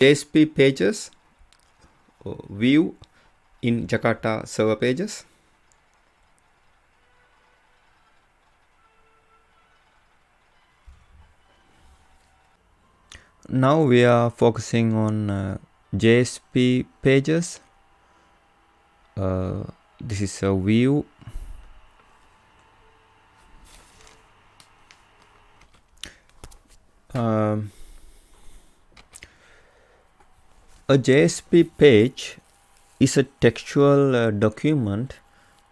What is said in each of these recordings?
JSP pages view in Jakarta server pages. Now we are focusing on JSP pages. This is a view. A JSP page is a textual document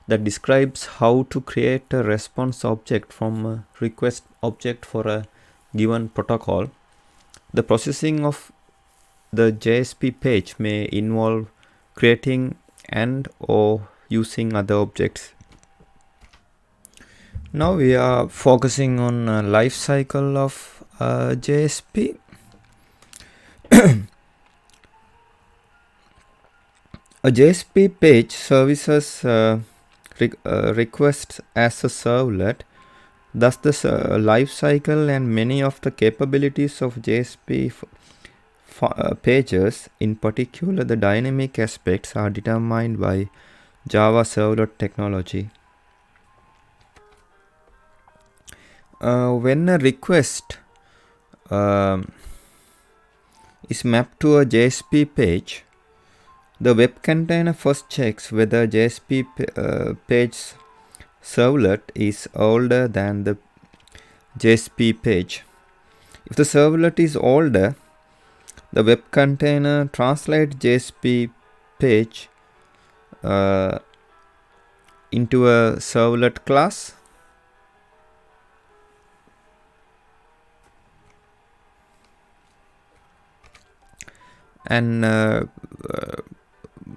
that describes how to create a response object from a request object for a given protocol. The processing of the JSP page may involve creating and/or using other objects. Now we are focusing on life cycle of JSP. A JSP page services requests as a servlet. Thus, the life cycle and many of the capabilities of JSP pages, in particular the dynamic aspects, are determined by Java servlet technology. When a request is mapped to a JSP page, the web container first checks whether JSP page servlet is older than the JSP page. If the servlet is older, the web container translates JSP page into a servlet class. And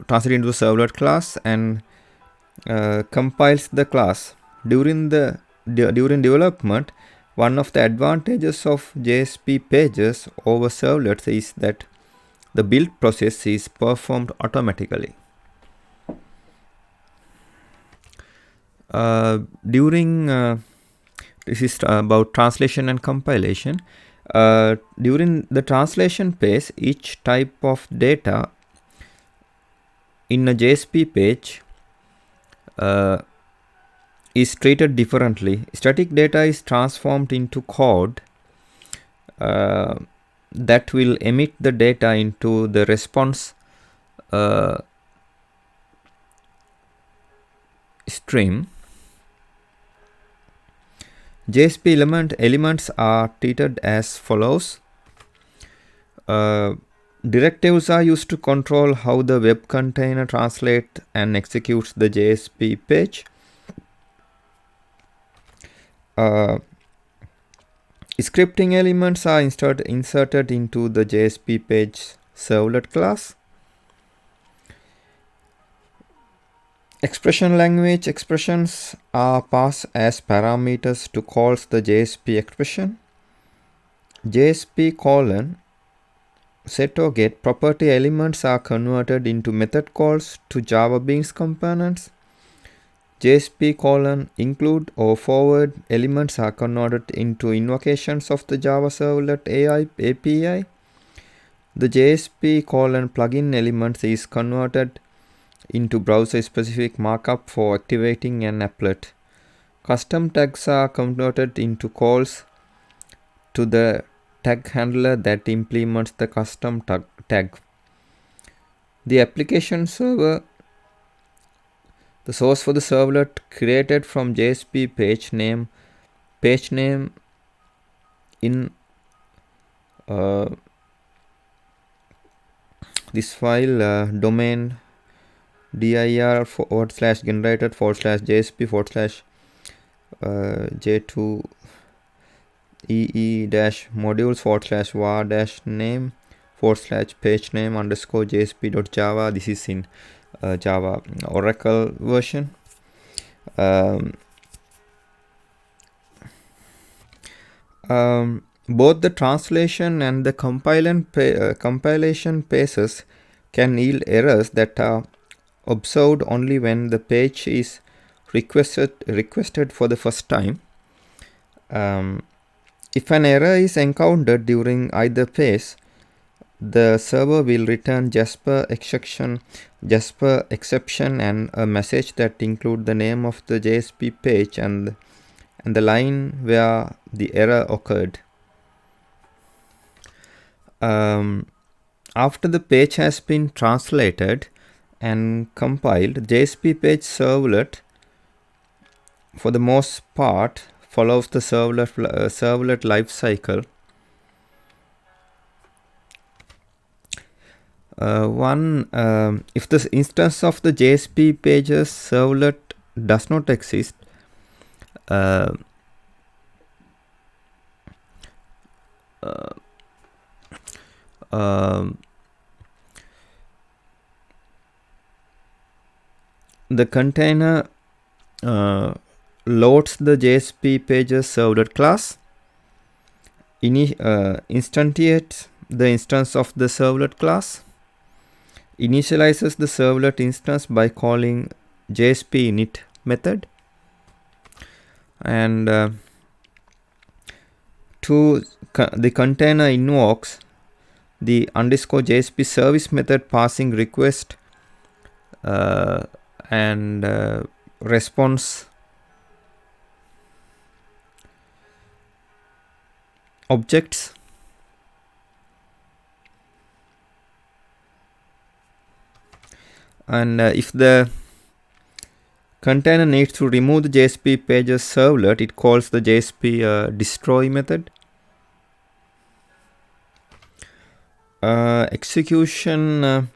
translate into a servlet class and compiles the class. During development, one of the advantages of JSP pages over servlets is that the build process is performed automatically. This is about translation and compilation. During the translation phase, each type of data in a JSP page is treated differently. Static data is transformed into code that will emit the data into the response stream. JSP elements are treated as follows. Directives are used to control how the web container translates and executes the JSP page. Scripting elements are inserted into the JSP page servlet class. Expression language expressions are passed as parameters to calls the JSP expression. JSP set or get property elements are converted into method calls to Java Beans components. JSP include or forward elements are converted into invocations of the Java Servlet API. The JSP plugin elements is converted into browser-specific markup for activating an applet. Custom tags are converted into calls to the tag handler that implements the custom tag. The application server, the source for the servlet created from JSP page name in this file domain dir/generated/JSP/j2 ee-modules/var-name/page name_jsp.java. This is in Java Oracle version. Both the translation and the compilation phases can yield errors that are observed only when the page is requested for the first time. If an error is encountered during either phase, the server will return Jasper exception and a message that include the name of the JSP page and the line where the error occurred. After the page has been translated and compiled, JSP page servlet for the most part follows the servlet life cycle. If the instance of the JSP pages servlet does not exist, the container loads the JSP pages servlet class, instantiates the instance of the servlet class, initializes the servlet instance by calling JSP init method, and the container invokes the _JSP service method passing request and response objects. And if the container needs to remove the JSP pages servlet, it calls the JSP destroy method. Execution,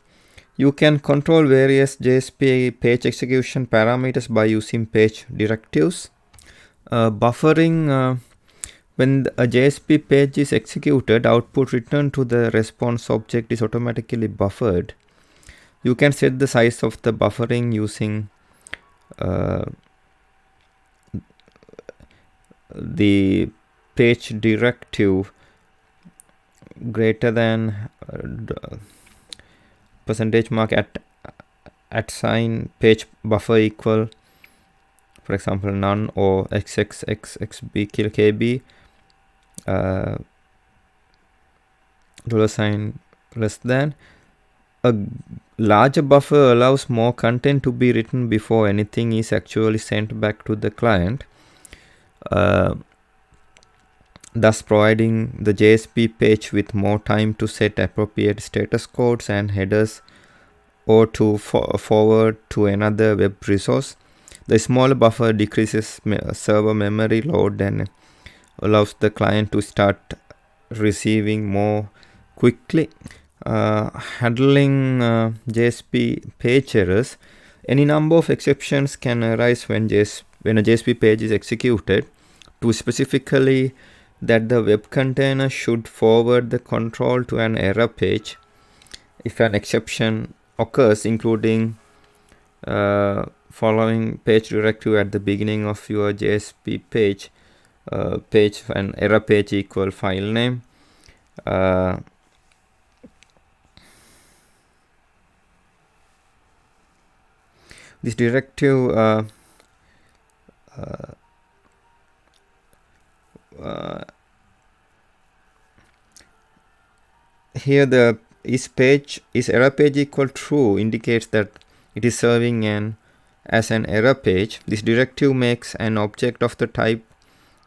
you can control various JSP page execution parameters by using page directives. Buffering, when a JSP page is executed, output returned to the response object is automatically buffered. You can set the size of the buffering using the page directive greater than percentage mark at sign page buffer equal, for example, none, or xxxxb kb $sign less than. A larger buffer allows more content to be written before anything is actually sent back to the client, thus providing the JSP page with more time to set appropriate status codes and headers or to forward to another web resource. The smaller buffer decreases server memory load and allows the client to start receiving more quickly. Handling JSP page errors. Any number of exceptions can arise when a JSP page is executed, to specifically that the web container should forward the control to an error page if an exception occurs, including following page directive at the beginning of your JSP page, page and error page equal file name. This directive here the is error page equal true indicates that it is serving as an error page. This directive makes an object of the type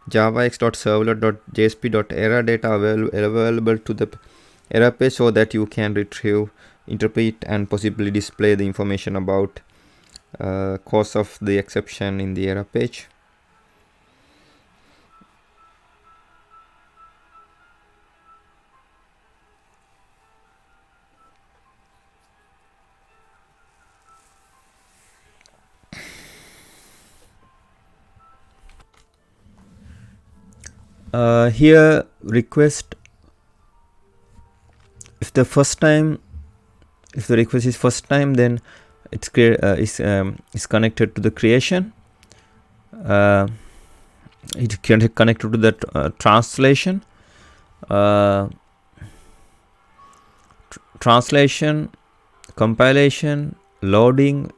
javax.servlet.jsp.error data available to the error page so that you can retrieve, interpret, and possibly display the information about cause of the exception in the error page. Here request, if the request is first time, then it's is connected to the creation. It can connected to the translation, translation, compilation, loading,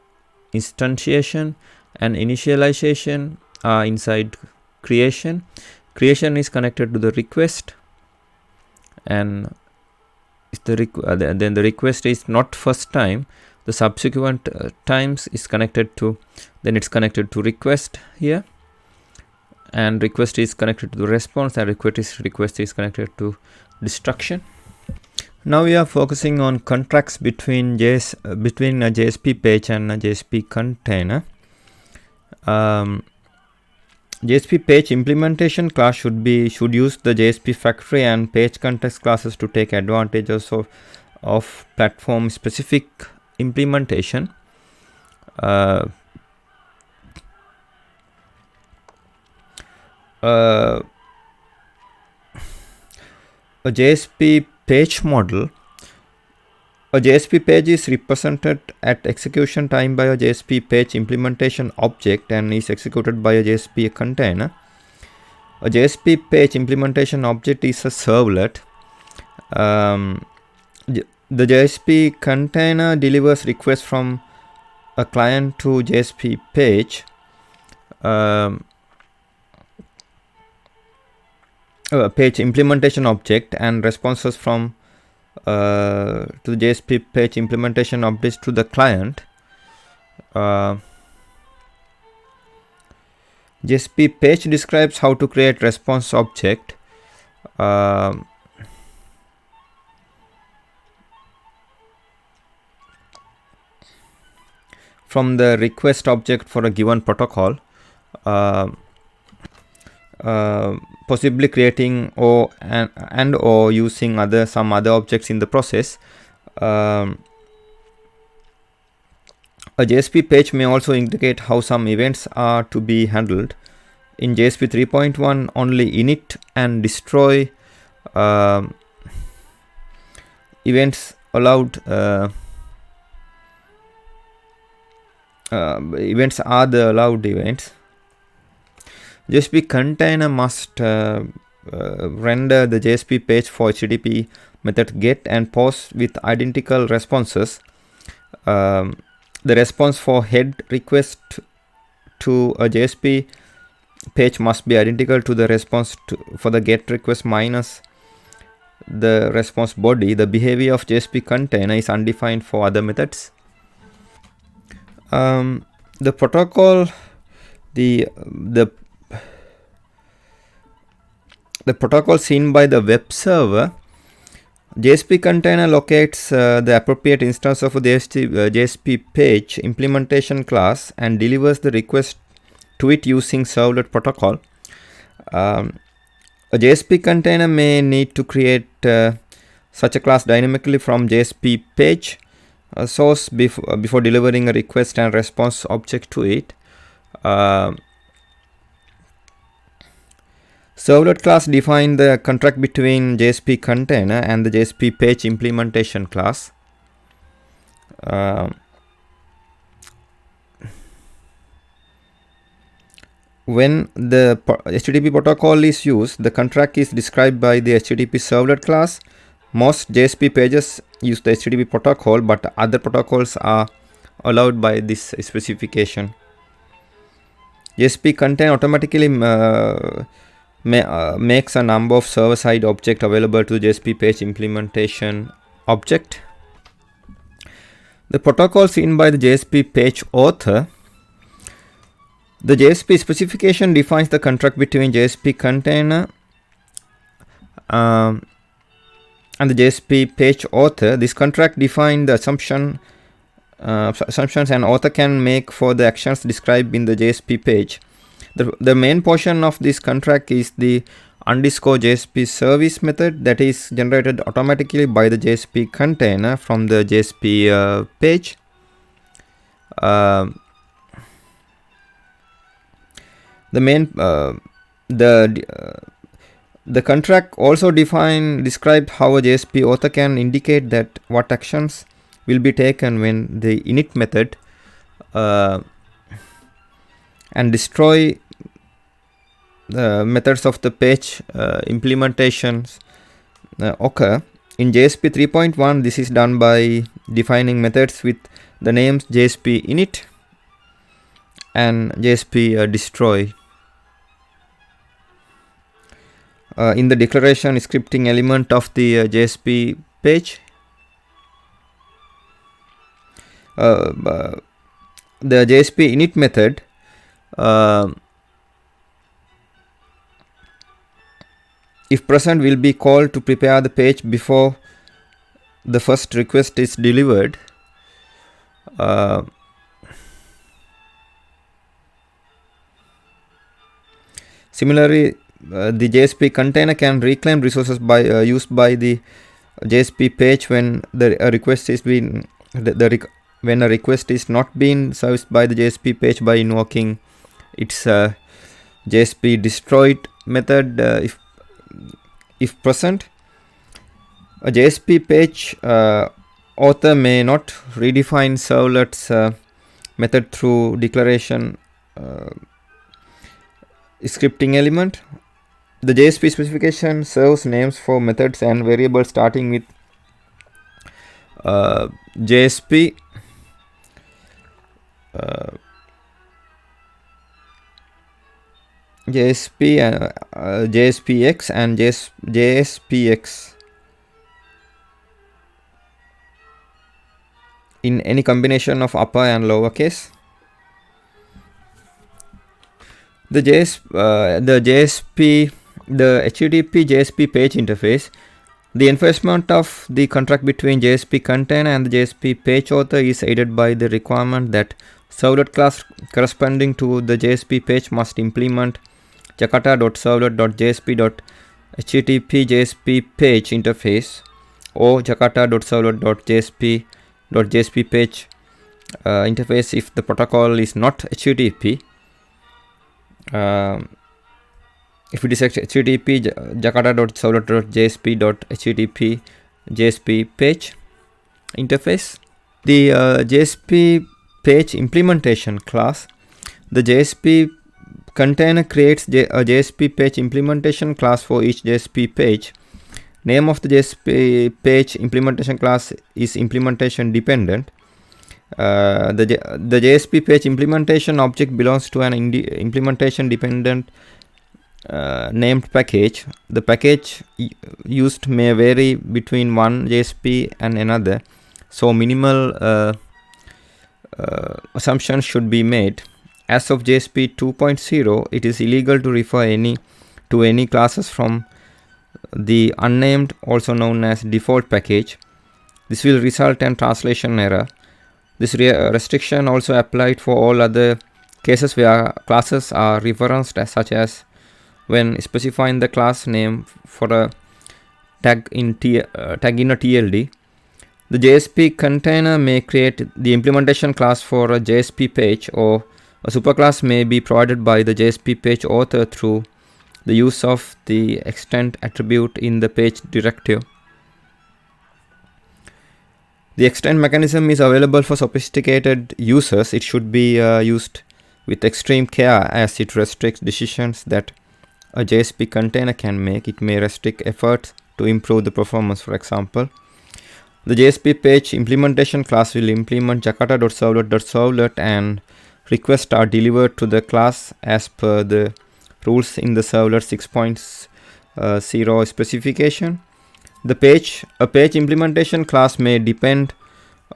instantiation, and initialization are inside creation. Creation is connected to the request, and then the request is not first time, the subsequent times is connected to, then it's connected to request here, and request is connected to the response, and request is connected to destruction. Now we are focusing on contracts between between a JSP page and a JSP container. JSP page implementation class should use the JSP factory and page context classes to take advantages of platform specific implementation. A JSP page model. A JSP page is represented at execution time by a JSP page implementation object and is executed by a JSP container. A JSP page implementation object is a servlet. The JSP container delivers requests from a client to JSP page. Page implementation object and responses from to the JSP page implementation objects to the client. JSP page describes how to create response object. From the request object for a given protocol, possibly creating or using some other objects in the process. A JSP page may also indicate how some events are to be handled. In JSP 3.1, only init and destroy events allowed. Events are the allowed events. JSP container must render the JSP page for HTTP method get and post with identical responses. The response for head request to a JSP page must be identical to the response for the get request minus the response body. The behavior of JSP container is undefined for other methods. The protocol, the protocol seen by the web server, JSP container locates the appropriate instance of a JSP page implementation class and delivers the request to it using servlet protocol. A JSP container may need to create such a class dynamically from JSP page source before delivering a request and response object to it. Servlet class define the contract between JSP container and the JSP page implementation class. When the HTTP protocol is used, the contract is described by the HTTP servlet class. Most JSP pages use the HTTP protocol, but other protocols are allowed by this specification. JSP container automatically makes a number of server-side objects available to JSP page implementation object. The protocol seen by the JSP page author. The JSP specification defines the contract between JSP container and the JSP page author. This contract defines the assumptions an author can make for the actions described in the JSP page. The main portion of this contract is the _JSP service method that is generated automatically by the JSP container from the JSP page. The contract also describes how a JSP author can indicate that what actions will be taken when the init method and destroy the methods of the page implementations occur. In JSP 3.1, this is done by defining methods with the names JSP init and JSP destroy. In the declaration scripting element of the JSP page. The JSP init method if present will be called to prepare the page before the first request is delivered. Similarly, the JSP container can reclaim resources by used by the JSP page when the request is being when a request is not being serviced by the JSP page by invoking its JSP destroyed method if present. A JSP page author may not redefine servlet's method through declaration scripting element. The JSP specification serves names for methods and variables starting with JSP JSPX and JSPX in any combination of upper and lower case. The HTTP JSP page interface. The enforcement of the contract between JSP container and the JSP page author is aided by the requirement that servlet class corresponding to the JSP page must implement jakarta.servlet.jsp.http JSP page interface or jakarta.servlet.jsp page interface if the protocol is not HTTP. If it is HTTP, jakarta.servlet.jsp.http JSP page interface. The JSP page implementation class. The JSP container creates a JSP page implementation class for each JSP page. Name of the JSP page implementation class is implementation dependent. The JSP page implementation object belongs to an implementation dependent named package. The package used may vary between one JSP and another, so minimal assumptions should be made. As of JSP 2.0, it is illegal to refer to any classes from the unnamed, also known as default package. This will result in translation error. This restriction also applied for all other cases where classes are referenced, such as when specifying the class name for a tag in a TLD. The JSP container may create the implementation class for a JSP page, or a superclass may be provided by the JSP page author through the use of the extent attribute in the page directive. The extent mechanism is available for sophisticated users. It should be used with extreme care as it restricts decisions that a JSP container can make. It may restrict efforts to improve the performance. For example, the JSP page implementation class will implement jakarta.servlet.servlet and requests are delivered to the class as per the rules in the servlet 6.0 specification. A page implementation class may depend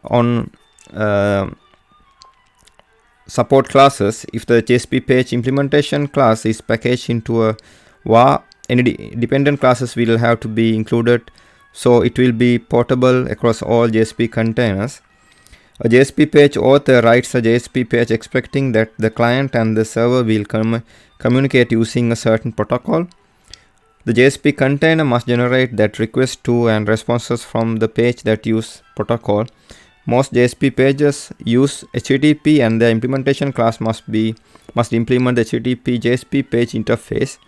on support classes. If the JSP page implementation class is packaged into a var, any dependent classes will have to be included, so it will be portable across all JSP containers. A JSP page author writes a JSP page expecting that the client and the server will communicate using a certain protocol. The JSP container must generate that request to and responses from the page that use protocol. Most JSP pages use HTTP and the implementation class must implement the HTTP JSP page interface,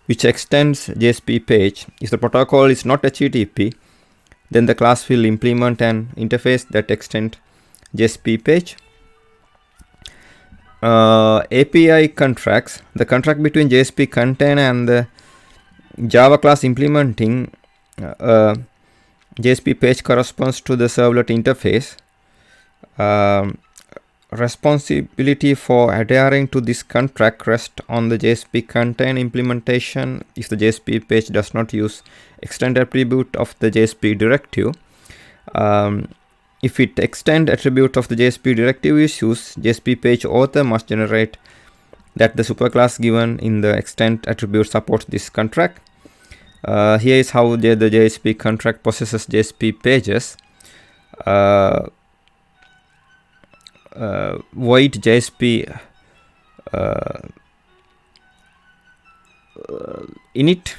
which extends JSP page. If the protocol is not HTTP, then the class will implement an interface that extends JSP page. API contracts. The contract between JSP container and the Java class implementing JSP page corresponds to the servlet interface. responsibility for adhering to this contract rests on the JSP container implementation if the JSP page does not use extend attribute of the JSP directive. If it extend attribute of the JSP directive is used, JSP page author must generate that the superclass given in the extend attribute supports this contract. Here is how the JSP contract possesses JSP pages. Void JSP init.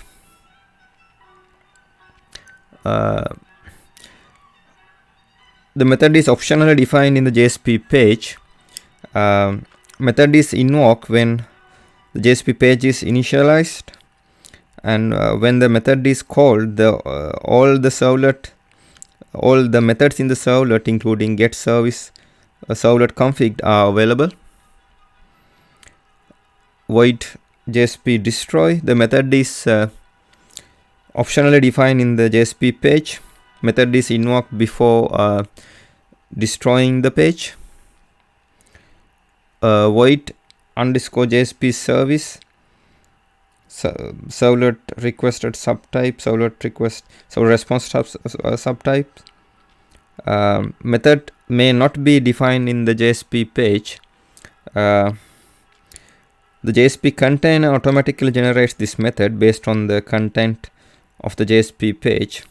The method is optionally defined in the JSP page. Method is invoked when the JSP page is initialized, and when the method is called, all the methods in the servlet, including get service, servlet config, are available. Void JSP destroy. The method is optionally defined in the JSP page. Method is invoked before destroying the page. Void underscore JSP service, servlet requested subtype, servlet response subtype. Method may not be defined in the JSP page. The JSP container automatically generates this method based on the content of the JSP page.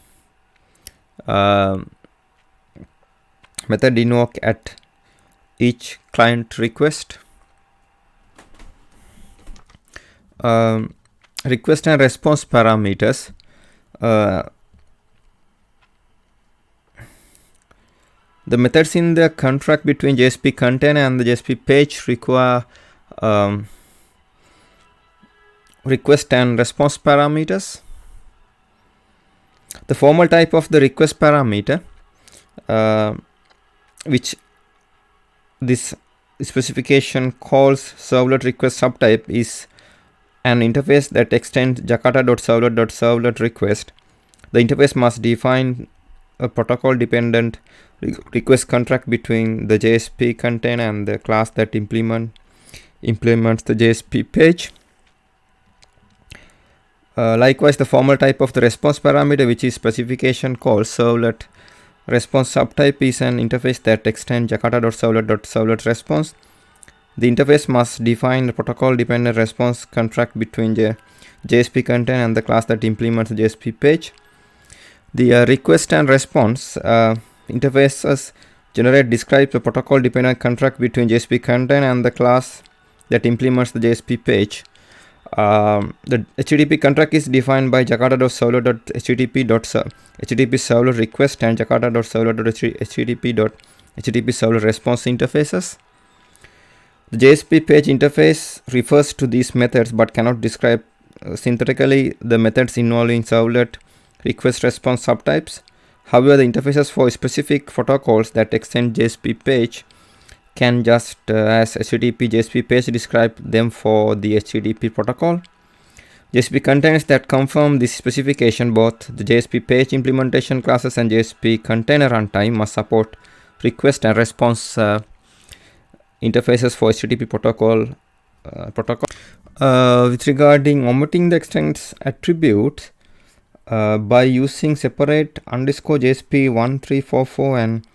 Method invoke at each client request. Request and response parameters. The methods in the contract between JSP container and the JSP page require request and response parameters. The formal type of the request parameter, which this specification calls servlet request subtype, is an interface that extends jakarta.servlet.servlet request. The interface must define a protocol dependent request contract between the JSP container and the class that implements the JSP page. Likewise, the formal type of the response parameter, which is specification calls servlet response subtype, is an interface that extends jakarta.servlet.servlet response. The interface must define the protocol dependent response contract between the JSP container and the class that implements the JSP page. The request and response interfaces describe the protocol dependent contract between JSP container and the class that implements the JSP page. The HTTP contract is defined by jakarta.servlet.http servlet request and jakarta.servlet.http servlet response interfaces. The JSP page interface refers to these methods but cannot describe synthetically the methods involving servlet request response subtypes. However, the interfaces for specific protocols that extend JSP page can just as HTTP JSP page describe them for the HTTP protocol. JSP containers that confirm this specification, both the JSP page implementation classes and JSP container runtime, must support request and response interfaces for HTTP protocol. With regarding omitting the extends attribute by using separate underscore JSP 1344 and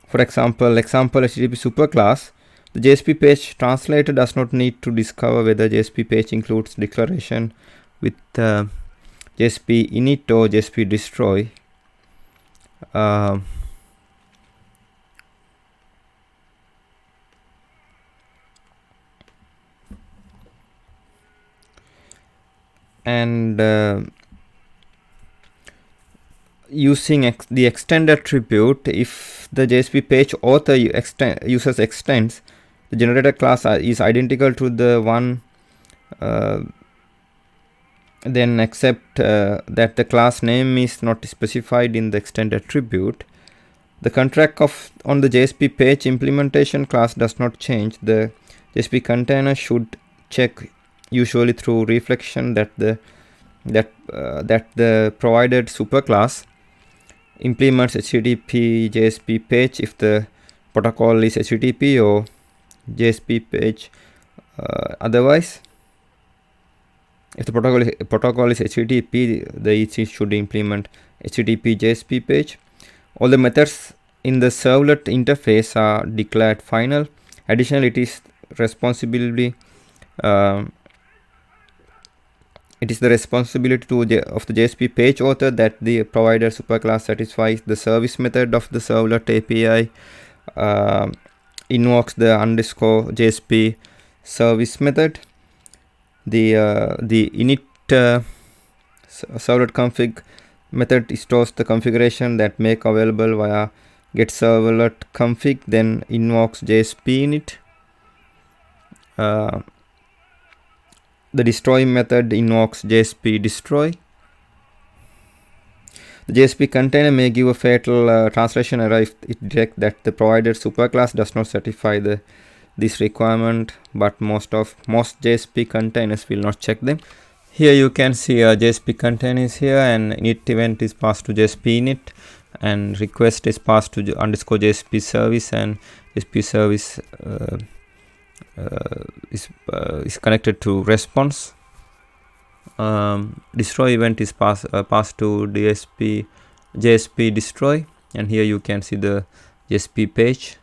for example HTTP superclass, the JSP page translator does not need to discover whether JSP page includes declaration with JSP init or JSP destroy. And using the extend attribute, if the JSP page author uses extends, the generated class is identical to the one then except that the class name is not specified in the extend attribute. The contract on the JSP page implementation class does not change. The JSP container should check, usually through reflection, that the provided superclass implements HTTP JSP page if the protocol is HTTP or JSP page otherwise. If the protocol is HTTP, the EC should implement HTTP JSP page. All the methods in the servlet interface are declared final. Additionally, it is the responsibility of the JSP page author that the provider superclass satisfies the service method of the servlet API, invokes the underscore JSP service method. The init servlet config method stores the configuration that make available via get servlet config, then invokes JSP init. The destroy method invokes JSP destroy. The JSP container may give a fatal translation error if it detects that the provider superclass does not satisfy this requirement, but most JSP containers will not check them. Here you can see a JSP container is here, and init event is passed to JSP init, and request is passed to underscore JSP service, and JSP service is connected to response. Destroy event is passed to JSP destroy, and here you can see the JSP page.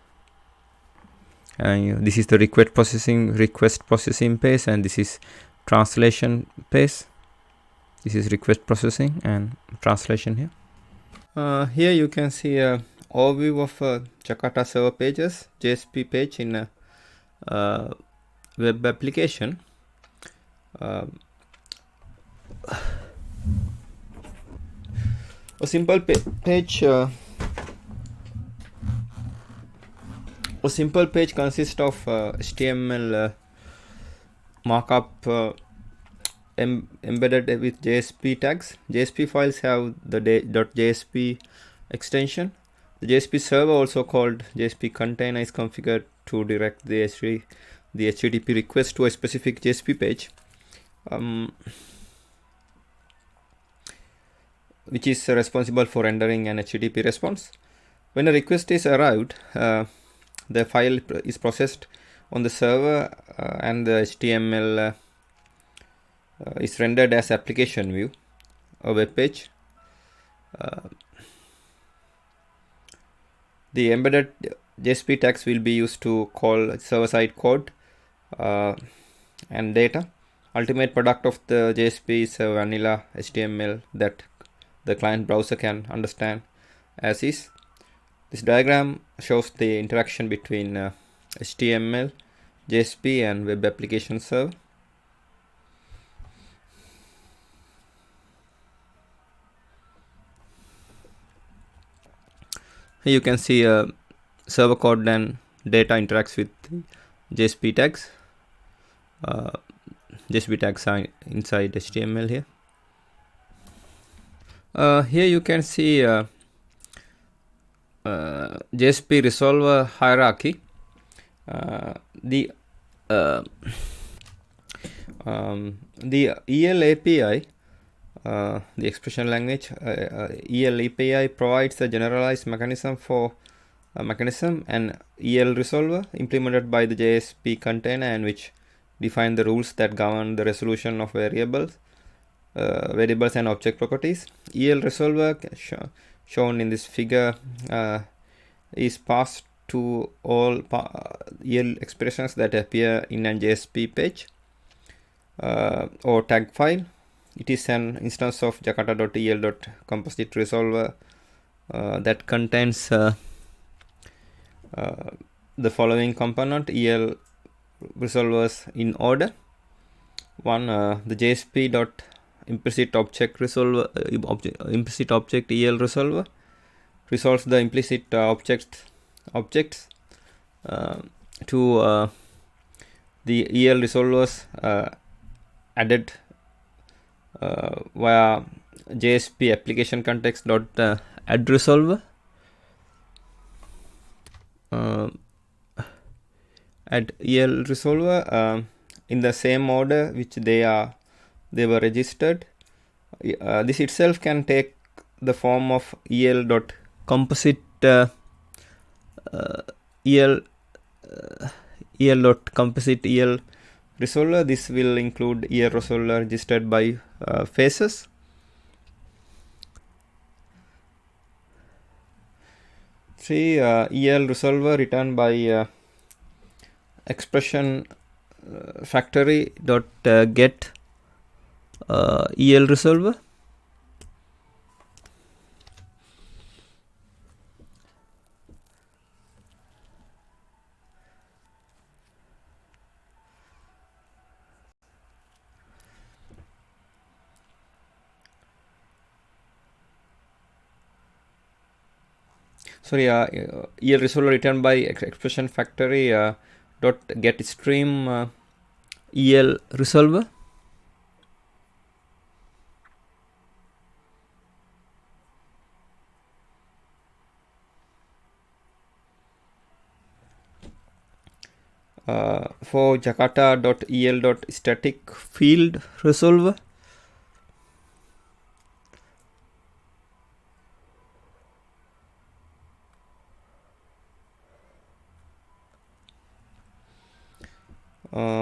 And this is the request processing page, and this is translation page. This is request processing and translation here. Here you can see a overview of Jakarta server pages, JSP page in a web application. A simple page consists of HTML markup embedded with JSP tags. JSP files have the .jsp extension. The JSP server, also called JSP container, is configured to direct the HTTP request to a specific JSP page, which is responsible for rendering an HTTP response. When a request is arrived, the file is processed on the server, and the HTML is rendered as application view, a web page. The embedded JSP tags will be used to call server-side code and data. Ultimate product of the JSP is a vanilla HTML that the client browser can understand as is. This diagram shows the interaction between HTML, JSP, and web application server. Here you can see server code and data interacts with JSP tags. JSP tags are inside HTML here. Here you can see JSP resolver hierarchy. The EL API, the expression language, EL API provides a generalized mechanism for and EL resolver implemented by the JSP container, and which define the rules that govern the resolution of variables and object properties. EL resolver shown in this figure is passed to all EL expressions that appear in a JSP page or tag file. It is an instance of jakarta.el.composite resolver that contains the following component: EL resolvers in order. One, the JSP dot implicit object resolver, implicit object EL resolver resolves the implicit objects to the EL resolvers added via JSP application context dot add resolver. Add EL resolver in the same order which they were registered. This itself can take the form of el.composite el el.composite el resolver. This will include el resolver registered by phases. See, el resolver returned by expression factory dot get el resolver. Sorry, el resolver returned by expression factory dot get stream el resolver. For Jakarta.el.static field resolver.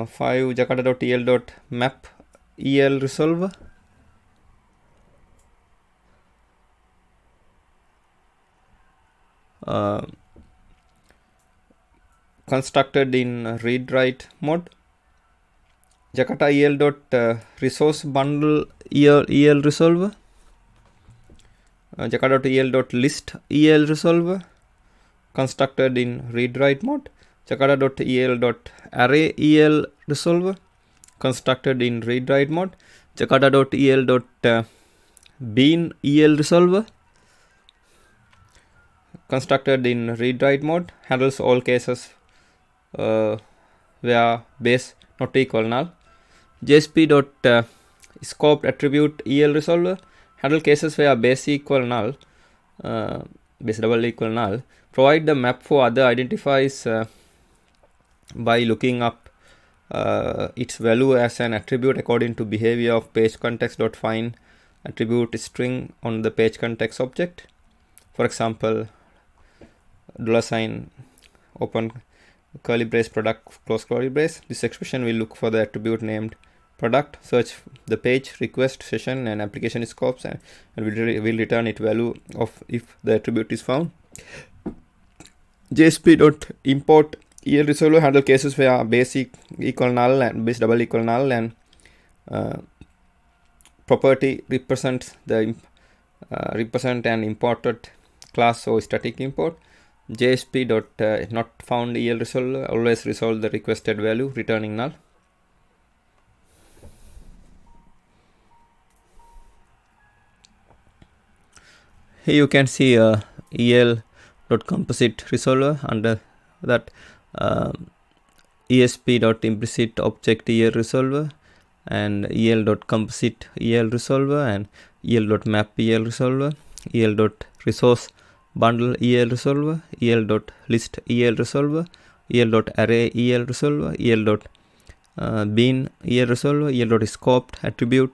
Five Jakarta.el.map el resolver. Constructed in read write mode. Jakarta el.resource bundle el resolver. Jakarta.el.list el resolver. Constructed in read write mode. Jakarta.el.array el resolver. Constructed in read write mode. Jakarta.el.bean el resolver. Constructed in read write mode. Handles all cases where base not equal null. JSP.scoped attribute el resolver. Handle cases where base equal null, base double equal null. Provide the map for other identifiers by looking up its value as an attribute according to behavior of page context.find attribute string on the page context object. For example, $sign open curly brace product close curly brace. This expression will look for the attribute named product, search the page, request, session and application scopes, and will return its value of if the attribute is found. JSP.import el resolver handle cases where base equal null and base double equal null and property represents the represent an imported class or static import. JSP.not found el resolver always resolve the requested value returning null. Here you can see el.composite resolver. Under that esp.implicit object el resolver and el.composite el resolver and el.map el resolver, el.resource bundle el resolver, el.list el resolver, el.array el resolver, el.bean el resolver, el.scoped attribute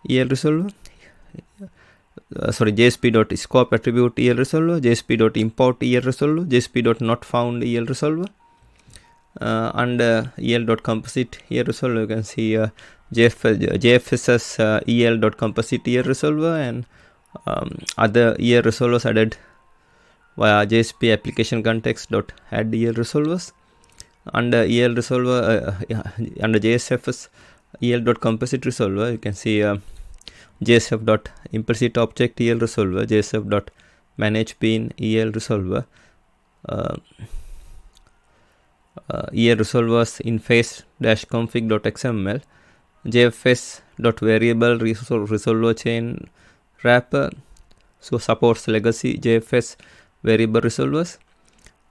el resolver. JSP.scope attribute el resolver, JSP.import el resolver, JSP.not found el resolver. Under el.composite el resolver, you can see JFSS el.composite el resolver and other el resolvers added via JSP application context.add el resolvers. Under el resolver, under JSFS el.composite resolver, you can see JSF.implicit object el resolver, JSF.manage bean el resolver, el resolvers in face-config.xml, JFS.variable resolver chain wrapper, so supports legacy JFS variable resolvers.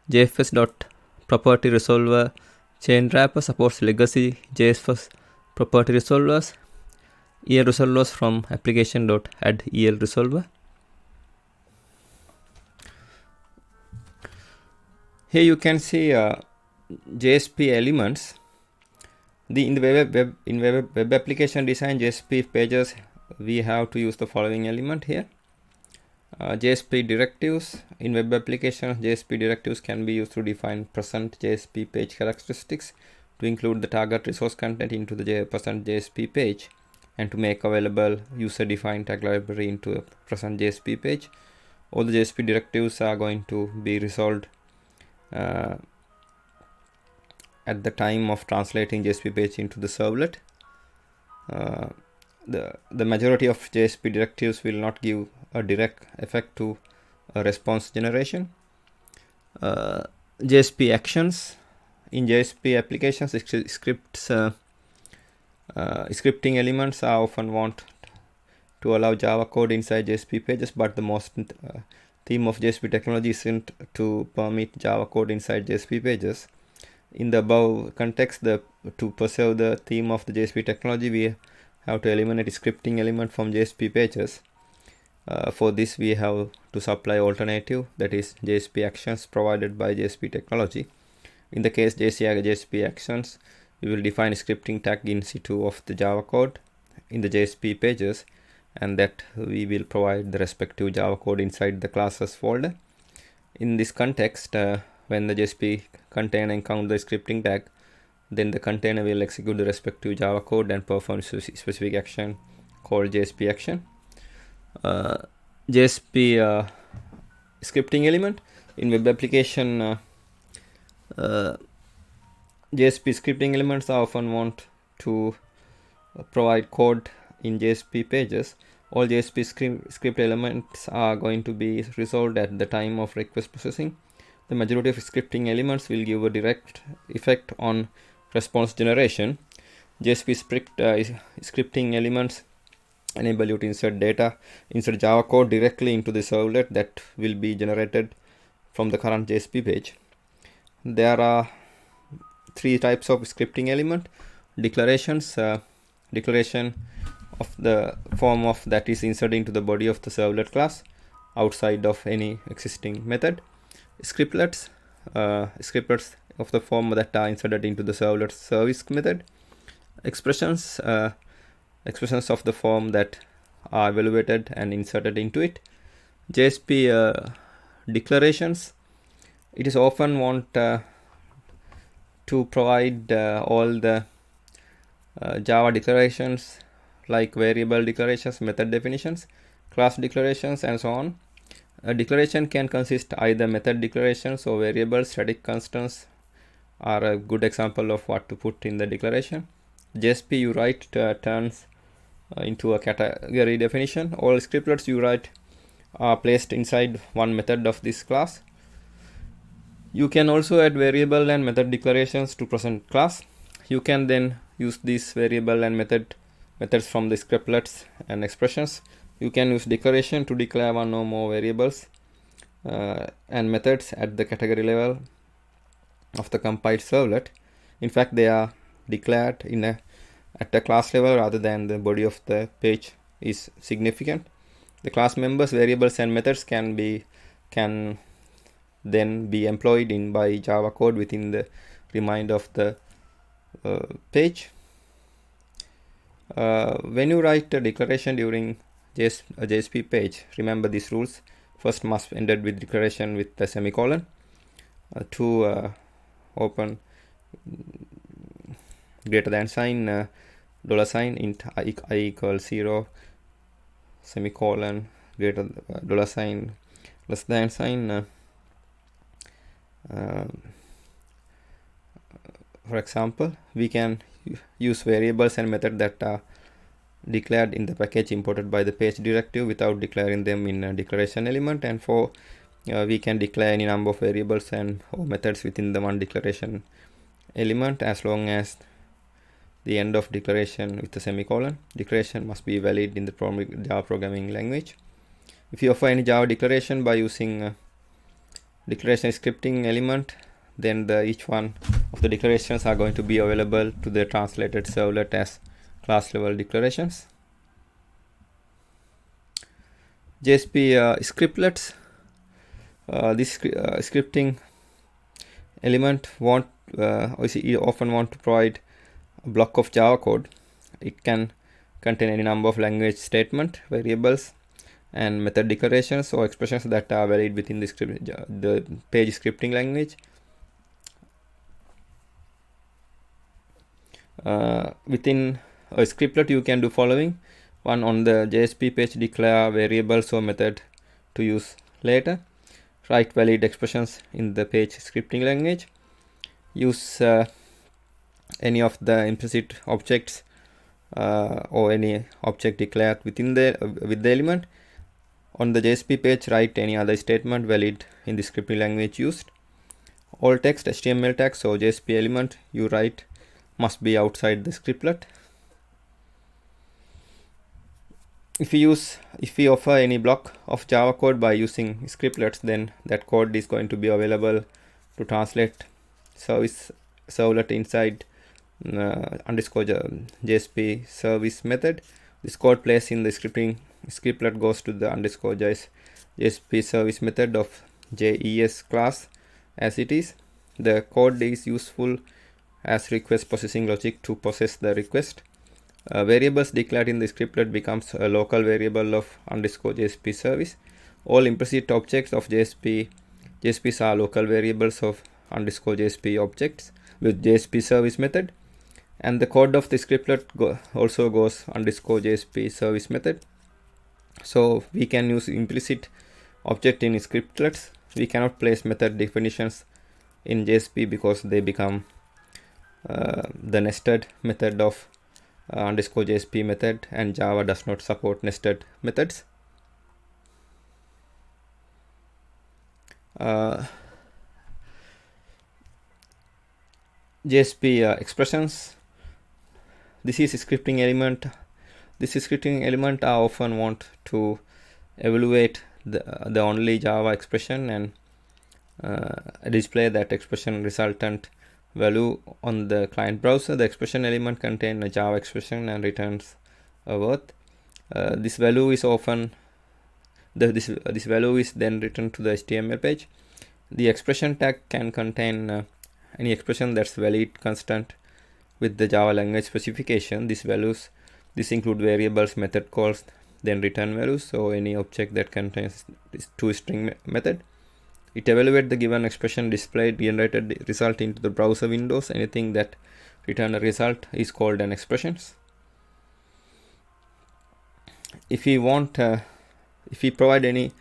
JFS.property resolver chain wrapper supports legacy JFS property resolvers. El resolvers from application.add el resolver. Here you can see JSP elements. In the web application design JSP pages, we have to use the following element here. JSP directives. In web applications, JSP directives can be used to define present JSP page characteristics, to include the target resource content into the present JSP page, and to make available user-defined tag library into a present JSP page. All the JSP directives are going to be resolved at the time of translating JSP page into the servlet. The majority of JSP directives will not give a direct effect to a response generation. JSP actions. In JSP applications, scripting elements are often want to allow Java code inside JSP pages, but the most theme of JSP technology isn't to permit Java code inside JSP pages. In the above context, to preserve the theme of the JSP technology, we have to eliminate scripting element from JSP pages. For this, we have to supply alternative, that is JSP actions provided by JSP technology. In the case JSP actions, we will define a scripting tag in situ of the Java code in the JSP pages, and that we will provide the respective Java code inside the classes folder. In this context, when the JSP container encounters the scripting tag, then the container will execute the respective Java code and perform specific action called JSP action. JSP scripting element. In web application, JSP scripting elements are often want to provide code in JSP pages. All JSP script elements are going to be resolved at the time of request processing. The majority of scripting elements will give a direct effect on response generation. JSP scripting elements enable you to insert Java code directly into the servlet that will be generated from the current JSP page. There are three types of scripting element. Declarations. Declaration of the form of that is inserted into the body of the servlet class outside of any existing method. Scriptlets. Scriptlets of the form that are inserted into the servlet service method. Expressions. Expressions of the form that are evaluated and inserted into it. JSP declarations. It is often want to provide all the Java declarations like variable declarations, method definitions, class declarations, and so on. A declaration can consist either method declarations or variables. Static constants are a good example of what to put in the declaration. JSP you write turns into a category definition. All scriptlets you write are placed inside one method of this class. You can also add variable and method declarations to present class. You can then use these variable and methods from the scriptlets and expressions. You can use declaration to declare one or more variables and methods at the category level of the compiled servlet. In fact, they are declared at the class level rather than the body of the page is significant. The class members, variables, and methods can then be employed in by Java code within the remainder of the page. When you write a declaration during a JSP page, remember these rules. First must be ended with declaration with the semicolon. Open greater than sign, dollar sign, int I equals 0, semicolon, greater dollar sign, less than sign. For example, we can use variables and methods that are declared in the package imported by the page directive without declaring them in a declaration element, and we can declare any number of variables or methods within the one declaration element as long as the end of declaration with the semicolon. Declaration must be valid in the Java programming language. If you offer any Java declaration by using declaration scripting element, then each one of the declarations are going to be available to the translated servlet as class level declarations. JSP scriptlets. This scripting element often want to provide a block of Java code. It can contain any number of language statement variables and method declarations or expressions that are valid within the page scripting language. Within a scriptlet, you can do following. One, on the JSP page, declare variables or method to use later. Write valid expressions in the page scripting language. Use any of the implicit objects or any object declared within with the element. On the JSP page, write any other statement valid in the scripting language used. All text HTML tags or JSP element you write must be outside the scriptlet. If we offer any block of Java code by using scriptlets, then that code is going to be available to translate service servlet inside underscore JSP service method. This code placed in the scriptlet goes to the underscore JSP service method of JES class as it is. The code is useful as request processing logic to process the request. Variables declared in the scriptlet becomes a local variable of underscore JSP service. All implicit objects of JSPs are local variables of underscore JSP objects with JSP service method. And the code of the scriptlet also goes underscore JSP service method. So we can use implicit object in scriptlets. We cannot place method definitions in JSP because they become the nested method of underscore JSP method, and Java does not support nested methods. JSP expressions. This is a scripting element. This scripting element are often want to evaluate the only Java expression and display that expression resultant value on the client browser. The expression element contains a Java expression and returns a worth. This value is often this value is then returned to the HTML page. The expression tag can contain any expression that's valid constant with the Java language specification. This include variables, method calls, then return values. So any object that contains this toString method. It evaluates the given expression displayed generated result into the browser windows. Anything that return a result is called an expression. If we provide any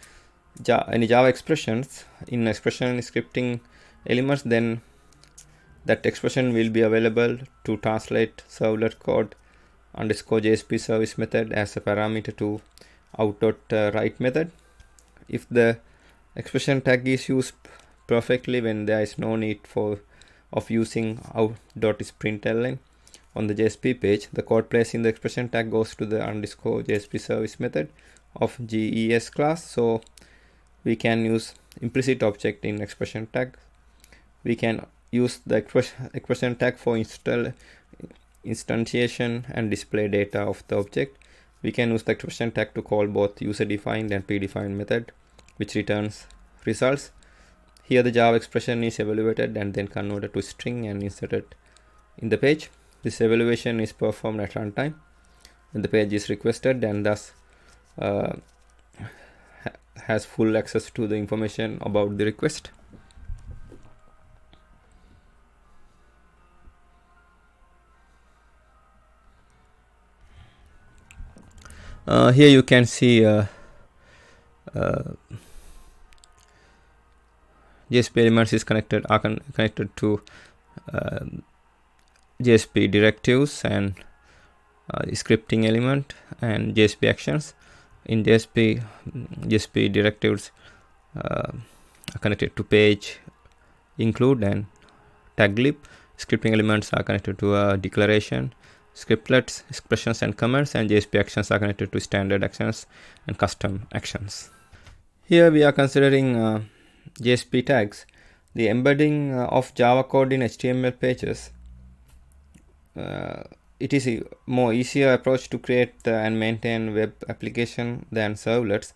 Java expressions in expression scripting elements, then that expression will be available to translate servlet code underscore JSP service method as a parameter to out.write method. If the expression tag is used perfectly when there is no need of using out.println on the JSP page, the code placed in the expression tag goes to the underscore JSP service method of GES class. So we can use implicit object in expression tag. We can use the expression tag for instantiation and display data of the object. We can use the expression tag to call both user-defined and predefined method, which returns results. Here the Java expression is evaluated and then converted to string and inserted in the page. This evaluation is performed at runtime when the page is requested, and thus has full access to the information about the request. Here you can see JSP elements are connected to JSP directives and scripting element and JSP actions. In JSP directives are connected to page, include, and taglib. Scripting elements are connected to a declaration, scriptlets, expressions, and comments, and JSP actions are connected to standard actions and custom actions. Here we are considering JSP tags. The embedding of Java code in HTML pages. It is a more easier approach to create and maintain web application than servlets.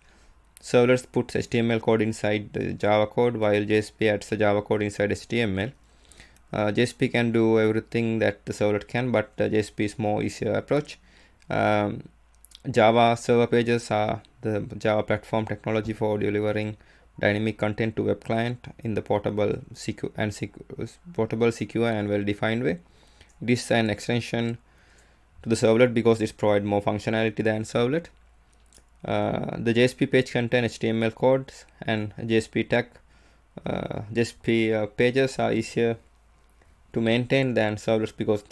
Servlets puts HTML code inside the Java code, while JSP adds the Java code inside HTML. JSP can do everything that the servlet can, but JSP is more easier approach. Java server pages are the Java platform technology for delivering dynamic content to web client in the portable, secure and well-defined way. It is an extension to the servlet because it provides more functionality than servlet. The JSP page contain HTML codes and JSP tag. JSP pages are easier to maintain than servlets because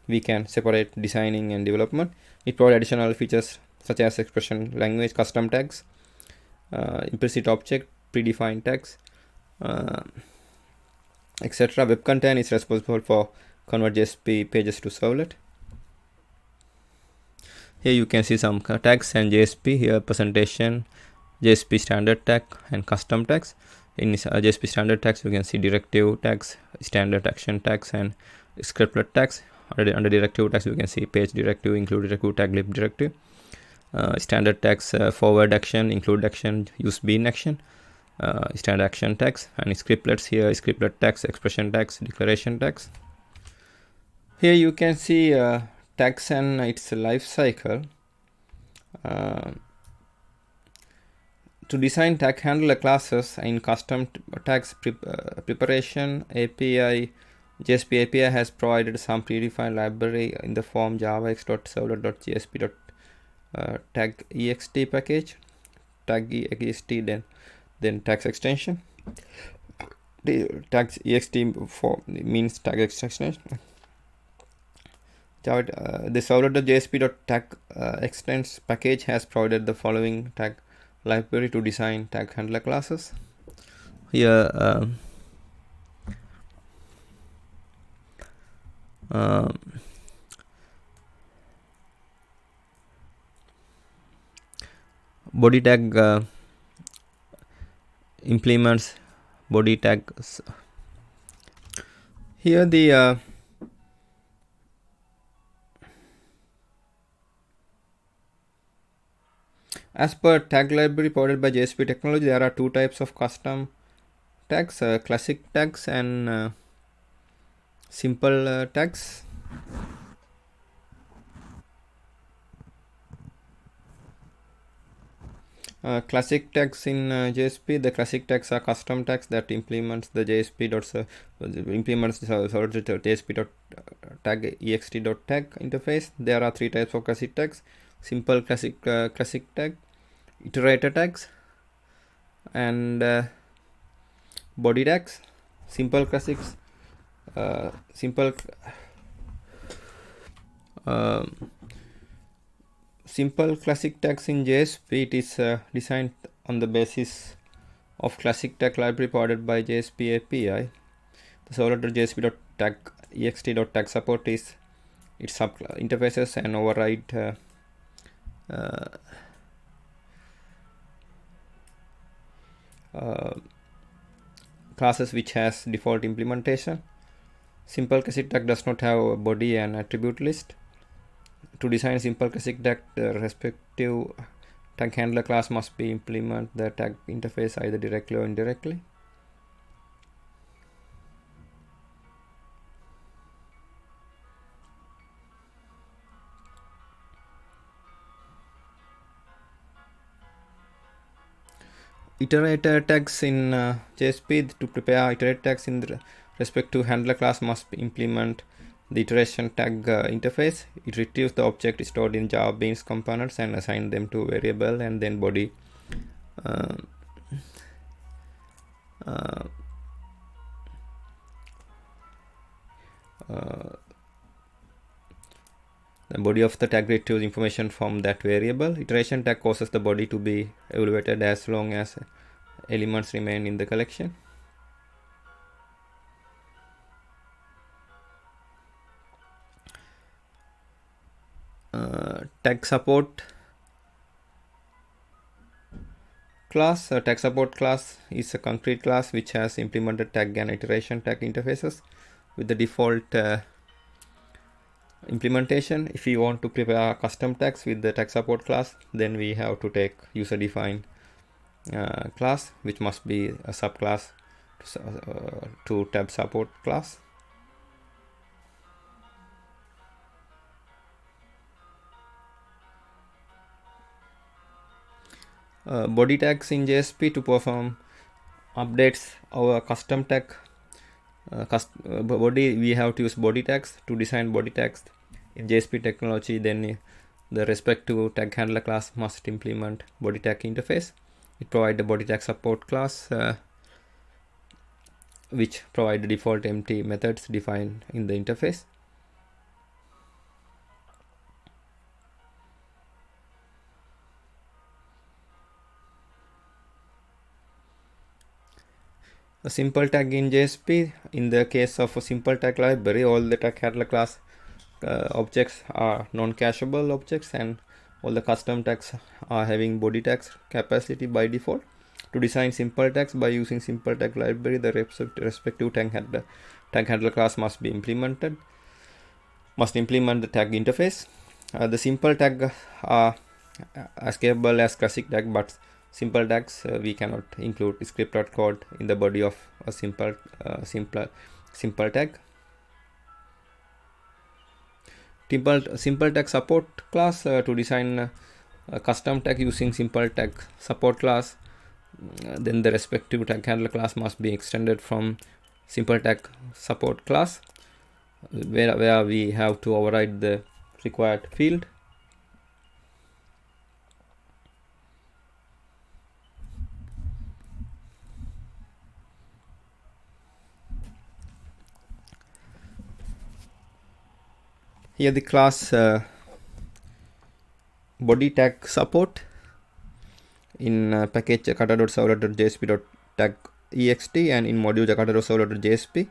we can separate designing and development. It provides additional features such as expression language, custom tags, implicit object, predefined tags, etc. Web content is responsible for convert JSP pages to servlet. Here you can see some tags and JSP. Here presentation, JSP standard tag and custom tags. In JSP standard tags you can see directive tags, standard action tags and scriptlet tags. Under directive tags you can see page directive, include directive, tag lib directive. Standard tags, forward action, include action, use bean action. Standard action tags, and scriptlets here, scriptlet tags, expression tags, declaration tags. Here you can see tags and its life cycle. To design tag handler classes in custom tags preparation, API, JSP API has provided some predefined library in the form javax.servlet.jsp.tag.ext package, tag.ext, then tags extension. The tags ext for means tag extension. The servlet.jsp.tag extends package has provided the following tag library to design tag handler classes. Here body tag implements body tags. Here the as per tag library provided by JSP technology, there are two types of custom tags, classic tags and simple tags. Classic tags in JSP, the classic tags are custom tags that implements the JSP.tag ext.tag interface. There are three types of classic tags: simple classic tag, iterator tags, and body tags. Simple classics, simple classic tags in JSP, it is designed on the basis of classic tag library provided by JSP API. The servlet.jsp.tag ext.tag support is its sub interfaces and override classes which has default implementation. Simple classic tag does not have a body and attribute list. To design simple classic tag, the respective tag handler class must be implement the tag interface either directly or indirectly. Iterator tags in JSP, to prepare iterator tags in the respective handler class must implement the iteration tag interface. It retrieves the object stored in Java beans components and assign them to variable and then body. The body of the tag retrieves information from that variable. Iteration tag causes the body to be evaluated as long as elements remain in the collection. Tag support class. Tag support class is a concrete class which has implemented tag and iteration tag interfaces with the default implementation. If we want to prepare custom tags with the tag support class, then we have to take user defined class, which must be a subclass to tab support class. body tags in JSP to perform updates our custom tag body. We have to use body tags to design body tags in JSP technology. Then the respective tag handler class must implement body tag interface. It provides the body tag support class which provide the default empty methods defined in the interface. A simple tag in JSP, in the case of a simple tag library, all the tag handler class objects are non-cacheable objects, and all the custom tags are having body tags capacity by default. To design simple tags by using simple tag library, the respective tag handler class must implement the tag interface. The simple tag are as capable as classic tag, but simple tags we cannot include scripted code in the body of a simple tag. Simple tag support class to design a custom tag using simple tag support class. Then the respective tag handler class must be extended from simple tag support class, where we have to override the required field. Here the class body tag support in package jakarta.servlet.jsp.tag.ext and in module jakarta.servlet.jsp.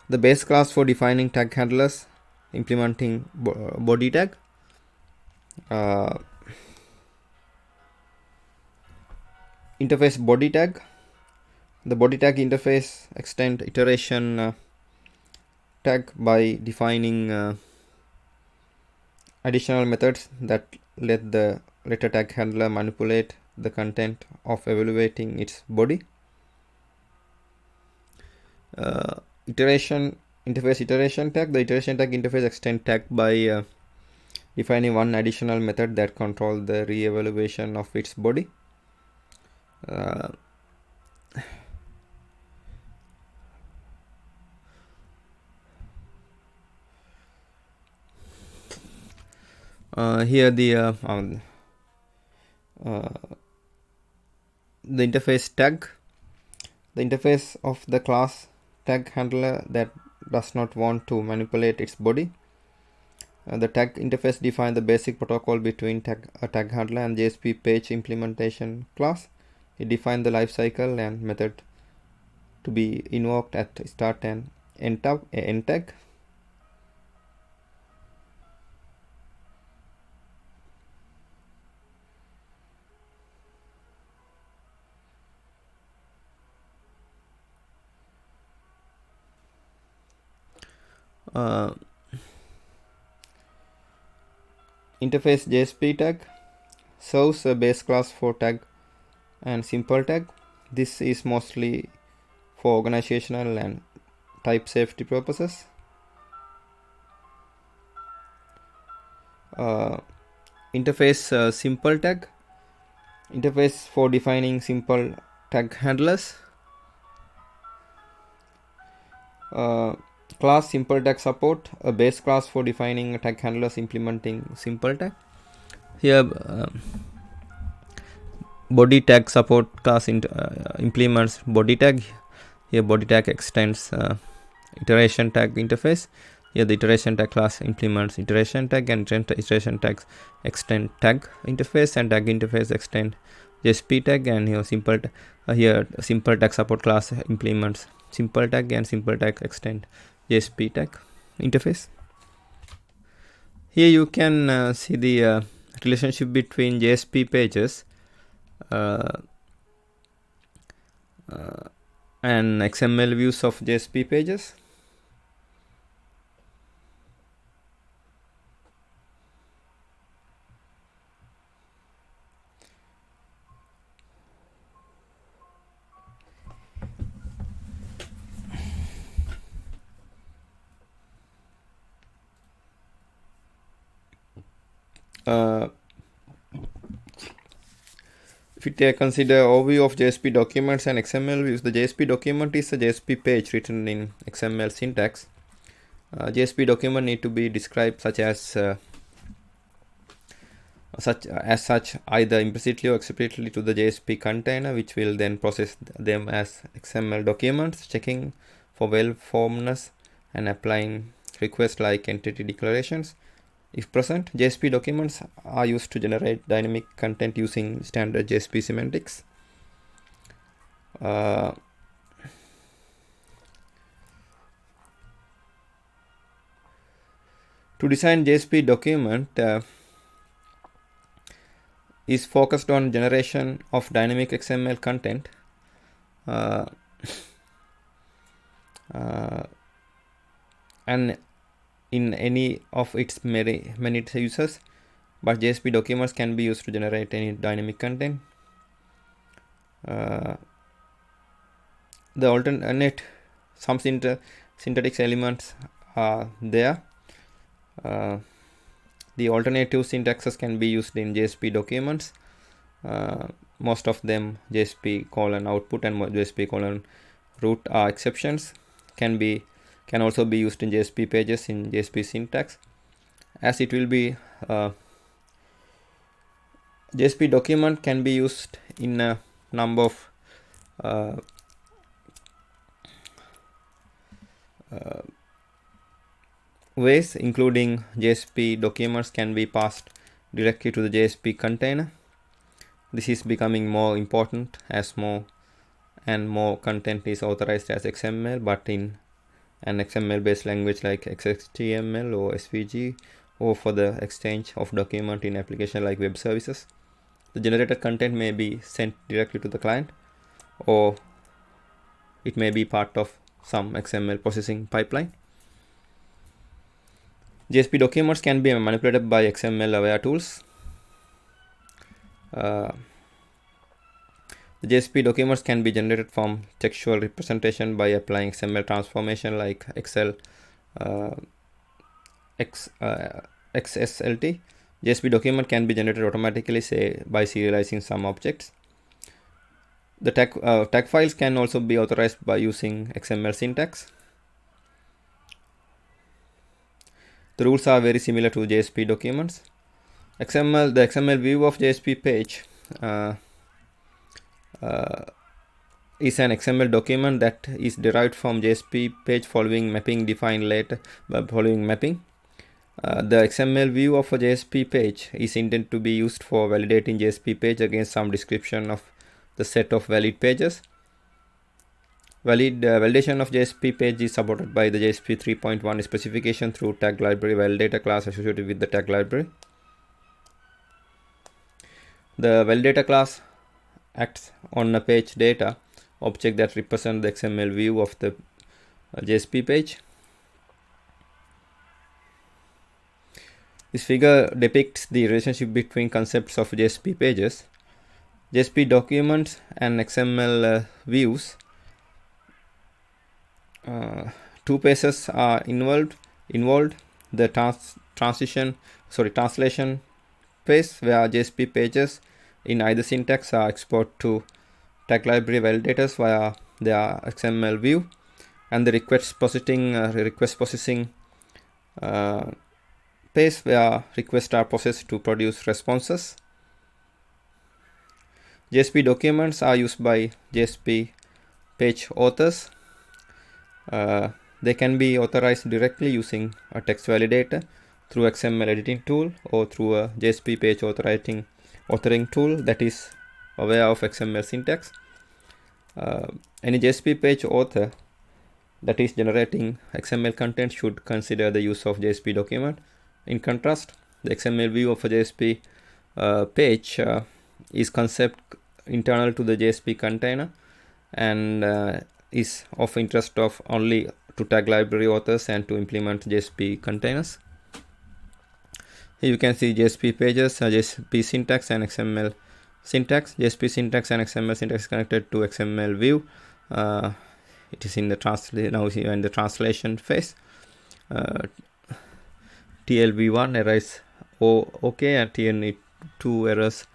The base class for defining tag handlers, implementing body tag. Interface body tag. The body tag interface extend iteration tag by defining additional methods that let the letter tag handler manipulate the content of evaluating its body. Interface iteration tag. The iteration tag interface extend tag by defining one additional method that control the re-evaluation of its body. Here the interface tag. The interface of the class tag handler that does not want to manipulate its body. The tag interface defines the basic protocol between a tag handler and JSP page implementation class. It defines the lifecycle and method to be invoked at start and end tag. Interface JSP tag serves a base class for tag and simple tag. This is mostly for organizational and type safety purposes. Interface simple tag. Interface for defining simple tag handlers. Class simple tag support, a base class for defining tag handlers implementing simple tag. Here body tag support class implements body tag. Here body tag extends iteration tag interface. Here the iteration tag class implements iteration tag, and iteration tags extend tag interface, and tag interface extend JSP tag. And here simple tag support class implements simple tag, and simple tag extend JSP tag interface. Here you can see the relationship between JSP pages and XML views of JSP pages. If we consider overview of JSP documents and XML views, the JSP document is a JSP page written in XML syntax. JSP document need to be described such either implicitly or explicitly to the JSP container, which will then process them as XML documents, checking for well-formedness and applying requests like entity declarations. If present, JSP documents are used to generate dynamic content using standard JSP semantics. To design JSP document is focused on generation of dynamic XML content and in any of its many uses, but JSP documents can be used to generate any dynamic content. The alternate some synthetic elements are there. The alternative syntaxes can be used in JSP documents. Most of them JSP colon output and JSP colon root are exceptions. Can also be used in JSP pages in JSP syntax, as it will be JSP document can be used in a number of ways, including JSP documents can be passed directly to the JSP container. This is becoming more important as more and more content is authorized as XML, but in an XML based language like XHTML or SVG, or for the exchange of document in application like web services. The generated content may be sent directly to the client, or it may be part of some XML processing pipeline. JSP documents can be manipulated by XML aware tools. The JSP documents can be generated from textual representation by applying XML transformation like XSLT. JSP document can be generated automatically, say by serializing some objects. The tag files can also be authorized by using XML syntax. The rules are very similar to JSP documents. The XML view of JSP page is an XML document that is derived from JSP page following mapping defined later by following mapping. The XML view of a JSP page is intended to be used for validating JSP page against some description of the set of valid pages. Validation of JSP page is supported by the JSP 3.1 specification through tag library validator class associated with the tag library. The validator class acts on a page data object that represents the XML view of the JSP page. This figure depicts the relationship between concepts of JSP pages, JSP documents, and XML views. Two phases are involved. The translation phase, where JSP pages in either syntax are exported to tag library validators via their XML view, and the request processing phase, where requests are processed to produce responses. JSP documents are used by JSP page authors. They can be authorized directly using a text validator through XML editing tool or through a JSP page authoring tool that is aware of XML syntax. Any JSP page author that is generating XML content should consider the use of JSP document. In contrast, the XML view of a JSP page is concept internal to the JSP container and is of interest of only to tag library authors and to implement JSP containers. Here you can see JSP pages, JSP syntax and XML syntax. JSP syntax and XML syntax connected to XML view. It is in the now here in the translation phase. TLV1 errors OK and TLV2 errors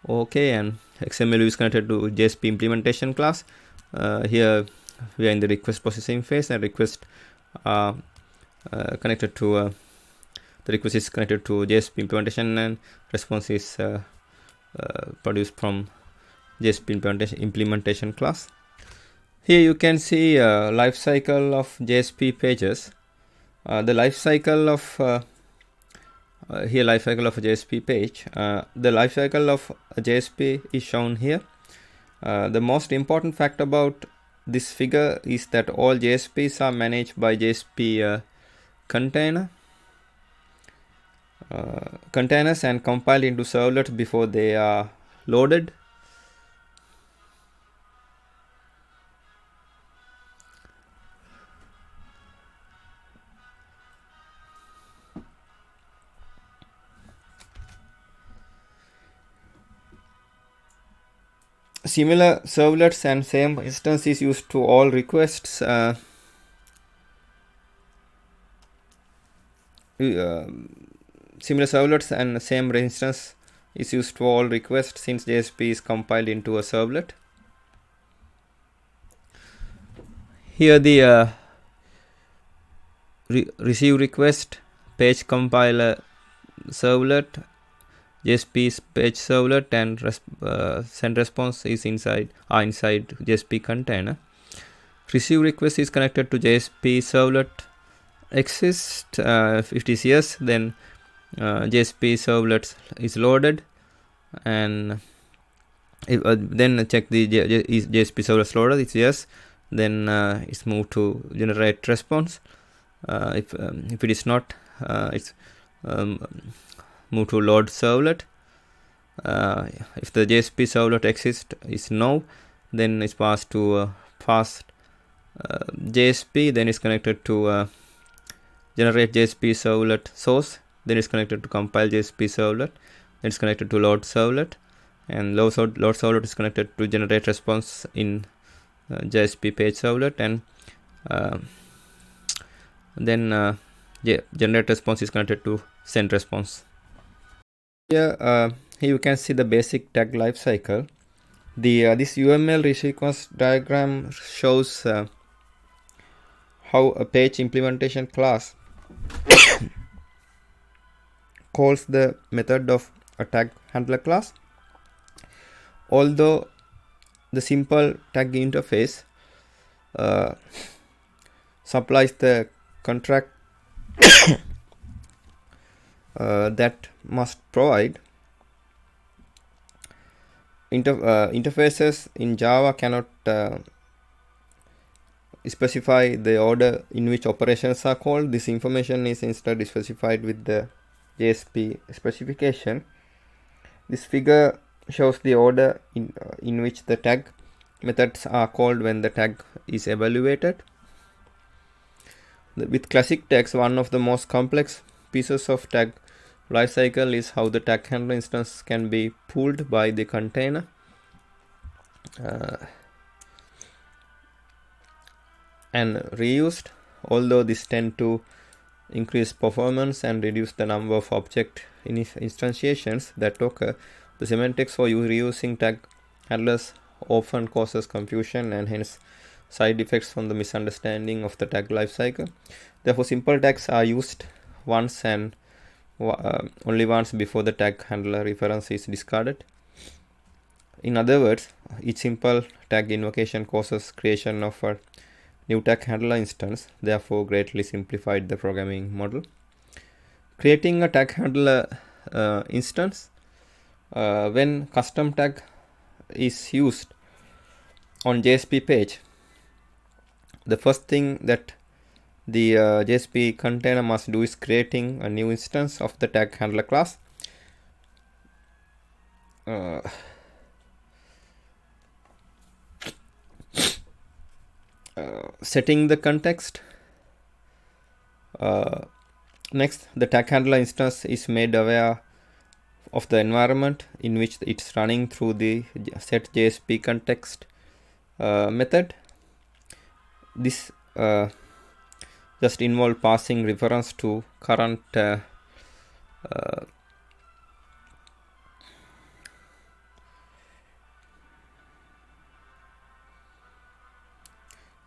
Okay, and XML is connected to JSP implementation class. Here we are in the request processing phase, and request connected to the request is connected to JSP implementation, and response is produced from JSP implementation class. Here you can see life cycle of JSP pages. The life cycle of here life cycle of a JSP page. The life cycle of a JSP is shown here. The most important fact about this figure is that all JSPs are managed by JSP containers and compiled into servlets before they are loaded. Similar servlets and same instance is used to all requests. Similar servlets and same instance is used to all requests since JSP is compiled into a servlet. Here the receive request, page compiler servlet, JSP's page servlet, and send response is inside JSP container. Receive request is connected to JSP servlet exist. If it is yes, then JSP servlet is loaded, and then check the is JSP servlet loaded. It's yes, then it's moved to generate response. If it is not, it's move to load servlet. If the JSP servlet exists is no, then it's passed to fast JSP, then it's connected to generate JSP servlet source, then it's connected to compile JSP servlet, then it's connected to load servlet, and load servlet is connected to generate response in JSP page servlet, and then generate response is connected to send response. Here you can see the basic tag lifecycle. This UML sequence diagram shows how a page implementation class calls the method of a tag handler class. Although the simple tag interface supplies the contract that must provide, interfaces in Java cannot specify the order in which operations are called. This information is instead specified with the JSP specification. This figure shows the order in which the tag methods are called when the tag is evaluated. With classic tags, one of the most complex pieces of tag lifecycle is how the tag handler instance can be pulled by the container. And reused. Although this tend to increase performance and reduce the number of object instantiations that occur, the semantics for reusing tag handlers often causes confusion and hence side effects from the misunderstanding of the tag lifecycle. Therefore, simple tags are used once and only once before the tag handler reference is discarded. In other words, each simple tag invocation causes creation of a new tag handler instance, therefore greatly simplified the programming model. Creating a tag handler instance, when custom tag is used on JSP page, the first thing that the JSP container must do is creating a new instance of the tag handler class. Setting the context. Next, the tag handler instance is made aware of the environment in which it's running through the set JSP context method. This just involve passing reference to current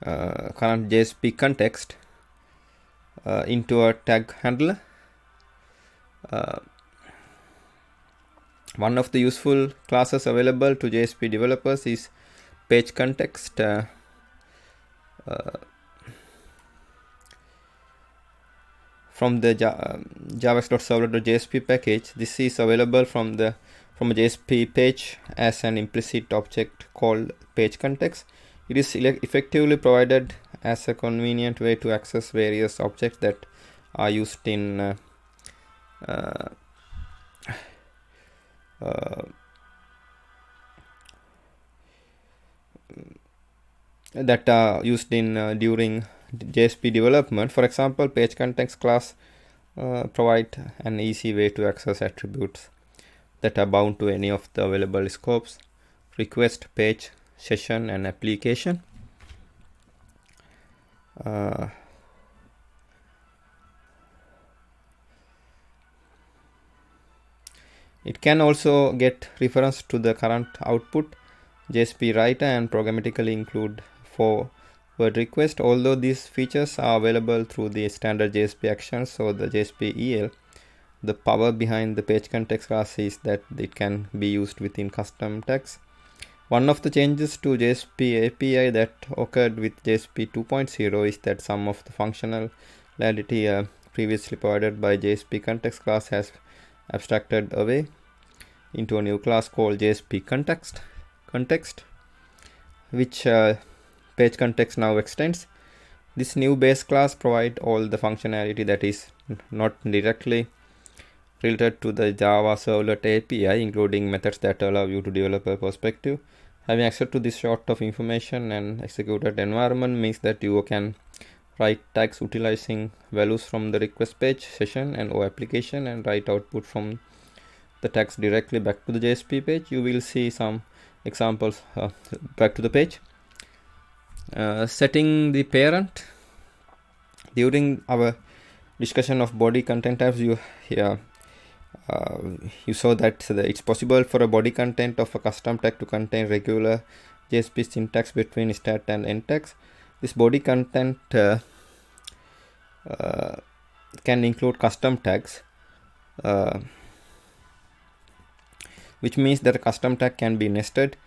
current JSP context into a tag handler. One of the useful classes available to JSP developers is page context. From the javax.servlet.jsp package, this is available from a JSP page as an implicit object called page context. It is effectively provided as a convenient way to access various objects that are used in during JSP development. For example, page context class provide an easy way to access attributes that are bound to any of the available scopes: request, page, session, and application. It can also get reference to the current output JSP writer and programmatically include forward request. Although these features are available through the standard JSP actions or the JSP EL, the power behind the page context class is that it can be used within custom tags. One of the changes to JSP API that occurred with JSP 2.0 is that some of the functionality previously provided by JSP context class has abstracted away into a new class called JSP context, which page context now extends. This new base class provides all the functionality that is not directly related to the Java Servlet API, including methods that allow you to develop a perspective. Having access to this sort of information and executed environment means that you can write tags utilizing values from the request page, session, and or application, and write output from the tags directly back to the JSP page. You will see some examples back to the page. Setting the parent. During our discussion of body content types, you saw that it's possible for a body content of a custom tag to contain regular JSP syntax between start and end tags. This body content can include custom tags, which means that a custom tag can be nested.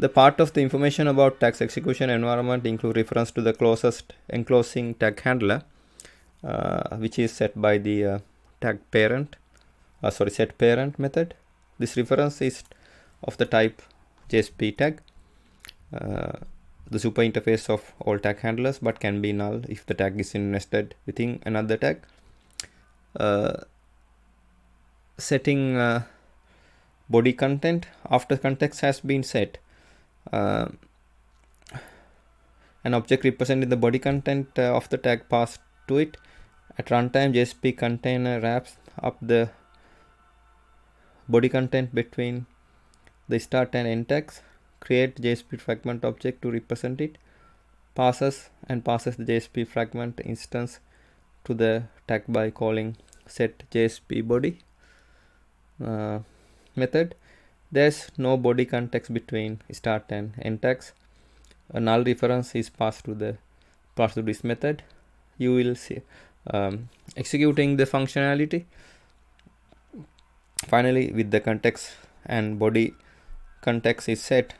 The part of the information about tags execution environment include reference to the closest enclosing tag handler, which is set by the set parent method. This reference is of the type JSP tag, the super interface of all tag handlers, but can be null if the tag is nested within another tag. Setting body content. After context has been set, an object representing the body content of the tag passed to it. At runtime, JSP container wraps up the body content between the start and end tags, create JSP fragment object to represent it, passes the JSP fragment instance to the tag by calling set JSP body method. There's no body context between start and end tags. A null reference is passed to this method. You will see executing the functionality. Finally, with the context and body context is set,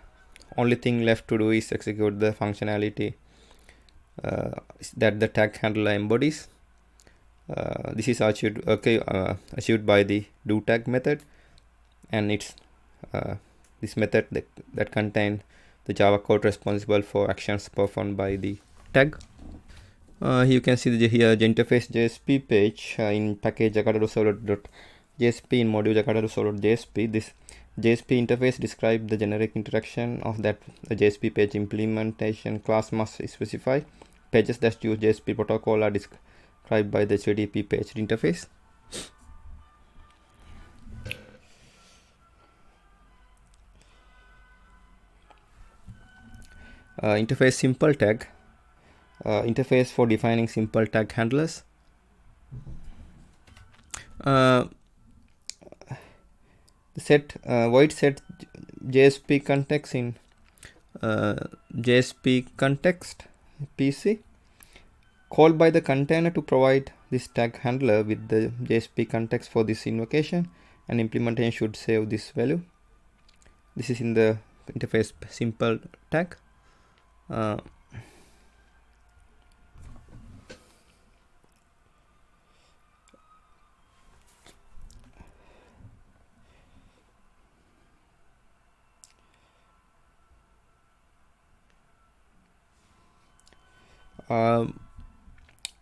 only thing left to do is execute the functionality that the tag handler embodies. This is achieved by the doTag method, and it's this method that contains the Java code responsible for actions performed by the tag. You can see here the interface JSP page in package Jakarta.servlet.jsp in module Jakarta.servlet.jsp. This JSP interface describes the generic interaction of that the JSP page implementation class must specify. Pages that use JSP protocol are described by the JDP page interface. Interface simple tag. Interface for defining simple tag handlers. Uh, void set JSP context in JSP context PC called by the container to provide this tag handler with the JSP context for this invocation, and implementation should save this value. This is in the interface simple tag.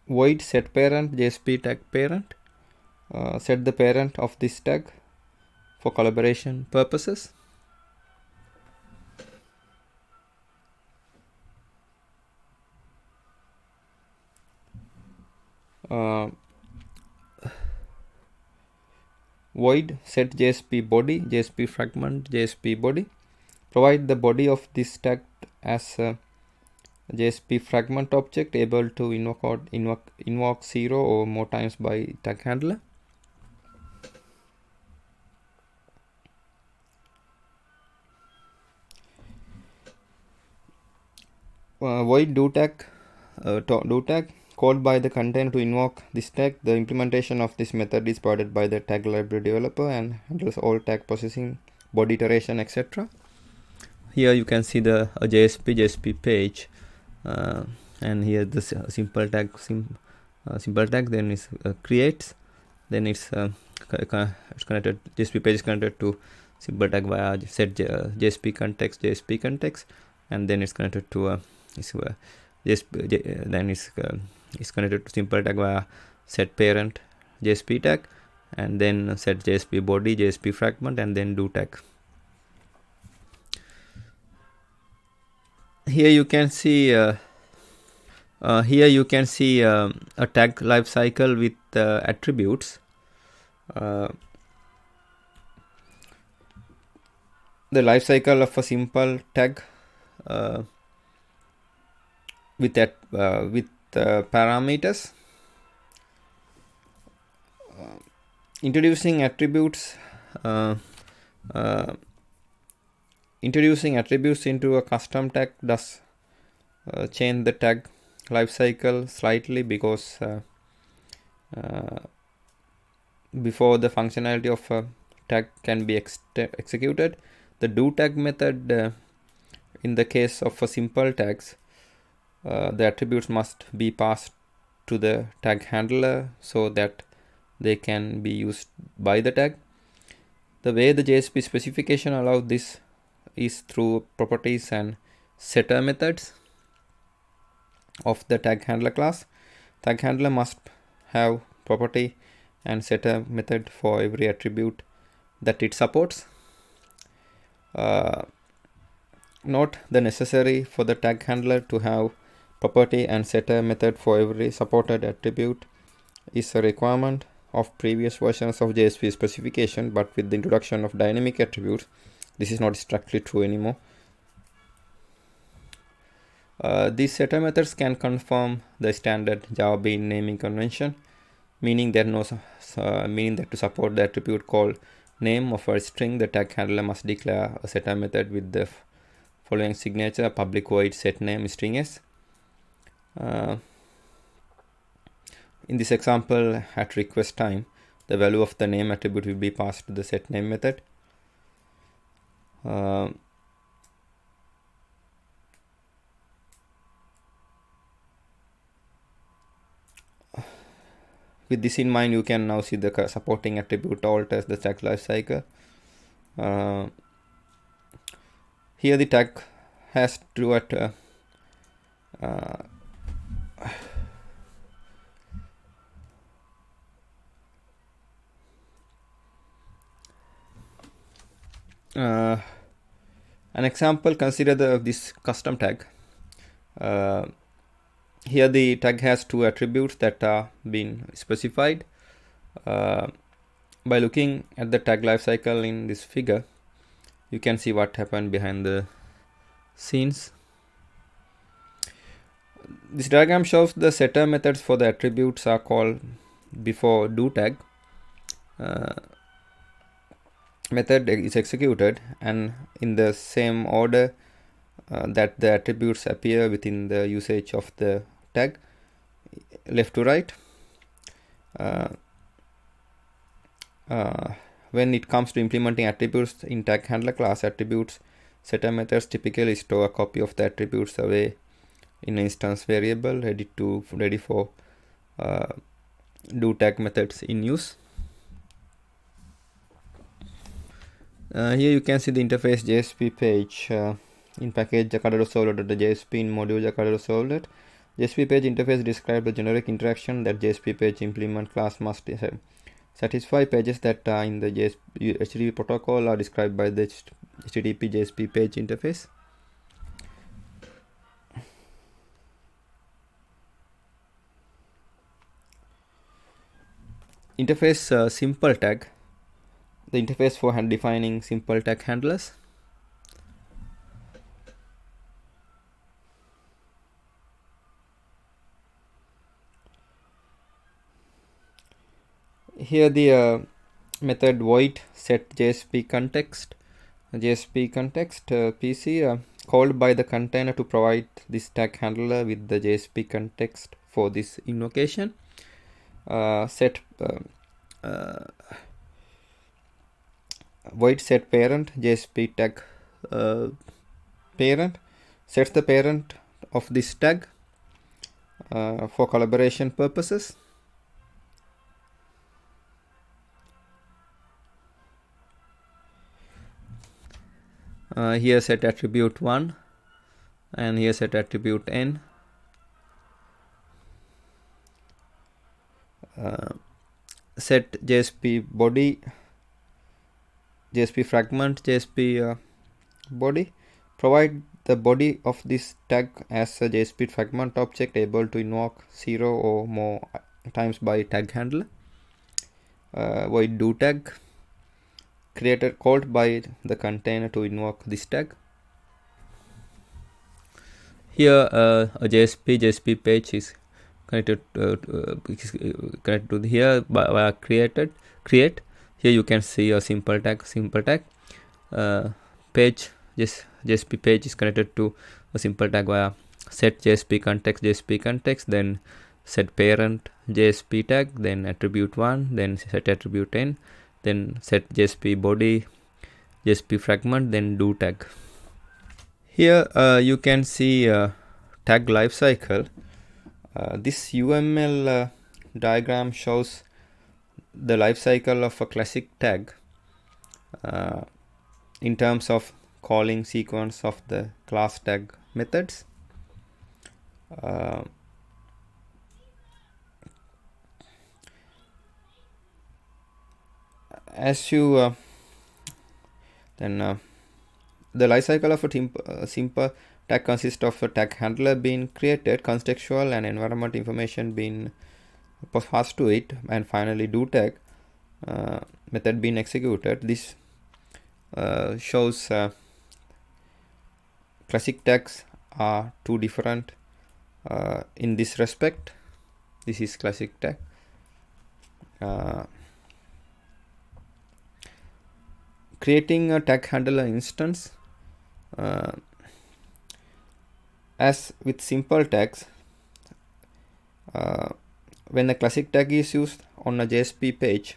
Void set parent JSP tag parent. Set the parent of this tag for collaboration purposes. Void set JSP body, JSP fragment, JSP body. Provide the body of this tag as a JSP fragment object able to invoke 0 or more times by tag handler. Void do tag called by the container to invoke this tag. The implementation of this method is provided by the tag library developer and handles all tag processing, body iteration, etc. Here you can see the JSP page, and here the simple tag then is creates, then it's connected. JSP page is connected to simple tag via set JSP context, and then it's connected to then it's connected to simple tag via set parent JSP tag, and then set JSP body, JSP fragment, and then do tag. Here you can see a tag lifecycle with attributes. The lifecycle of a simple tag with parameters. Introducing attributes into a custom tag does change the tag lifecycle slightly, because before the functionality of a tag can be executed, the do tag method in the case of a simple tags, the attributes must be passed to the tag handler so that they can be used by the tag. The way the JSP specification allows this is through properties and setter methods of the tag handler class. Tag handler must have property and setter method for every attribute that it supports. Note the necessary for the tag handler to have property and setter method for every supported attribute is a requirement of previous versions of JSP specification, but with the introduction of dynamic attributes, this is not strictly true anymore. These setter methods can confirm the standard Java bean naming convention, meaning that to support the attribute called name of a string, the tag handler must declare a setter method with the following signature: public void set name string s. In this example, at request time, the value of the name attribute will be passed to the set name method. With this in mind, you can now see the supporting attribute alters the tag lifecycle. Here the tag has true at an example. Consider this custom tag. Here the tag has two attributes that are being specified. By looking at the tag lifecycle in this figure, you can see what happened behind the scenes. This diagram shows the setter methods for the attributes are called before do tag. method is executed, and in the same order that the attributes appear within the usage of the tag, left to right. When it comes to implementing attributes in tag handler class, attributes setter methods typically store a copy of the attributes away in an instance variable ready for do tag methods in use. Here you can see the interface JSP page in package Jakarta.solver.jsp in module Jakarta.solver. JSP page interface describes the generic interaction that JSP page implement class must satisfy. Pages that are in the HTTP protocol are described by the HTTP JSP page interface. Interface simple tag, the interface for defining simple tag handlers. Here the method void set JSP context PC called by the container to provide this tag handler with the JSP context for this invocation. Set void set parent JSP tag parent sets the parent of this tag for collaboration purposes. Here set attribute 1 and here set attribute n. Set JSP body, JSP fragment, JSP body. Provide the body of this tag as a JSP fragment object able to invoke 0 or more times by tag handler. Void do tag called by the container to invoke this tag. Here a JSP page is connected to here by create. Here you can see a simple tag page. JSP page is connected to a simple tag via set JSP context, then set parent JSP tag, then attribute 1, then set attribute n, then set JSP body, JSP fragment, then do tag. Here you can see tag lifecycle. This UML diagram shows the lifecycle of a classic tag in terms of calling sequence of the class tag methods. As you the lifecycle of a simple tag consists of a tag handler being created, contextual and environment information being passed to it, and finally do tag method being executed. This shows classic tags are two different in this respect. This is classic tag. Creating a tag handler instance. As with simple tags, when a classic tag is used on a JSP page,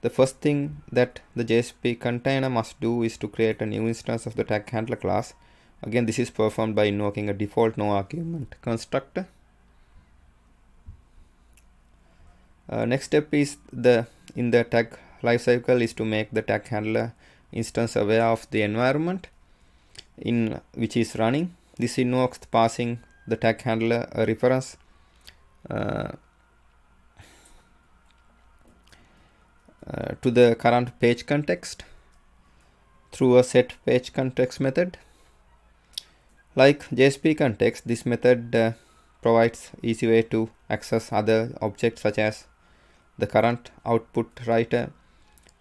the first thing that the JSP container must do is to create a new instance of the tag handler class. Again, this is performed by invoking a default no argument constructor. Next step is in the tag lifecycle is to make the tag handler instance aware of the environment in which is running. This invokes passing the tag handler a reference to the current page context through a set page context method. Like JSP context, this method provides easy way to access other objects such as the current output writer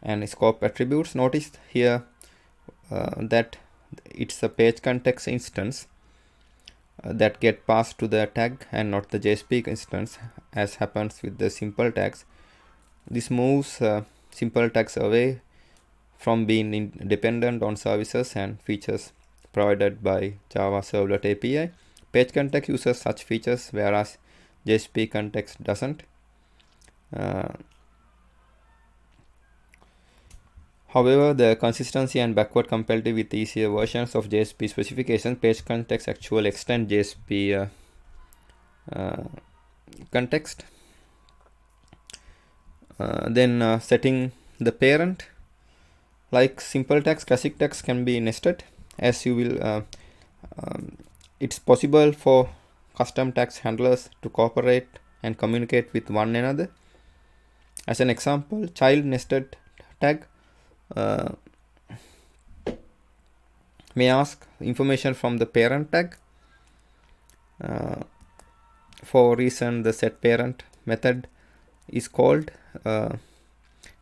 and scope attributes. Notice here that it's a page context instance that get passed to the tag and not the JSP instance, as happens with the simple tags. This moves simple tags away from being dependent on services and features provided by Java Servlet API. Page context uses such features, whereas JSP context doesn't. However, the consistency and backward compatibility with easier versions of JSP specifications, page context actually extend JSP context. Then setting the parent. Like simple tags, classic tags can be nested, as you will. It's possible for custom tags handlers to cooperate and communicate with one another. As an example, child nested tag may ask information from the parent tag. For reason, the setParent method is called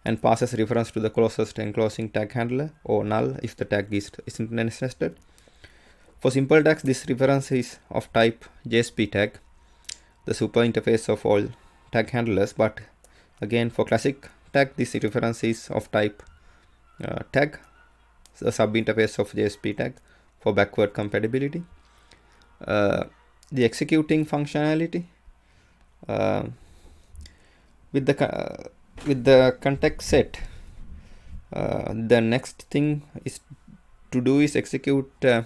and passes reference to the closest enclosing tag handler, or null if the tag isn't nested. For simple tags, this reference is of type JSP tag, the super interface of all tag handlers. But again, for classic tag, this reference is of type tag, the sub interface of JSP tag for backward compatibility. The executing functionality with the context set. The next thing is to do is execute the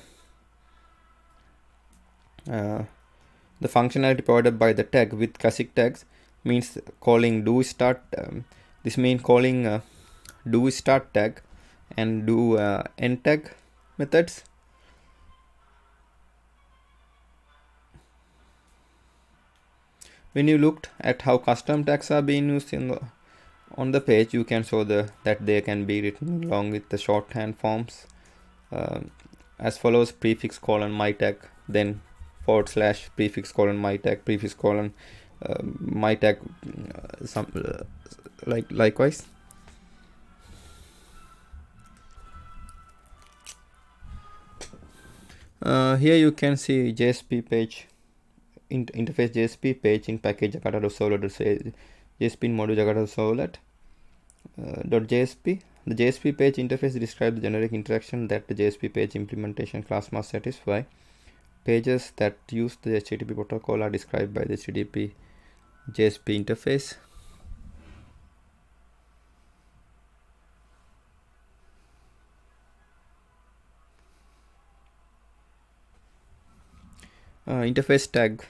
functionality provided by the tag. With classic tags means calling do start. This means calling do start tag and do end tag methods. When you looked at how custom tags are being used on the page, you can show that they can be written along with the shorthand forms as follows: prefix colon my tag, then / prefix colon my tag, prefix colon my tag, likewise. Here you can see JSP page, interface JSP page in package Jakarta.servlet, JSP in module Jakarta.servlet .jsp. The JSP page interface describes the generic interaction that the JSP page implementation class must satisfy. Pages that use the HTTP protocol are described by the HTTP JSP interface. Interface tag.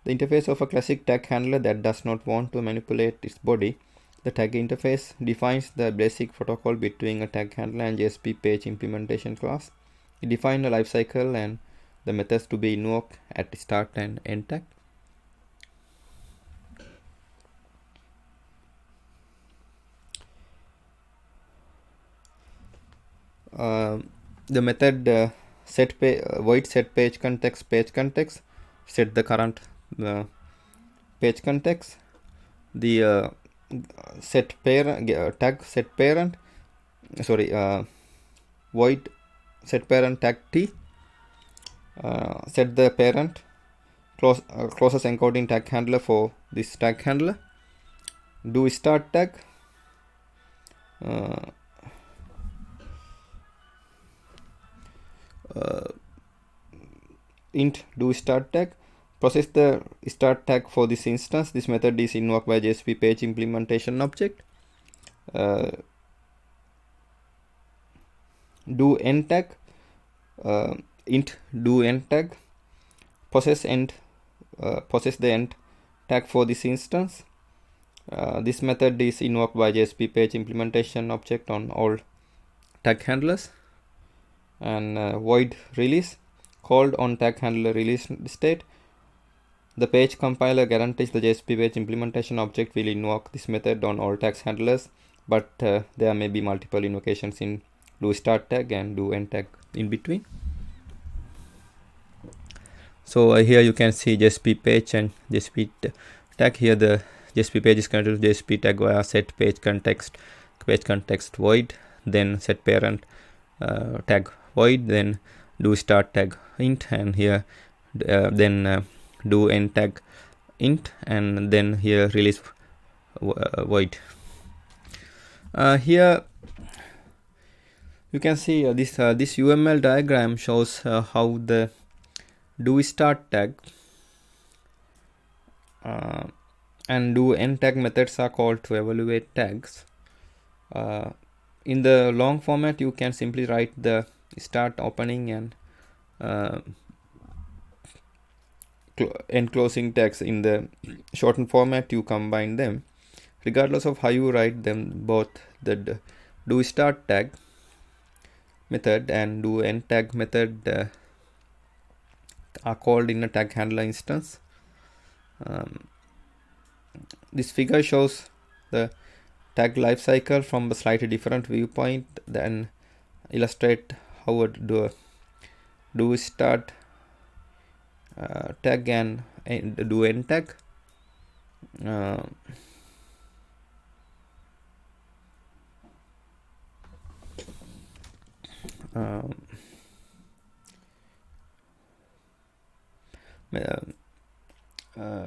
The interface of a classic tag handler that does not want to manipulate its body. The tag interface defines the basic protocol between a tag handler and JSP page implementation class. It defines the lifecycle and the methods to be invoked at start and end tag. The method void set page context set the current page context. The set parent tag set parent void set parent tag t set the parent closest encoding tag handler for this tag handler. Do start tag int do start tag process the start tag for this instance. This method is invoked by JSP page implementation object. Do end tag int do end tag process the end tag for this instance. This method is invoked by JSP page implementation object on all tag handlers. And void release called on tag handler release state. The page compiler guarantees the JSP page implementation object will invoke this method on all tag handlers, but there may be multiple invocations in do start tag and do end tag in between. So here you can see JSP page and JSP tag. Here the JSP page is connected to JSP tag via set page context void, then set parent tag void, then do start tag int, and here then do end tag int, and then here release void. Here you can see this UML diagram shows how the do start tag and do end tag methods are called to evaluate tags. In the long format, you can simply write the start, opening, and end closing tags. In the shortened format, you combine them. Regardless of how you write them, both the do start tag method and do end tag method are called in a tag handler instance. This figure shows the tag lifecycle from a slightly different viewpoint, then illustrate how a do start tag and do end tag.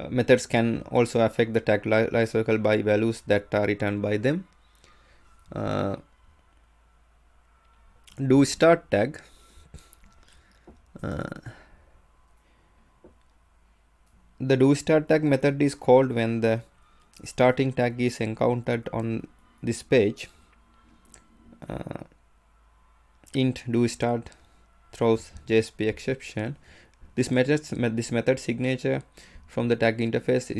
Methods can also affect the tag lifecycle by values that are returned by them. Do start tag the do start tag method is called when the starting tag is encountered on this page. Int do start throws JSP exception. This method signature from the tag interface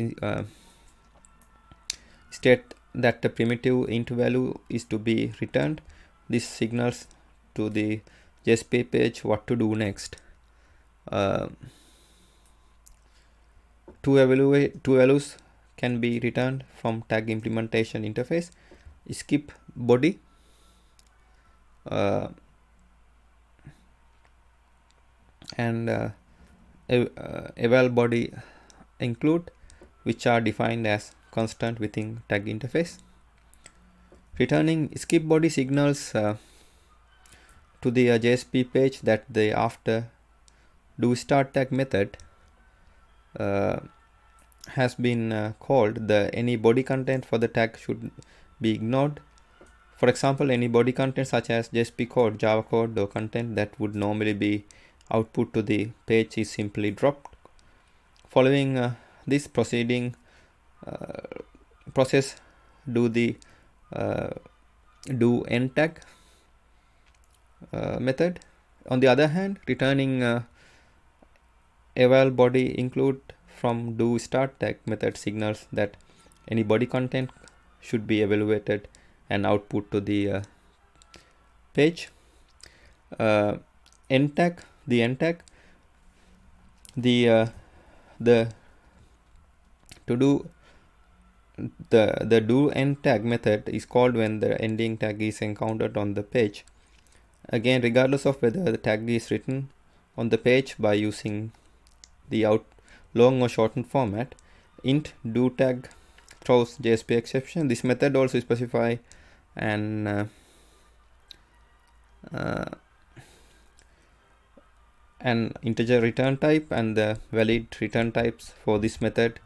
state that the primitive int value is to be returned. This signals to the JSP page what to do next. Two values can be returned from tag implementation interface: skip body and eval body include, which are defined as constant within tag interface. Returning skip body signals to the JSP page that the after do start tag method has been called. The any body content for the tag should be ignored. For example, any body content such as JSP code, Java code, or content that would normally be output to the page is simply dropped. Following this process, do the do end tag method. On the other hand, returning eval body include from do start tag method signals that any body content should be evaluated and output to the page. End tag, the end tag, the to do the do end tag method is called when the ending tag is encountered on the page. Again, regardless of whether the tag is written on the page by using the long or shortened format, int do tag throws JSP exception. This method also specify an integer return type, and the valid return types for this method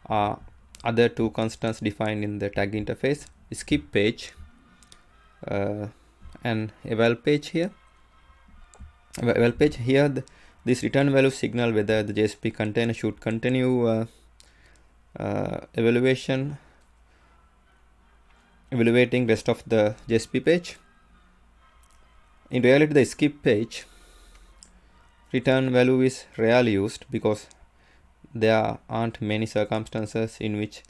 are other two constants defined in the tag interface: skip page and eval page. Here this return value signal whether the JSP container should continue evaluating rest of the JSP page. In reality, the skip page return value is rarely used because there aren't many circumstances in which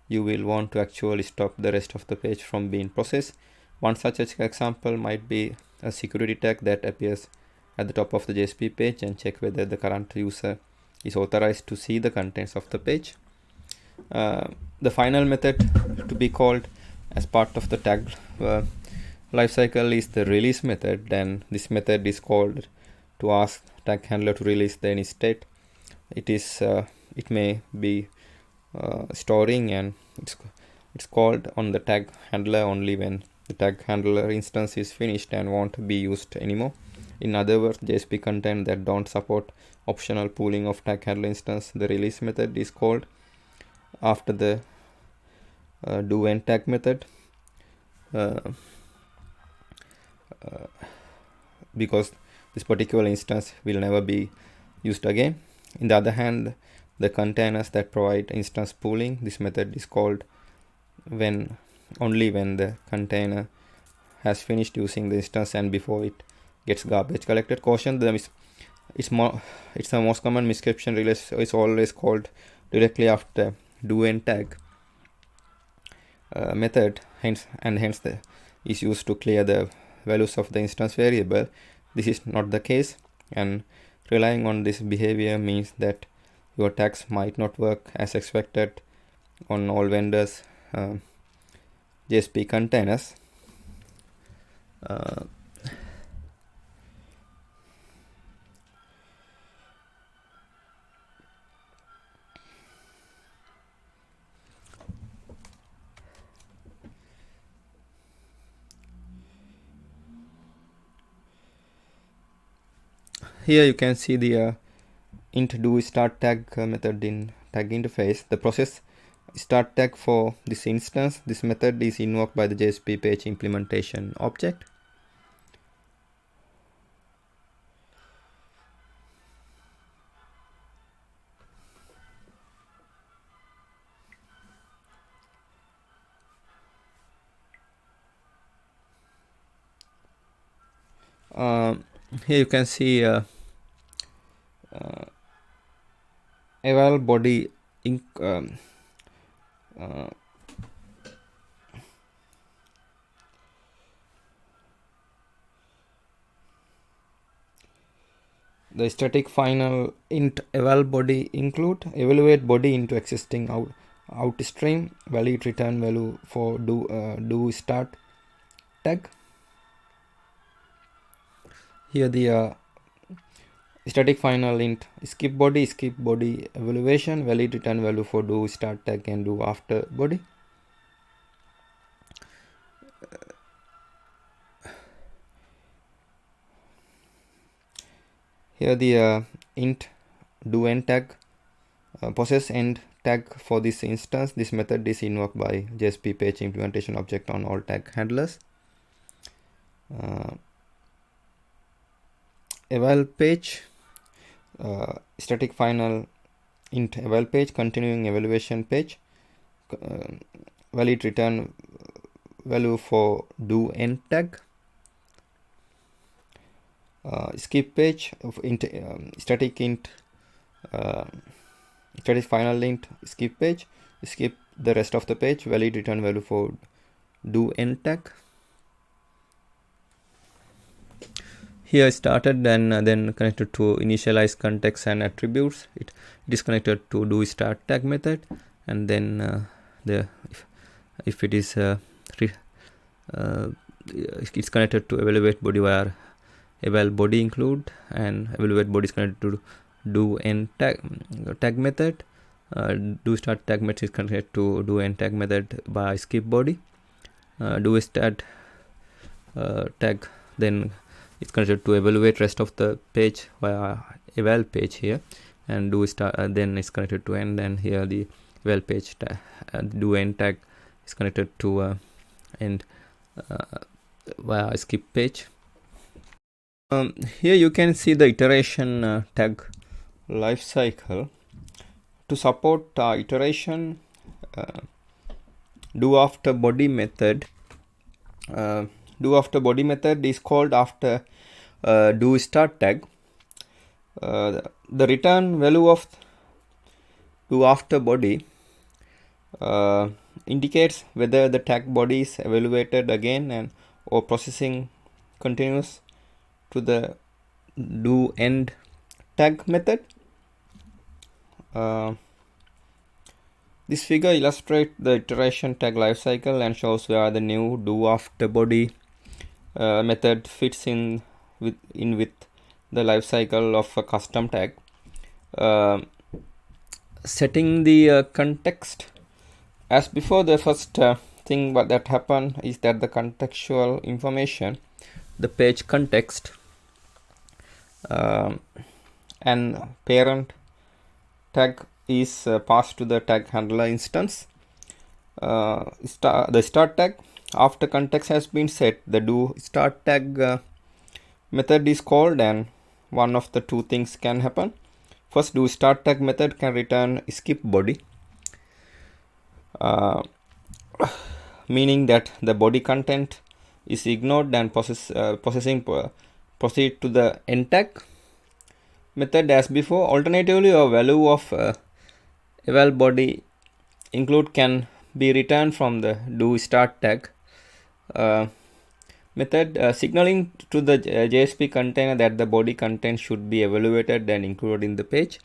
you will want to actually stop the rest of the page from being processed. One such example might be a security tag that appears at the top of the JSP page and check whether the current user is authorized to see the contents of the page. The final method to be called as part of the tag lifecycle is the release method, and this method is called to ask tag handler to release the any state. It may be storing, and it's called on the tag handler only when the tag handler instance is finished and won't be used anymore. In other words, JSP content that don't support optional pooling of tag handler instance, the release method is called after the do end tag method. because this particular instance will never be used again. On the other hand, the containers that provide instance pooling, this method is called only when the container has finished using the instance and before it gets garbage collected. Caution: it's the most common misconception is always called directly after do and tag method, hence is used to clear the values of the instance variable. This is not the case, and relying on this behavior means that your tags might not work as expected on all vendors JSP containers. Here you can see the int do start tag method in tag interface. The process start tag for this instance. This method is invoked by the JSP page implementation object. Here you can see eval body the static final int eval body include evaluate body into existing out stream valid return value for do start tag. Here the static final int skip body evaluation valid return value for do start tag and do after body. Here the int do end tag possess end tag for this instance. This method is invoked by JSP page implementation object on all tag handlers. Eval page static final int eval page continuing evaluation page valid return value for do end tag. Skip page of int static final int skip page, skip the rest of the page valid return value for do end tag. Here started and then connected to initialize context and attributes. It is connected to do start tag method, and then if it is it's connected to evaluate body via eval body include, and evaluate body is connected to do end tag method. Do start tag method is connected to do end tag method by skip body. Do start tag then it's connected to evaluate rest of the page via eval page here, and do start then it's connected to end, and here the eval page do end tag is connected to end via skip page. Here you can see the iteration tag life cycle. To support iteration, do after body method is called after do start tag. The return value of do after body indicates whether the tag body is evaluated again and or processing continues to the do end tag method. This figure illustrates the iteration tag lifecycle and shows where the new do after body method fits in with the lifecycle of a custom tag. Setting the context. As before, the first thing that happened is that the contextual information, the page context, and parent tag is passed to the tag handler instance. The start tag after context has been set, the do start tag method is called, and one of the two things can happen. First, do start tag method can return skip body, meaning that the body content is ignored and proceed to the end tag method as before. Alternatively, a value of eval body include can be returned from the do start tag method, signaling to the JSP container that the body content should be evaluated and included in the page.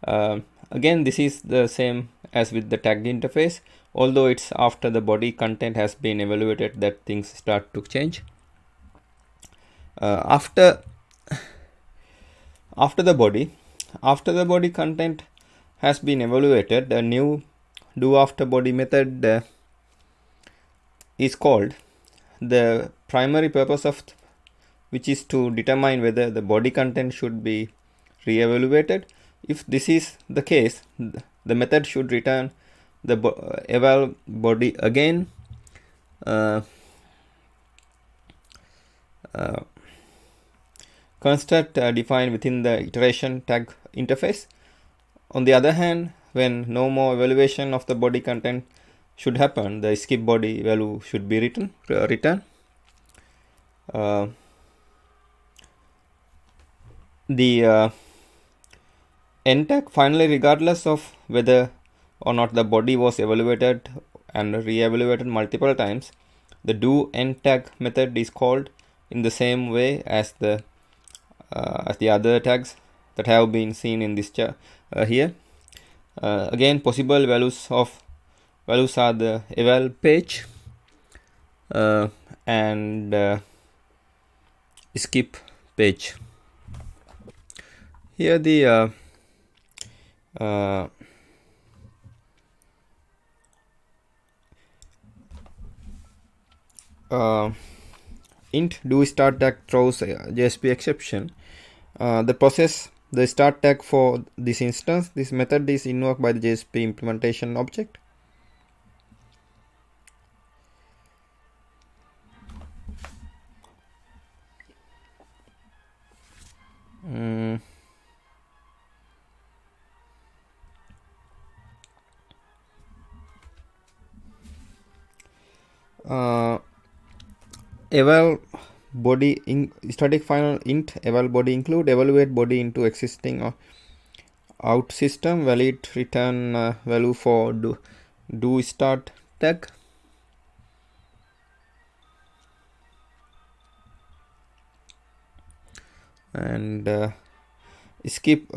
Again, this is the same as with the tagged interface, although it's after the body content has been evaluated that things start to change. After the body content has been evaluated, the new do after body method is called. The primary purpose of which is to determine whether the body content should be re-evaluated. If this is the case, the method should return the eval body again, construct defined within the iteration tag interface. On the other hand, when no more evaluation of the body content should happen, the skip body value should be returned. The end tag finally, regardless of whether or not the body was evaluated and re-evaluated multiple times, the do end tag method is called in the same way as the other tags that have been seen in this here. Again, possible values are the eval page and skip page. Here the int do start tag throws JSP exception. The start tag for this instance, this method is invoked by the JSP implementation object. Eval body in static final int eval body include evaluate body into existing out system valid return value for do start tag. And skip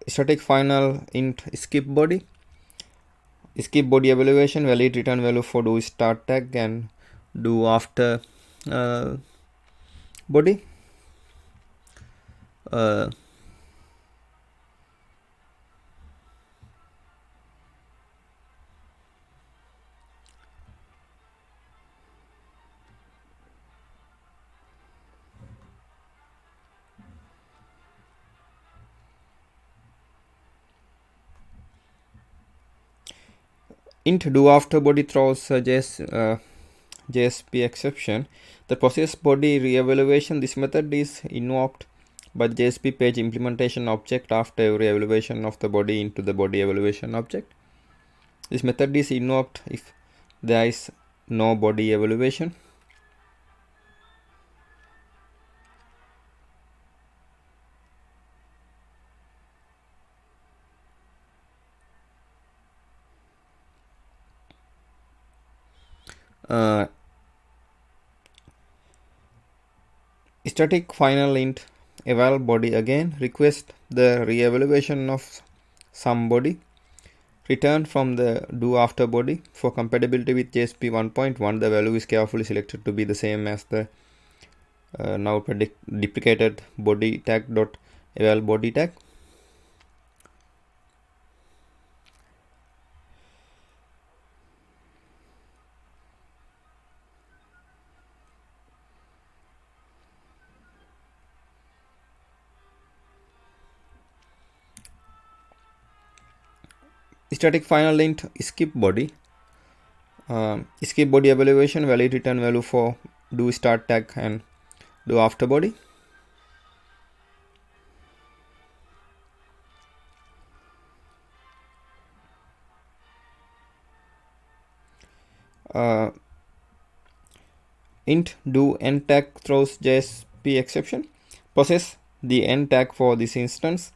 static final int skip body evaluation valid return value for do start tag and do after body. Int do after body throws JSP exception. The process body re-evaluation. This method is invoked by the JSP page implementation object after every evaluation of the body into the body evaluation object. This method is invoked if there is no body evaluation. Static final int eval body again request the re-evaluation of some body returned from the do after body. For compatibility with JSP 1.1, the value is carefully selected to be the same as the now deprecated body tag dot eval body tag. Static final int skip body Skip body evaluation, valid return value for do start tag and do after body. Int do end tag throws JSP exception. Process the end tag for this instance.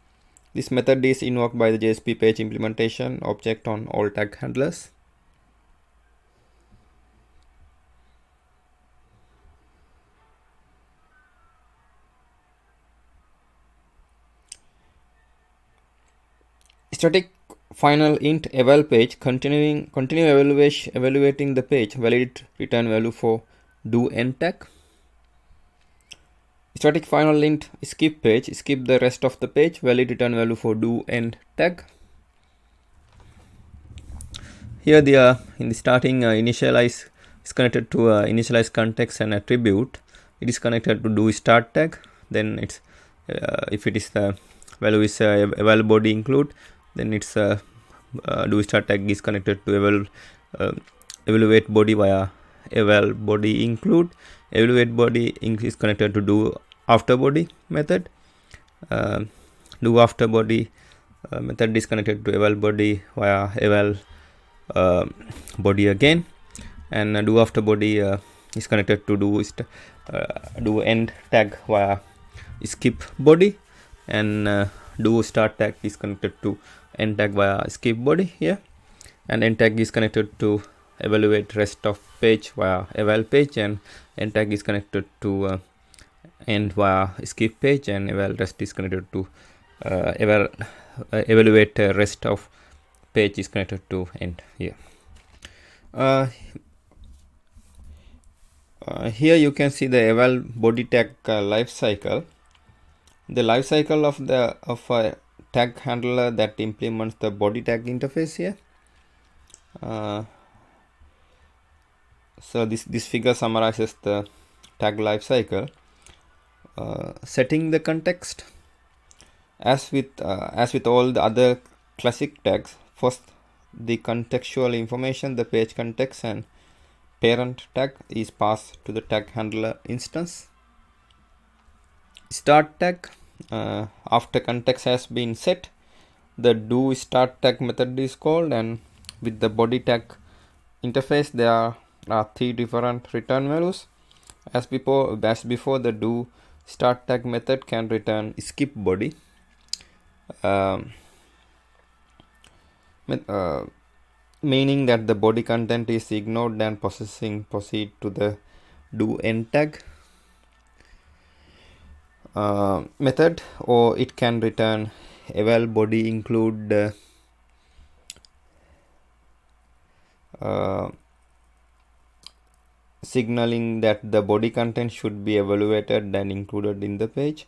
This method is invoked by the JSP page implementation object on all tag handlers. Static final int eval page continue evaluating the page, valid return value for do end tag. Static final int skip page, skip the rest of the page, valid return value for do end tag. Here in the starting initialize is connected to initialize context and attribute. It is connected to do start tag. Then it's if it is the value is eval body include, then it's do start tag is connected to evaluate body via eval body include. Evaluate body is connected to do after body method. Do after body method is connected to eval body via eval body again, and do after body is connected to do end tag via skip body, and do start tag is connected to end tag via skip body here, and end tag is connected to evaluate rest of page via eval page, and end tag is connected to end via skip page, and eval rest is connected to evaluate rest of page is connected to end here. Here you can see the eval body tag life cycle. The life cycle of a tag handler that implements the body tag interface here. So this figure summarizes the tag life cycle. Setting the context. As with all the other classic tags, first the contextual information, the page context and parent tag is passed to the tag handler instance. Start tag, after context has been set, the do start tag method is called, and with the body tag interface there are three different return values. As before, the do start tag method can return skip body. Meaning that the body content is ignored and proceed to the do end tag method, or it can return eval body include signaling that the body content should be evaluated and included in the page.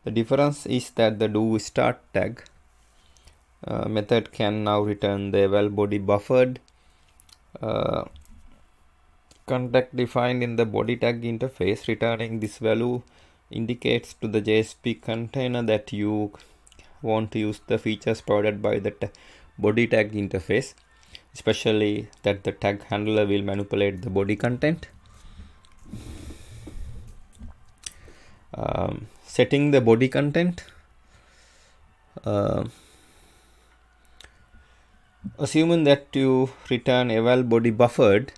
The difference is that the do start tag method can now return the eval body buffered context defined in the body tag interface. Returning this value indicates to the JSP container that you want to use the features provided by the body tag interface, especially that the tag handler will manipulate the body content. Setting the body content. Assuming that you return eval body buffered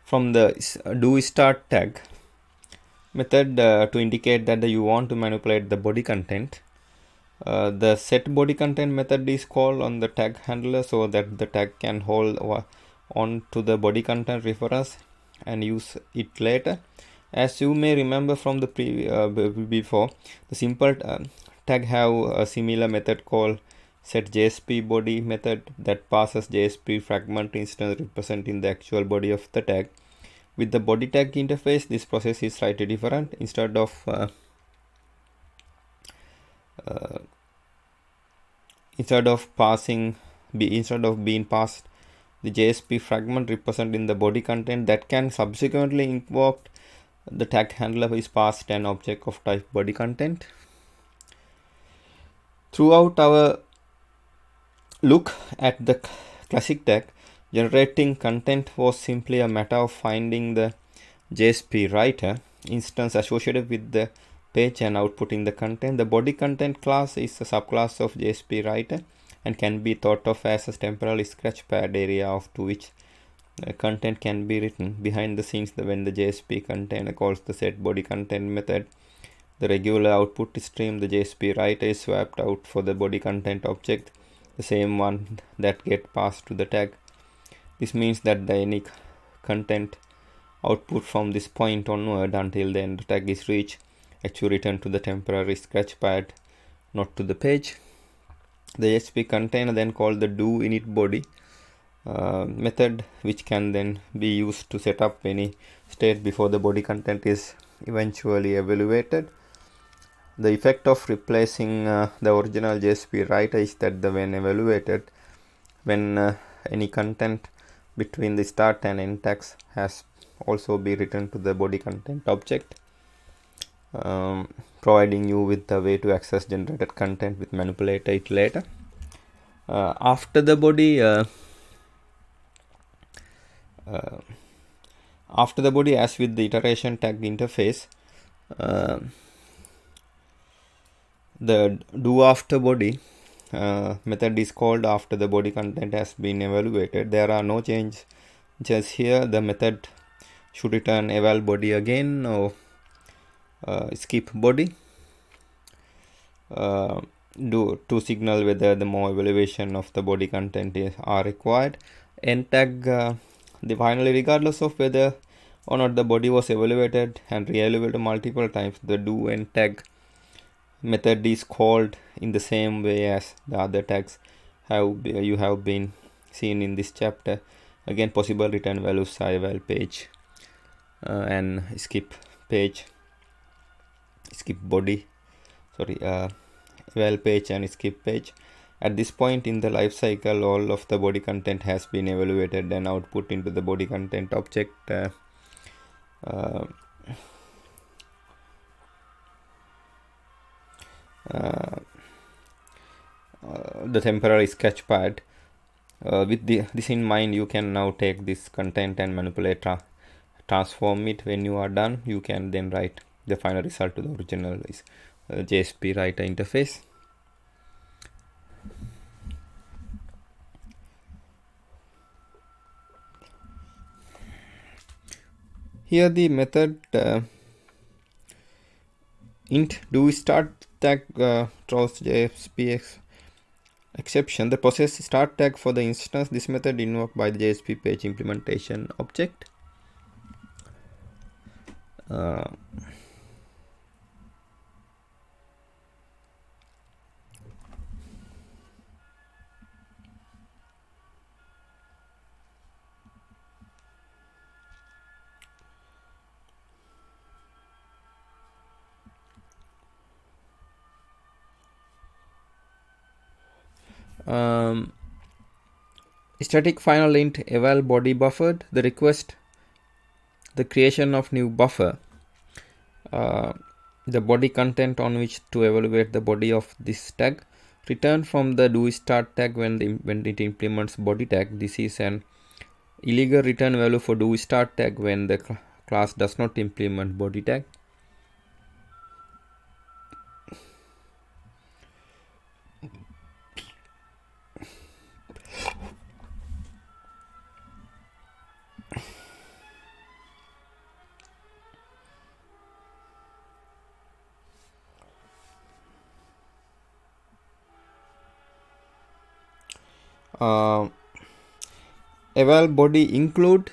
from the do start tag method to indicate that you want to manipulate the body content, the set body content method is called on the tag handler so that the tag can hold on to the body content reference and use it later. As you may remember from the before, the simple tag have a similar method called set JSP body method that passes JSP fragment instance representing the actual body of the tag. With the body tag interface, this process is slightly different. Instead of being passed the JSP fragment representing the body content that can subsequently invoked, the tag handler is passed an object of type body content. Throughout our look at the classic tag, generating content was simply a matter of finding the JSP writer instance associated with the page and outputting the content. The body content class is a subclass of JSP writer and can be thought of as a temporal sketchpad area to which content can be written. Behind the scenes, when the JSP container calls the set body content method, the regular output stream, the JSP writer is swapped out for the body content object, the same one that gets passed to the tag. This means that any content output from this point onward until the end tag is reached actually return to the temporary sketchpad, not to the page. The JSP container then called the do init body method, which can then be used to set up any state before the body content is eventually evaluated. The effect of replacing the original JSP writer is that when evaluated, when any content between the start and end tags has also be written to the body content object, providing you with the way to access generated content with manipulate it later. After the body as with the iteration tag interface, the do after body method is called after the body content has been evaluated. There are no changes here. The method should return eval body again or skip body to signal whether the more evaluation of the body content are required. End tag finally, regardless of whether or not the body was evaluated and re-evaluated multiple times, the do end tag method is called in the same way as the other tags you have been seen in this chapter. Again, possible return values are eval page and skip body, eval page and skip page. At this point in the life cycle, all of the body content has been evaluated and output into the body content object. The temporary sketchpad. With this in mind, you can now take this content and manipulate, transform it. When you are done, you can then write the final result to the original JSP writer interface. Here the method int do start tag throws JSP exception. The process start tag for the instance. This method invoked by the JSP page implementation object. Static final int eval body buffered. The request the creation of new buffer, the body content on which to evaluate the body of this tag. Return from the do start tag when it implements body tag. This is an illegal return value for do start tag when the class does not implement body tag. Eval body include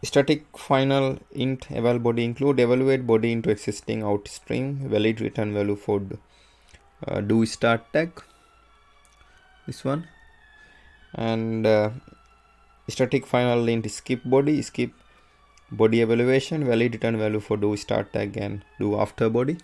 static final int eval body include evaluate body into existing out string, valid return value for do start tag, this one, and static final int skip body evaluation, valid return value for do start tag and do after body.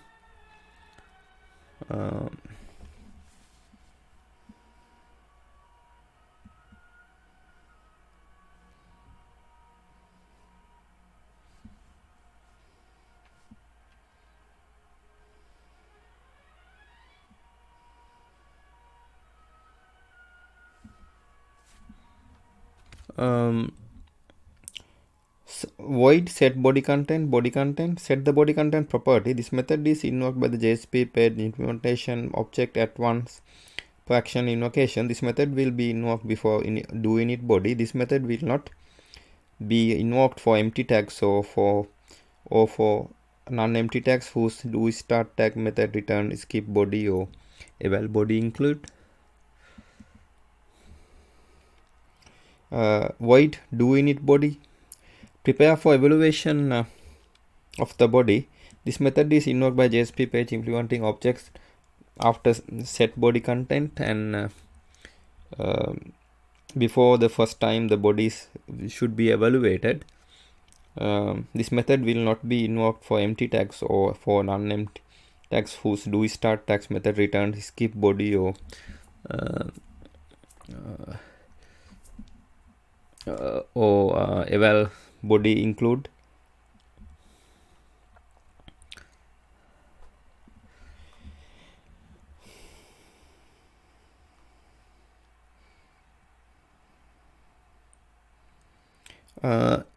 Void set body content, set the body content property. This method is invoked by the JSP page implementation object at once per action invocation. This method will be invoked before do init body. This method will not be invoked for empty tags or for non-empty tags whose do start tag method return skip body or eval body include. Void do init body. Prepare for evaluation of the body. This method is invoked by JSP page implementing objects after set body content and before the first time the bodies should be evaluated. This method will not be invoked for empty tags or for non-empty tags whose do start tags method returns skip body or eval body include.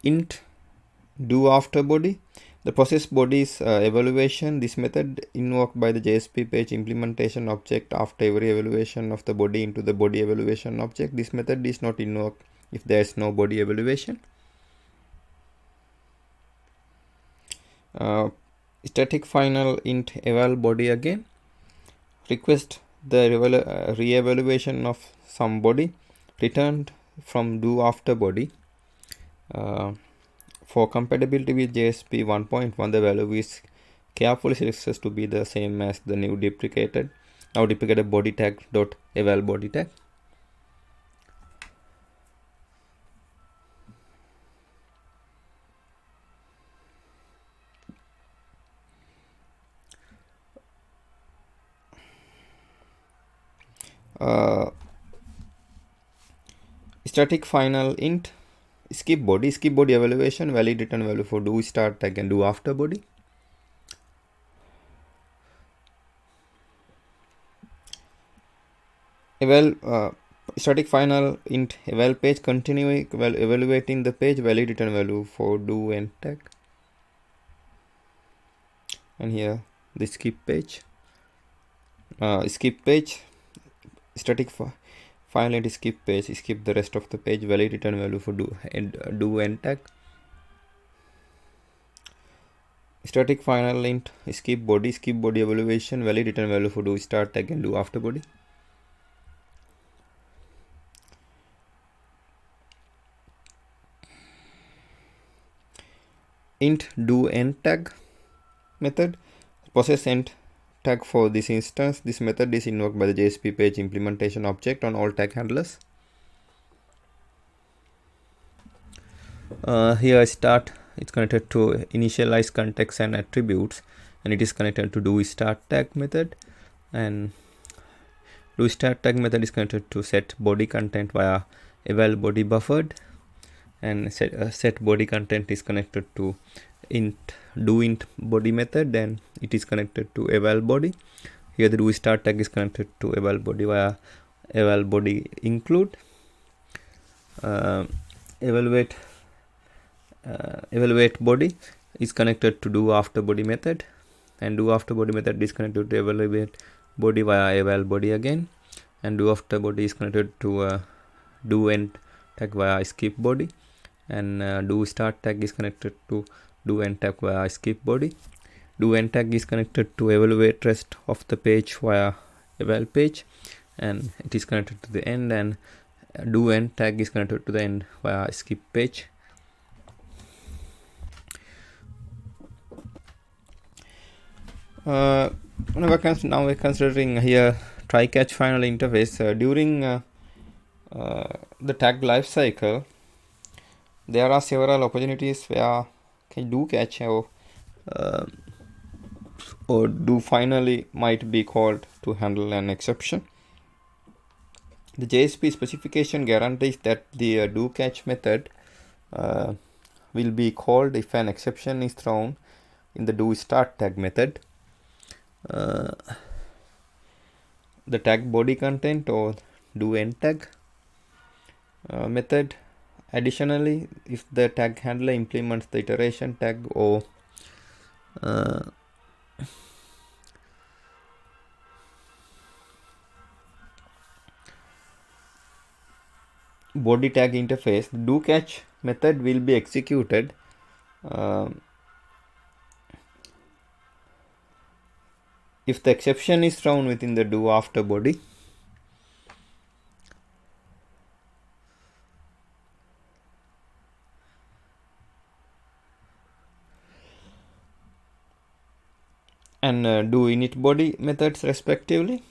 Int do after body. The process body's evaluation. This method invoked by the JSP page implementation object after every evaluation of the body into the body evaluation object. This method is not invoked if there is no body evaluation. Static final int eval body again. Request the re-evaluation of some body returned from do after body. For compatibility with JSP 1.1, the value is carefully selected to be the same as the now deprecated body tag dot eval body tag. Static final int skip body evaluation, valid return value for do start tag and do after body. Static final int eval page, continuing evaluating the page, valid return value for do end tag. And here the skip page. Static final int skip page, skip the rest of the page, valid return value for do end tag. Static final int skip body evaluation, valid return value for do start tag and do after body. Int do end tag method, process end tag for this instance. This method is invoked by the JSP page implementation object on all tag handlers. Here start, it's connected to initialize context and attributes, and it is connected to do start tag method, and do start tag method is connected to set body content via eval body buffered, and set body content is connected to int body method, and it is connected to eval body. Here the do start tag is connected to eval body via eval body include. Evaluate body is connected to do after body method, and do after body method is connected to evaluate body via eval body again, and do after body is connected to do end tag via skip body, and do start tag is connected to do end tag via skip body. Do end tag is connected to evaluate rest of the page via eval page, and it is connected to the end, and do end tag is connected to the end via skip page. Now we're considering here try catch final interface. During the tag life cycle, there are several opportunities where can do catch or do finally might be called to handle an exception. The JSP specification guarantees that the do catch method will be called if an exception is thrown in the do start tag method. The tag body content or do end tag method Additionally, if the tag handler implements the iteration tag or body tag interface, the do catch method will be executed if the exception is thrown within the do after body. And do init body methods respectively.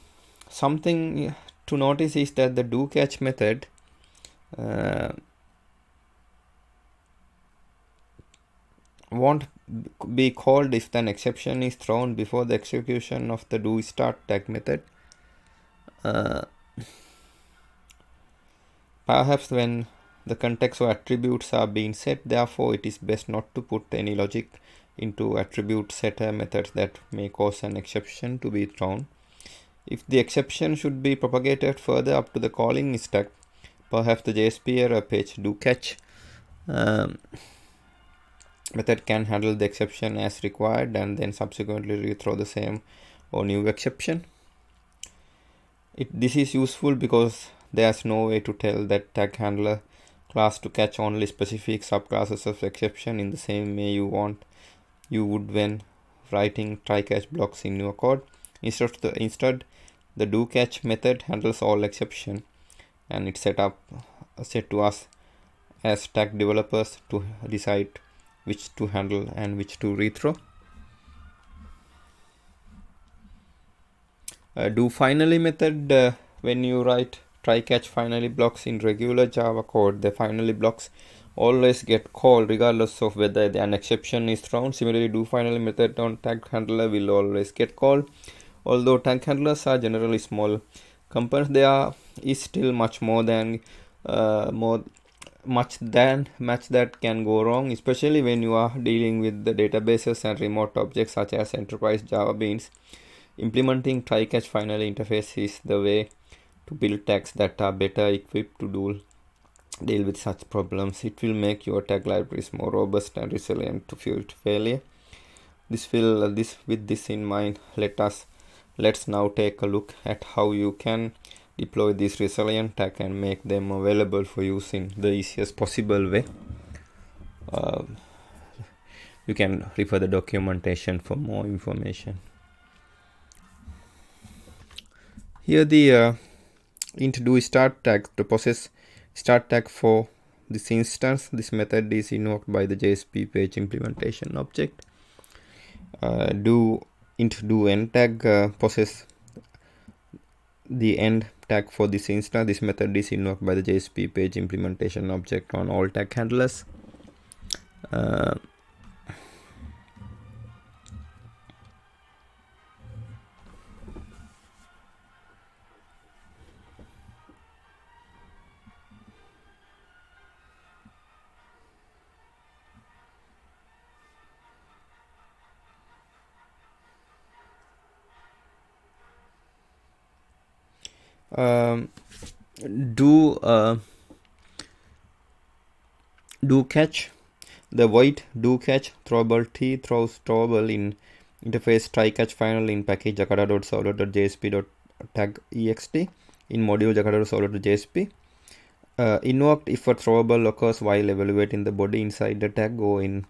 Something to notice is that the do catch method won't be called if an exception is thrown before the execution of the do start tag method. Perhaps when the context or attributes are being set, therefore it is best not to put any logic into attribute setter methods that may cause an exception to be thrown. If the exception should be propagated further up to the calling stack, perhaps the JSP error page do catch method can handle the exception as required and then subsequently rethrow the same or new exception. This is useful because there's no way to tell that tag handler class to catch only specific subclasses of exception in the same way you would when writing try catch blocks in your code. Instead, the do catch method handles all exception, and it's set to us as tag developers to decide which to handle and which to rethrow. Do finally method, when you write try catch finally blocks in regular Java code, the finally blocks always get called regardless of whether an exception is thrown. Similarly, do finally method on tag handler will always get called. Although tag handlers are generally small components, there is still much that can go wrong, especially when you are dealing with the databases and remote objects such as enterprise Java beans. Implementing try catch finally interface is the way to build tags that are better equipped to deal with such problems. It will make your tag libraries more robust and resilient to failure. With this in mind, let's now take a look at how you can deploy this resilient tag and make them available for use in the easiest possible way. You can refer the documentation for more information. Here the int do start tag, the process start tag for this instance. This method is invoked by the JSP page implementation object. Int do end tag possess the end tag for this instance. This method is invoked by the JSP page implementation object on all tag handlers. Do catch, the void do catch throwable t throws throwable in interface try catch final in package jakarta.server.jsp.tag.ext in module jakarta.server.jsp. Invoked if a throwable occurs while evaluating the body inside the tag or in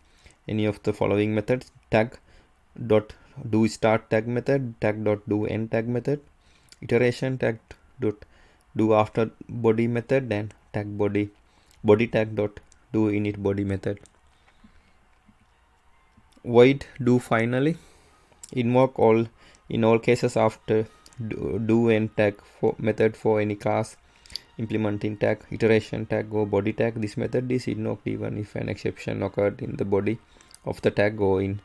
any of the following methods: tag.do start tag method, tag.do end tag method, iteration tag.do after body method, and tag body tag.do init body method. Void do finally invoke in all cases after do end tag method for any class implementing tag, iteration tag or body tag. This method is invoked even if an exception occurred in the body of the tag or in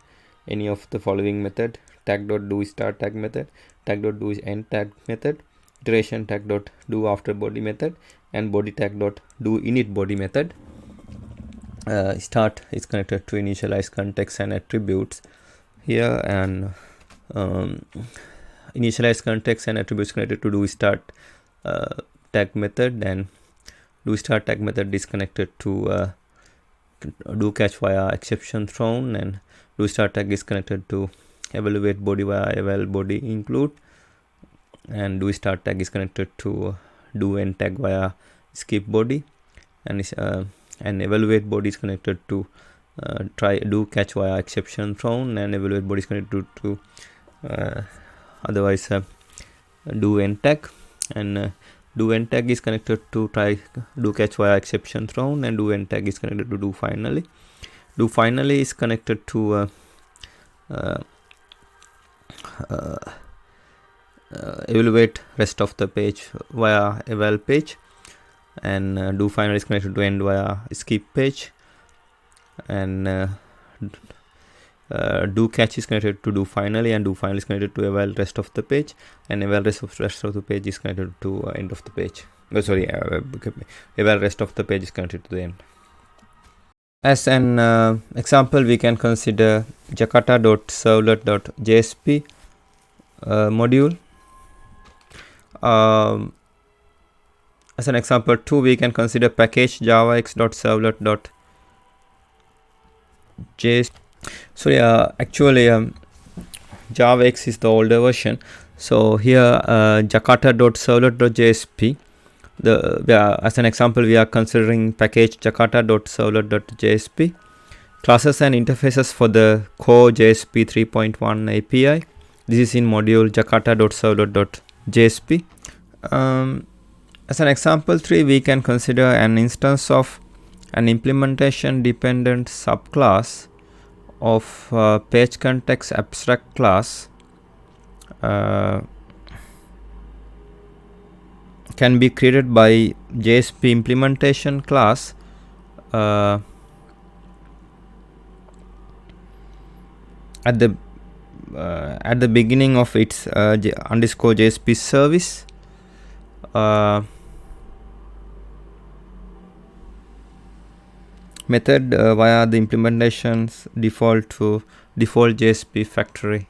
any of the following method: tag.do start tag method, tag.do end tag method, iteration tag.do after body method, and body tag.do init body method. Start is connected to initialize context and attributes here, and initialize context and attributes connected to do start tag method, and do start tag method is connected to do catch via exception thrown, and do start tag is connected to evaluate body via eval body include, and do start tag is connected to do end tag via skip body, and evaluate body is connected to try do catch via exception thrown, and evaluate body is connected to otherwise do end tag, and do end tag is connected to try do catch via exception thrown, and do end tag is connected to do finally. Do finally is connected to evaluate rest of the page via eval page, and do finally is connected to end via skip page, and do catch is connected to do finally, and do finally is connected to eval rest of the page, and eval rest of the page is connected to end of the page. Eval rest of the page is connected to the end. As an example, we can consider jakarta.servlet.jsp module. As an example 2, we can consider package javax.servlet.jsp. So actually javax is the older version. So here jakarta.servlet.jsp, as an example, we are considering package jakarta.servlet.jsp, classes and interfaces for the core JSP 3.1 API. This is in module jakarta.servlet.jsp. As an example 3, we can consider an instance of an implementation dependent subclass of page context abstract class can be created by JSP implementation class at the beginning of its underscore JSP service. Method via the implementation's default JSP factory.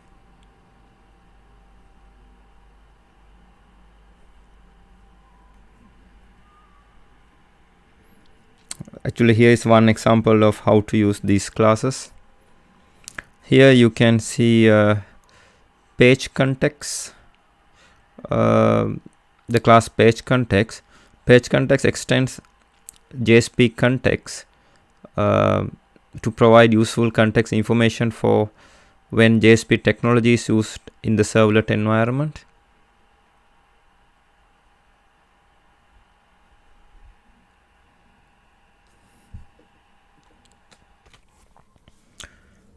Actually, here is one example of how to use these classes. Here you can see page context, the class page context. Page context extends JSP context to provide useful context information for when JSP technology is used in the servlet environment.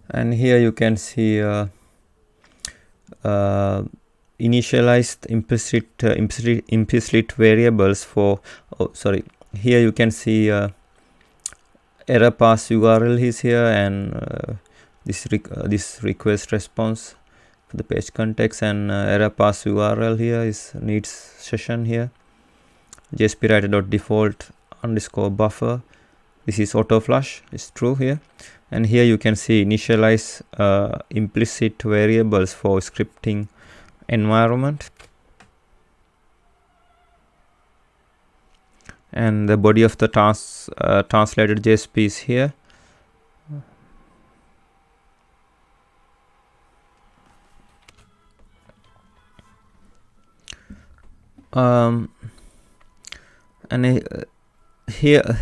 And here you can see initialized implicit variables for here you can see error pass URL is here, and this request response for the page context, and error pass URL here is needs session here. JSP writer.default underscore buffer. This is auto flush is true here, and here you can see initialize implicit variables for scripting environment, and the body of the translated JSP is here. And here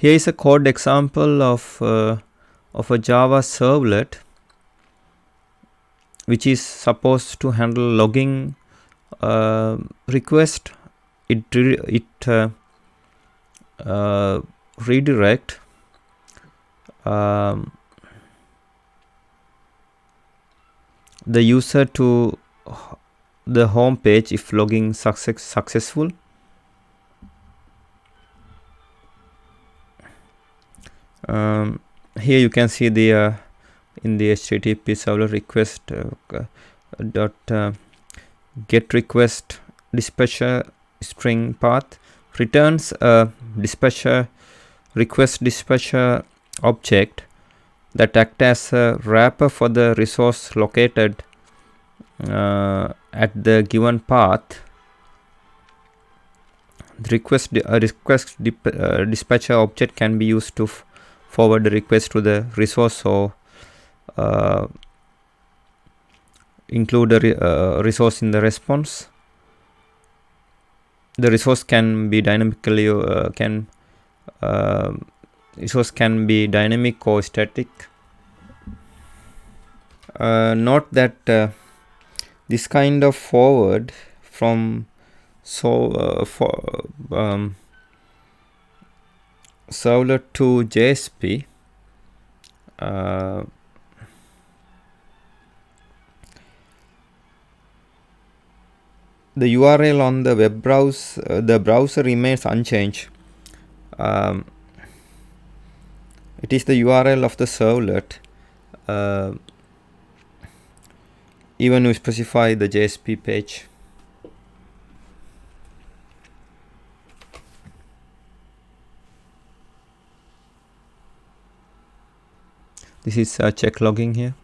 is a code example of a Java servlet which is supposed to handle logging request. It redirect the user to the home page if logging successful. Here you can see the in the HTTP servlet request get request dispatcher string path returns a request dispatcher object that acts as a wrapper for the resource located at the given path The dispatcher object can be used to forward the request to the resource, or include a resource in the response. The resource can be dynamically resource can be dynamic or static. Note that this kind of forward from servlet to JSP the URL on the web browser, the browser remains unchanged. It is the URL of the servlet, even if you specify the JSP page. This is check logging here.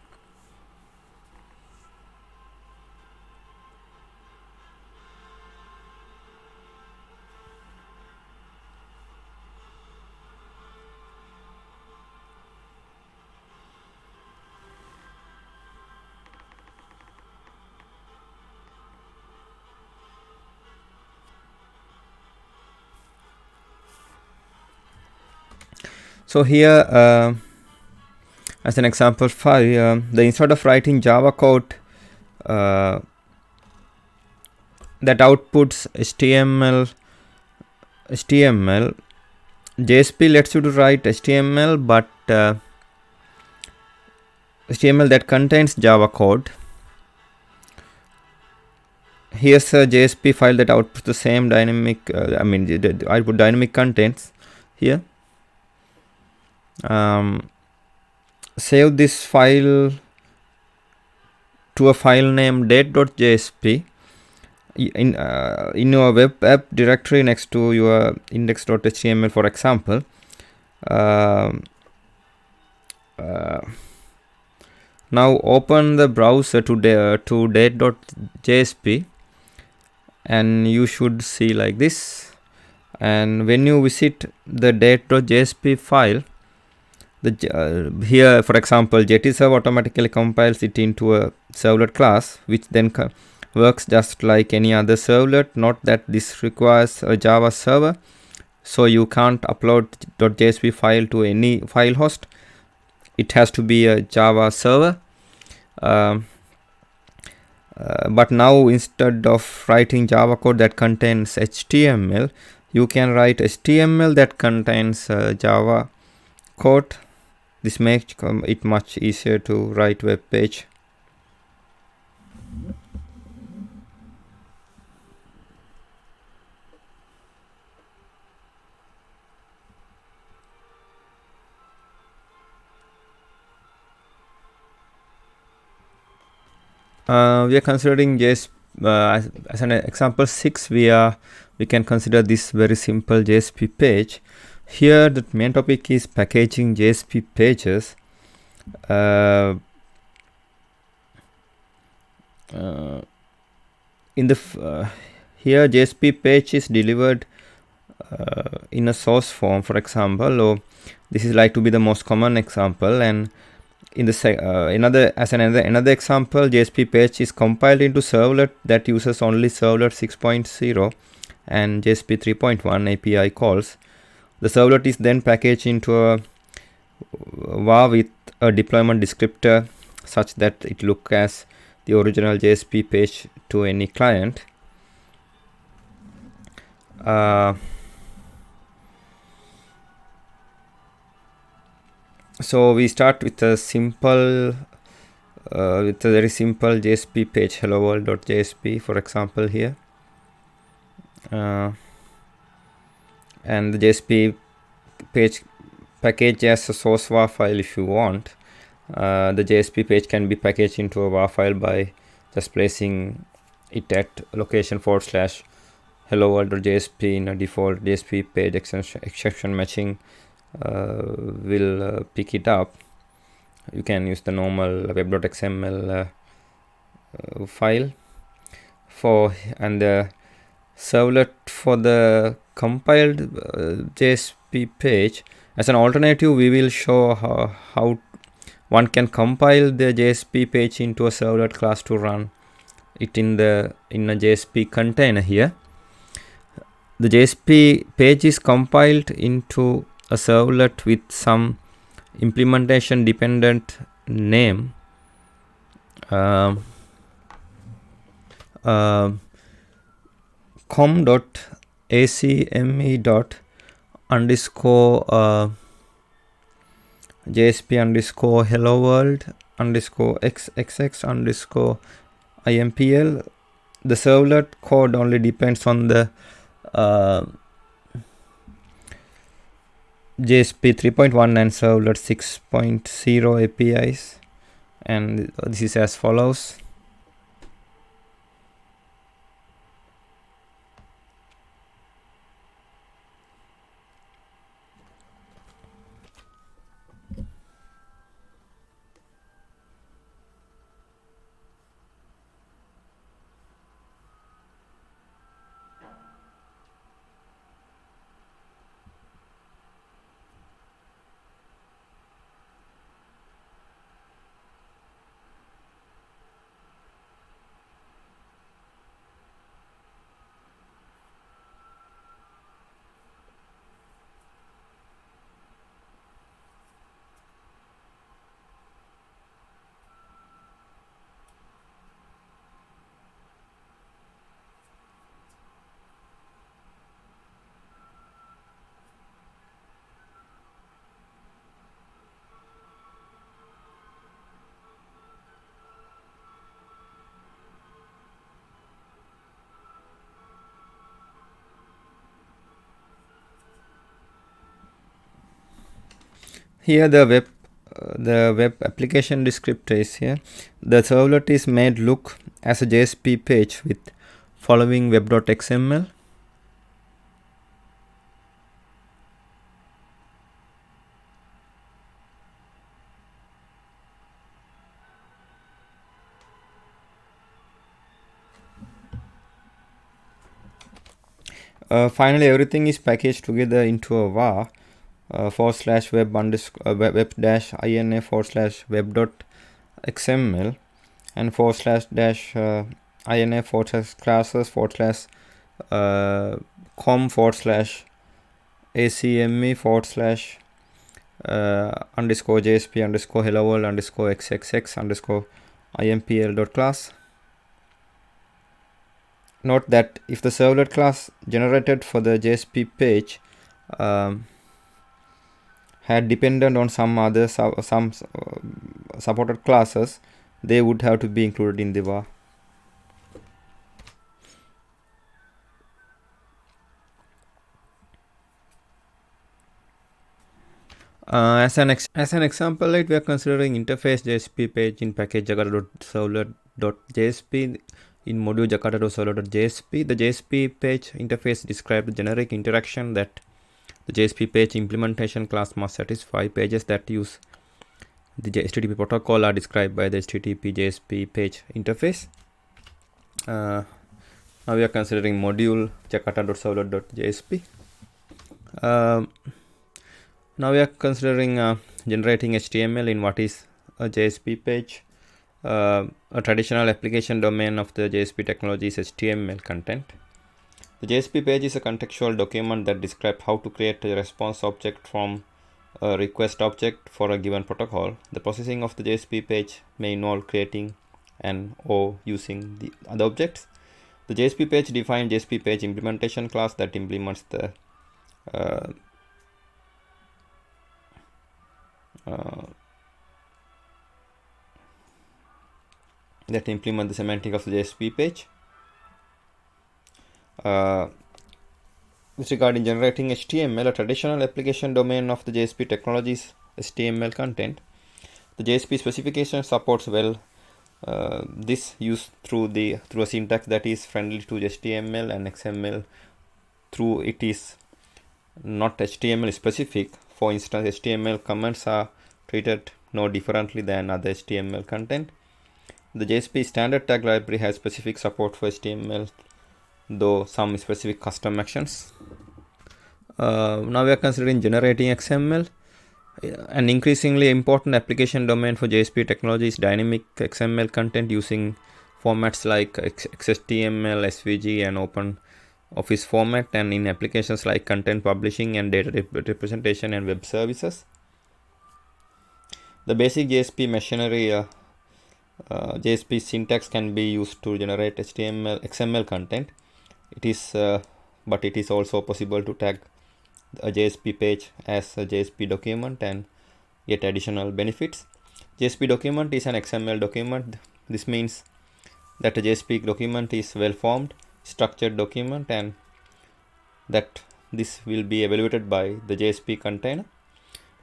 So here, as an example 5, instead of writing Java code that outputs HTML, JSP lets you to write HTML, but HTML that contains Java code. Here's a JSP file that outputs the same dynamic. I put dynamic contents here. Save this file to a file name date.jsp in your web app directory next to your index.html, for example. Now open the browser to date.jsp, and you should see like this. And when you visit the date.jsp file, here, for example, JTserver automatically compiles it into a servlet class, which then works just like any other servlet. Note that this requires a Java server, so you can't upload .jsp file to any file host. It has to be a Java server. But now, instead of writing Java code that contains HTML, you can write HTML that contains Java code. This makes it much easier to write web page. We are considering JSP as an example 6. We can consider this very simple JSP page. Here the main topic is packaging JSP pages. Here JSP page is delivered in a source form, for example, or this is like to be the most common example. And in the another example, JSP page is compiled into servlet that uses only servlet 6.0 and JSP 3.1 API calls. The servlet is then packaged into a var with a deployment descriptor such that it looks as the original JSP page to any client. So we start with a very simple JSP page, hello world.jsp, for example here. And the JSP page package as a source var file if you want. The JSP page can be packaged into a var file by just placing it at location /hello world.jsp in a default JSP page exception matching will pick it up. You can use the normal web.xml file and the servlet for the compiled JSP page. As an alternative, we will show how one can compile the JSP page into a servlet class to run it in a JSP container here. The JSP page is compiled into a servlet with some implementation dependent name. com.acme. JSP underscore hello world underscore xxx underscore impl. The servlet code only depends on the JSP 3.1 and servlet 6.0 APIs, and this is as follows. Here the web application descriptor is here. The servlet is made look as a JSP page with following web.xml. Finally, everything is packaged together into a var /web-ina/web.xml and /ina/acme/com/acme_jsp_hello_world_xxx_impl.class. Note that if the servlet class generated for the JSP page had dependent on some other supported classes, they would have to be included in the var. As an example, like we are considering interface JSP page in package jakarta.servlet.jsp in module jakarta.servlet.jsp. The JSP page interface describes the generic interaction that the JSP page implementation class must satisfy. Pages that use the HTTP protocol are described by the HTTP JSP page interface. Now we are considering module jakarta.servlet.jsp. Now we are considering generating HTML in what is a JSP page. A traditional application domain of the JSP technology is HTML content. The JSP page is a contextual document that describes how to create a response object from a request object for a given protocol. The processing of the JSP page may involve creating and or using the other objects. The JSP page defines JSP page implementation class that implements the semantic of the JSP page. With regard in generating HTML, a traditional application domain of the JSP technology is HTML content. The JSP specification supports well this use through a syntax that is friendly to HTML and XML. Through it is not HTML specific. For instance, HTML comments are treated no differently than other HTML content. The JSP standard tag library has specific support for HTML though some specific custom actions. Now we are considering generating XML. An increasingly important application domain for JSP technology is dynamic XML content using formats like XHTML, SVG, and Open Office format, and in applications like content publishing and data representation and web services. The basic JSP machinery, JSP syntax can be used to generate XML content. But it is also possible to tag a JSP page as a JSP document and get additional benefits. JSP document is an XML document. This means that a JSP document is well formed, structured document, and that this will be evaluated by the JSP container.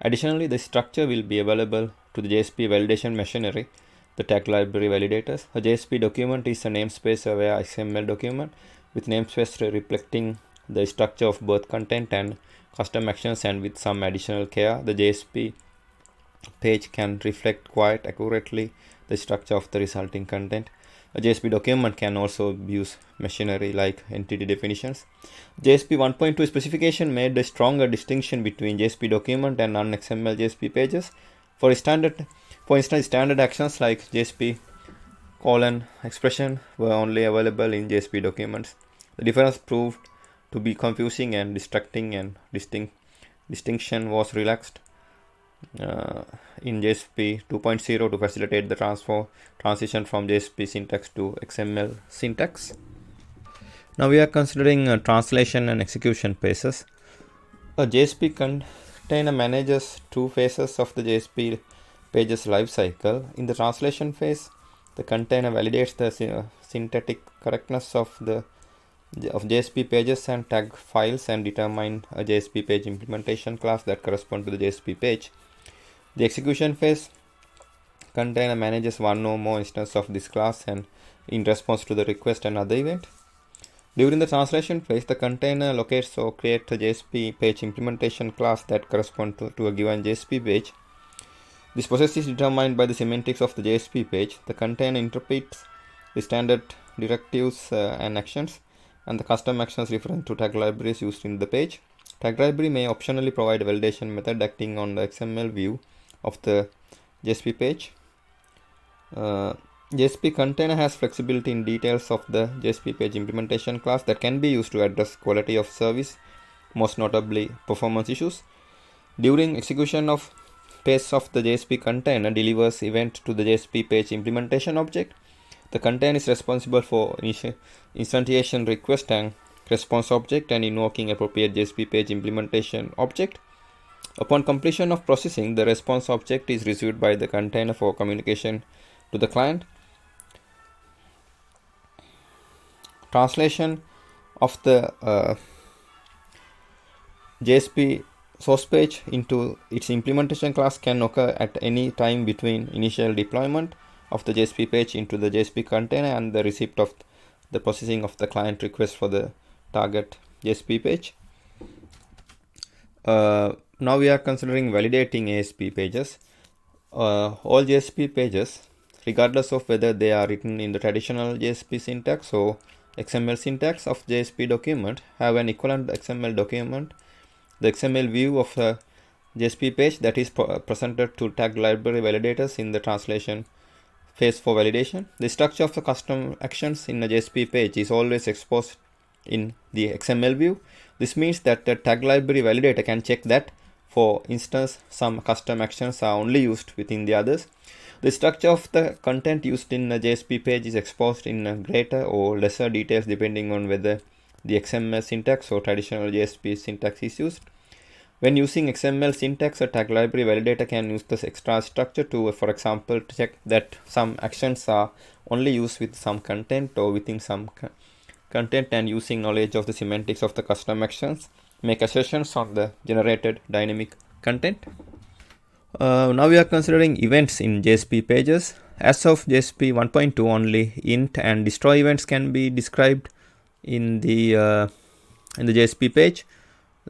Additionally, the structure will be available to the JSP validation machinery, the tag library validators. A JSP document is a namespace aware XML document with namespace reflecting the structure of both content and custom actions, and with some additional care, the JSP page can reflect quite accurately the structure of the resulting content. A JSP document can also use machinery like entity definitions. JSP 1.2 specification made a stronger distinction between JSP document and non-XML JSP pages. For instance, standard actions like JSP expression were only available in JSP documents. The difference proved to be confusing and distracting, and distinction was relaxed in JSP 2.0 to facilitate the transition from JSP syntax to XML syntax. Now we are considering translation and execution phases. A JSP container manages two phases of the JSP page's lifecycle. In the translation phase, the container validates the syntactic correctness of JSP pages and tag files and determine a JSP page implementation class that corresponds to the JSP page. The execution phase, container manages one or more instances of this class and in response to the request and other event. During the translation phase, the container locates or creates a JSP page implementation class that corresponds to a given JSP page. This process is determined by the semantics of the JSP page. The container interprets the standard directives and actions, and the custom actions referring to tag libraries used in the page. Tag library may optionally provide a validation method acting on the XML view of the JSP page. JSP container has flexibility in details of the JSP page implementation class that can be used to address quality of service, most notably performance issues. During execution of phase of the JSP container delivers event to the JSP page implementation object. The container is responsible for instantiation request and response object and invoking appropriate JSP page implementation object. Upon completion of processing, the response object is received by the container for communication to the client. Translation of the JSP source page into its implementation class can occur at any time between initial deployment of the JSP page into the JSP container and the receipt of the processing of the client request for the target JSP page. Now we are considering validating ASP pages. All JSP pages, regardless of whether they are written in the traditional JSP syntax or XML syntax of JSP document, have an equivalent XML document, the XML view of a JSP page that is presented to tag library validators in the translation phase for validation. The structure of the custom actions in a JSP page is always exposed in the XML view. This means that the tag library validator can check that, for instance, some custom actions are only used within the others. The structure of the content used in a JSP page is exposed in greater or lesser details depending on whether the XML syntax or traditional JSP syntax is used. When using XML syntax, a tag library validator can use this extra structure to, for example, to check that some actions are only used with some content or within some content, and using knowledge of the semantics of the custom actions, make assertions on the generated dynamic content. Now we are considering events in JSP pages. As of JSP 1.2, only int and destroy events can be described in the JSP page.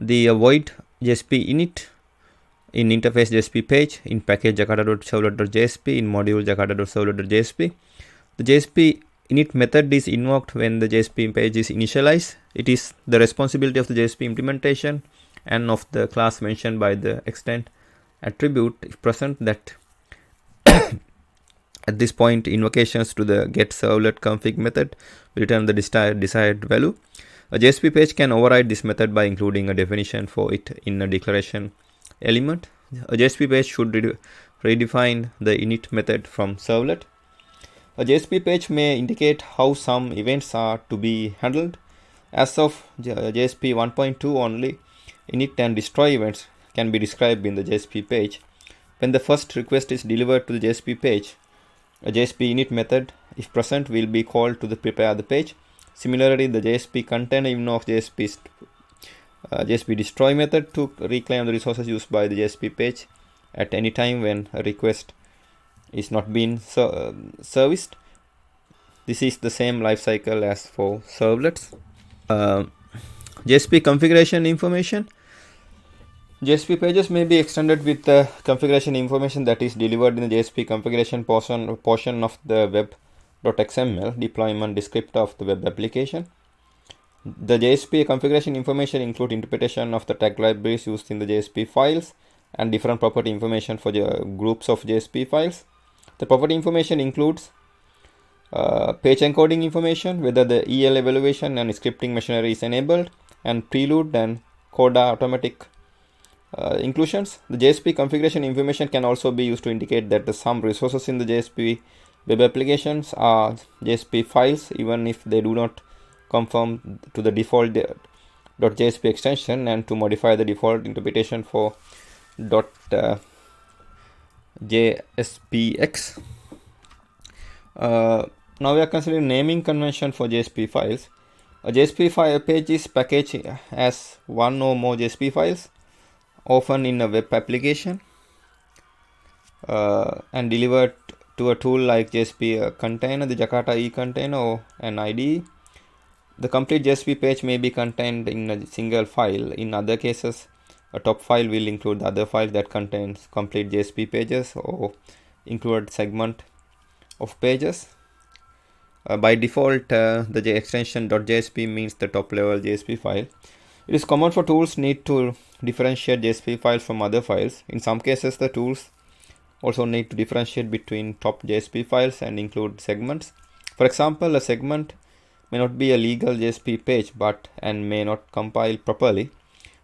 The void JSP init in interface JSP page, in package jakarta.servlet.jsp, in module jakarta.servlet.jsp. The JSP init method is invoked when the JSP page is initialized. It is the responsibility of the JSP implementation and of the class mentioned by the extent attribute if present that at this point invocations to the get servlet config method will return the desired value. A JSP page can override this method by including a definition for it in a declaration element. A JSP page should redefine the init method from servlet. A JSP page may indicate how some events are to be handled. As of JSP 1.2 only, init and destroy events can be described in the JSP page. When the first request is delivered to the JSP page, a JSP init method, if present, will be called to prepare the page. Similarly, the JSP container invokes JSP destroy method to reclaim the resources used by the JSP page at any time when a request is not being serviced. This is the same life cycle as for servlets. JSP configuration information. JSP pages may be extended with the configuration information that is delivered in the JSP configuration portion of the web.xml deployment descriptor of the web application. The JSP configuration information includes interpretation of the tag libraries used in the JSP files and different property information for the groups of JSP files. The property information includes page encoding information, whether the EL evaluation and scripting machinery is enabled, and prelude and coda automatic inclusions. The JSP configuration information can also be used to indicate that some resources in the JSP web applications are JSP files, even if they do not conform to the default .jsp extension, and to modify the default interpretation for .jspx. Now we are considering naming convention for JSP files. A JSP file page is packaged as one or more JSP files, often in a web application, and delivered to a tool like JSP container, the Jakarta E container, or an IDE. The complete JSP page may be contained in a single file. In other cases, a top file will include the other file that contains complete JSP pages or include segment of pages. By default, the extension .jsp means the top level JSP file. It is common for tools need to differentiate JSP files from other files. In some cases, the tools also need to differentiate between top JSP files and include segments. For example, a segment may not be a legal JSP page and may not compile properly.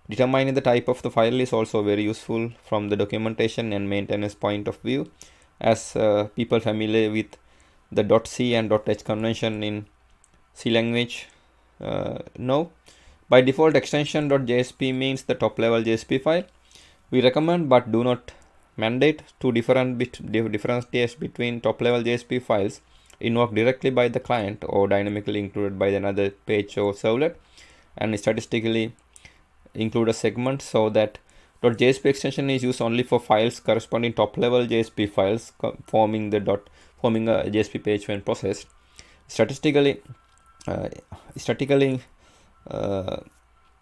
Determining the type of the file is also very useful from the documentation and maintenance point of view, as people familiar with the .c and .h convention in C language know. By default, extension .jsp means the top level JSP file. We recommend but do not mandate to differentiate between top level JSP files invoked directly by the client or dynamically included by another page or servlet, and statistically include a segment so that .jsp extension is used only for files corresponding top level JSP files forming a JSP page when processed. Statically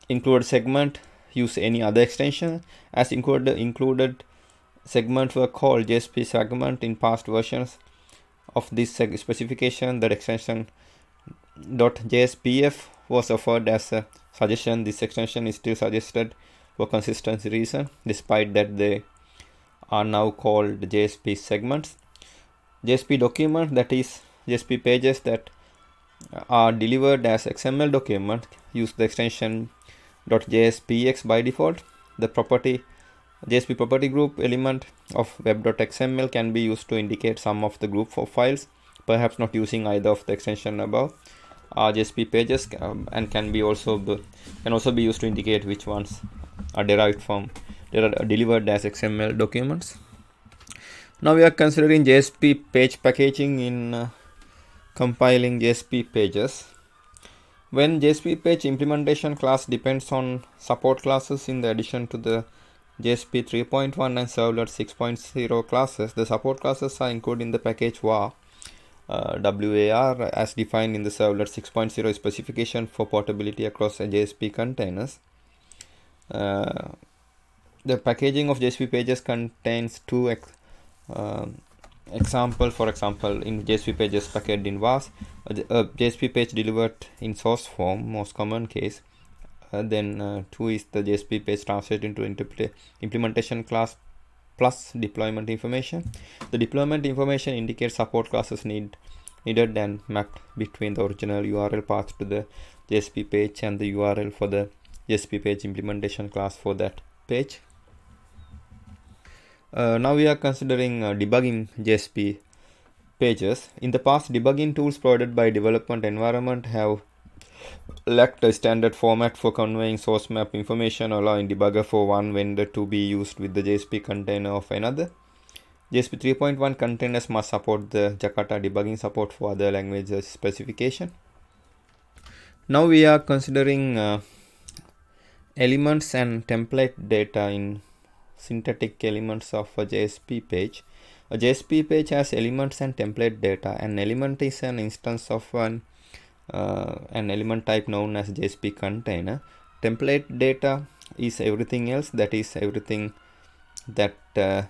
include segment use any other extension, as included segments were called JSP segment in past versions of this specification. That extension .jspf was offered as a suggestion. This extension is still suggested for consistency reason, despite that they are now called JSP segments. JSP document, that is JSP pages that are delivered as XML document, use the extension .jspx by default. The JSP property group element of web.xml can be used to indicate some of the group of files, perhaps not using either of the extension above. JSP pages and can also be used to indicate which ones are delivered as XML documents. Now we are considering JSP page packaging in compiling JSP pages. When JSP page implementation class depends on support classes in the addition to the JSP 3.1 and Servlet 6.0 classes, the support classes are included in the package var as defined in the Servlet 6.0 specification for portability across JSP containers. The packaging of JSP pages contains two example, for example, in JSP pages packaged in vars, a JSP page delivered in source form, most common case. Then 2 is the JSP page translated into implementation class plus deployment information. The deployment information indicates support classes needed and mapped between the original URL path to the JSP page and the URL for the JSP page implementation class for that page. Now we are considering debugging JSP pages. In the past, debugging tools provided by development environment have lacked a standard format for conveying source map information, allowing debugger for one vendor to be used with the JSP container of another. JSP 3.1 containers must support the Jakarta debugging support for other languages specification. Now we are considering elements and template data in synthetic elements of a JSP page. A JSP page has elements and template data. An element is an instance of an element type known as JSP container. Template data is everything else, that is everything that the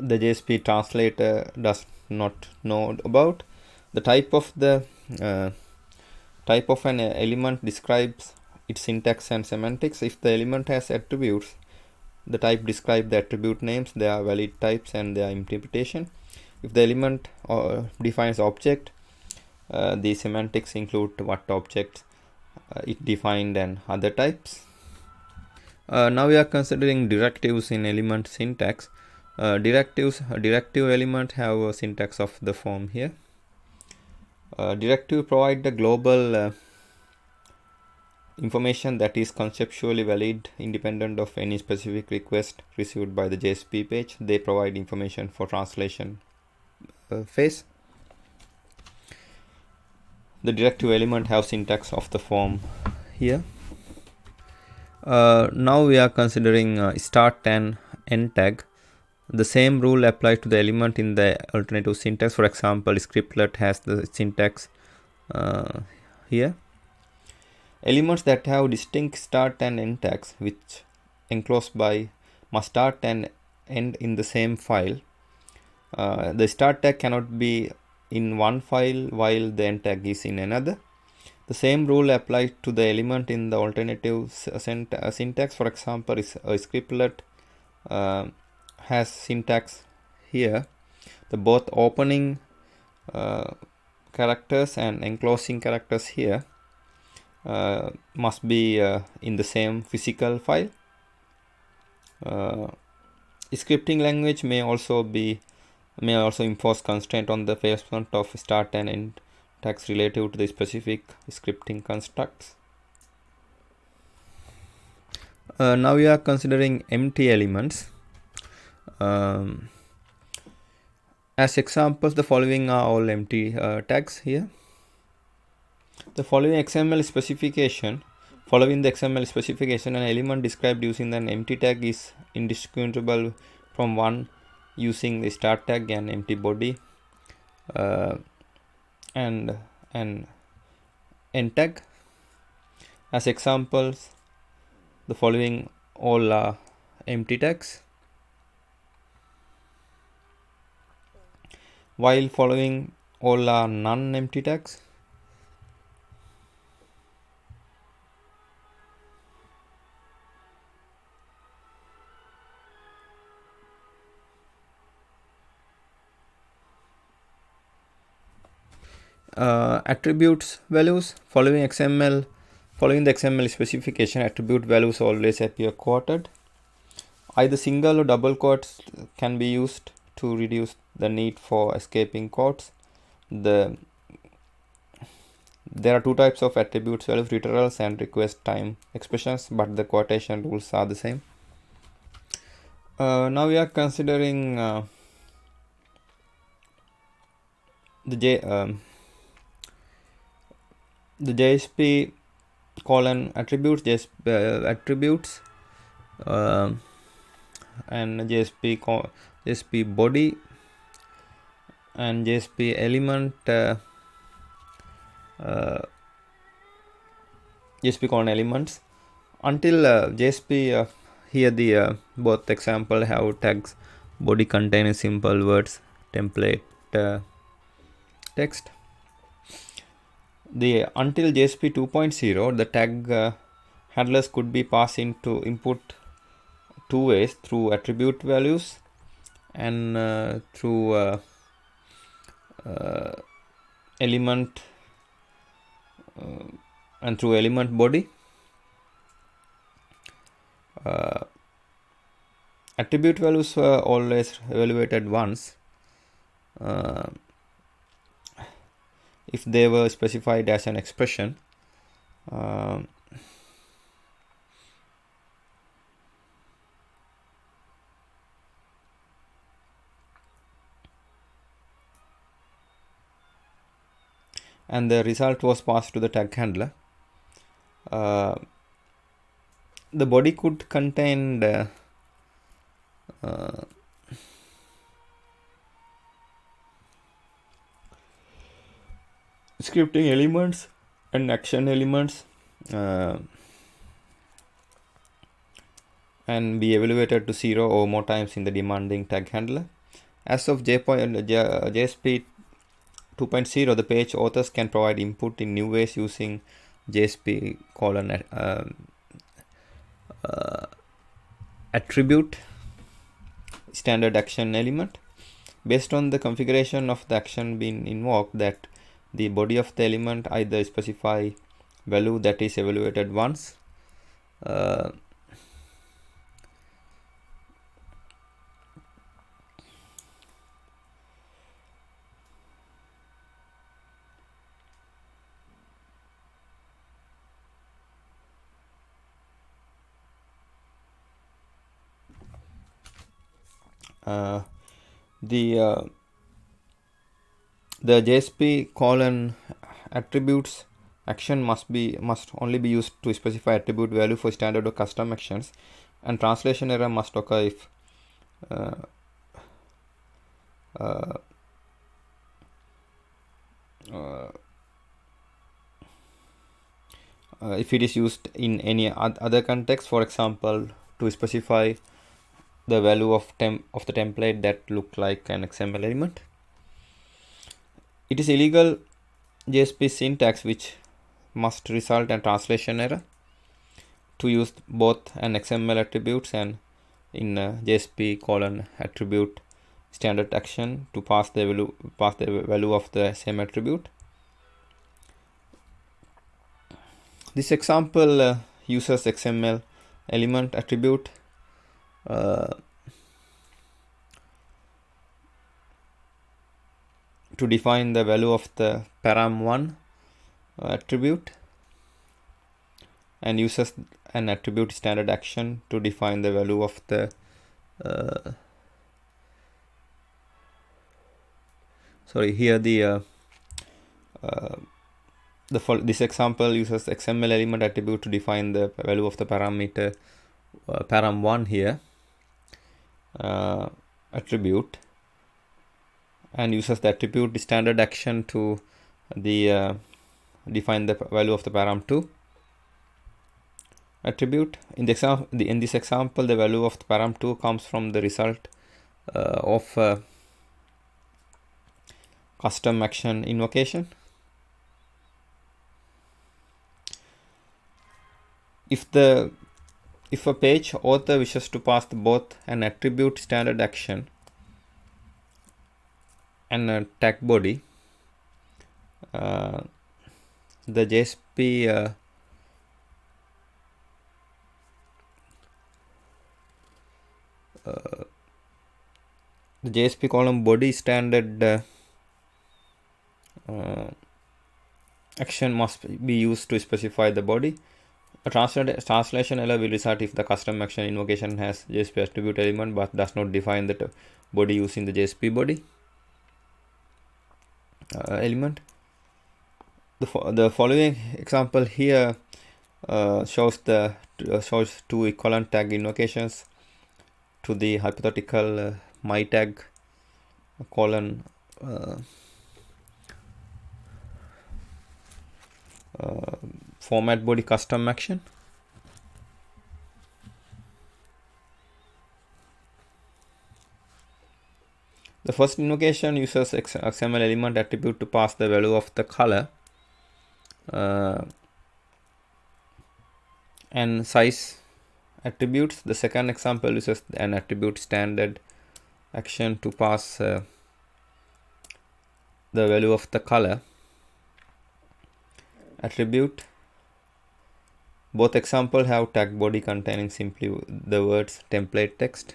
JSP translator does not know about. The type of an element describes its syntax and semantics. If the element has attributes, the type describes the attribute names, their valid types and their interpretation. If the element defines object, the semantics include what objects it defined and other types. Now we are considering directives in element syntax. Directive element have a syntax of the form here. Directive provide the global information that is conceptually valid independent of any specific request received by the JSP page. They provide information for translation phase. The directive element have syntax of the form here. Now we are considering start and end tag. The same rule applies to the element in the alternative syntax. For example, scriptlet has the syntax here. Elements that have distinct start and end tags, which enclosed by must start and end in the same file. The start tag cannot be in one file while the end tag is in another. The same rule applies to the element in the alternative syntax. For example, a scriptlet has syntax here. The both opening characters and enclosing characters here must be in the same physical file. Scripting language may also impose constraint on the placement of start and end tags relative to the specific scripting constructs. Now we are considering empty elements. As examples, the following are all empty tags here. The following the XML specification, an element described using an empty tag is indistinguishable from one using the start tag and empty body and an end tag. As examples, the following all are empty tags, while following all are non-empty tags. Attributes values, following the XML specification, attribute values always appear quoted. Either single or double quotes can be used to reduce the need for escaping quotes. There are two types of attributes values, literals and request time expressions, but the quotation rules are the same. Now we are considering the JSP attributes, attributes and JSP body and JSP element, JSP elements. Until JSP here the both example have tags body containing simple words template text. The until JSP 2.0 the tag handlers could be passed into input two ways, through attribute values and through element and through element body. Attribute values were always evaluated once if they were specified as an expression. And the result was passed to the tag handler. The body could contain scripting elements and action elements and be evaluated to 0 or more times in the demanding tag handler. As of JSP 2.0, the page authors can provide input in new ways using JSP attribute standard action element. Based on the configuration of the action being invoked, that the body of the element either specify value that is evaluated once the JSP attributes action must only be used to specify attribute value for standard or custom actions, and translation error must occur if if it is used in any other context, for example, to specify the value of the template that look like an XML element. It is illegal JSP syntax which must result in translation error to use both an XML attributes and in JSP attribute standard action to pass the value of the same attribute. This example uses XML element attribute to define the value of the param1 attribute, and uses an attribute standard action to define the value of the this example uses XML element attribute to define the value of the parameter param1 here attribute, and uses the attribute standard action to define the value of the param2 attribute. In this example, the value of the param2 comes from the result of custom action invocation. If a page author wishes to pass both an attribute standard action and a tag body, the JSP column body standard action must be used to specify the body. A translation error will result if the custom action invocation has JSP attribute element but does not define the body using the JSP body element. The following example here shows two equivalent tag invocations to the hypothetical my tag format body custom action. The first invocation uses XML element attribute to pass the value of the color and size attributes. The second example uses an attribute standard action to pass the value of the color attribute. Both examples have tag body containing simply the words template text.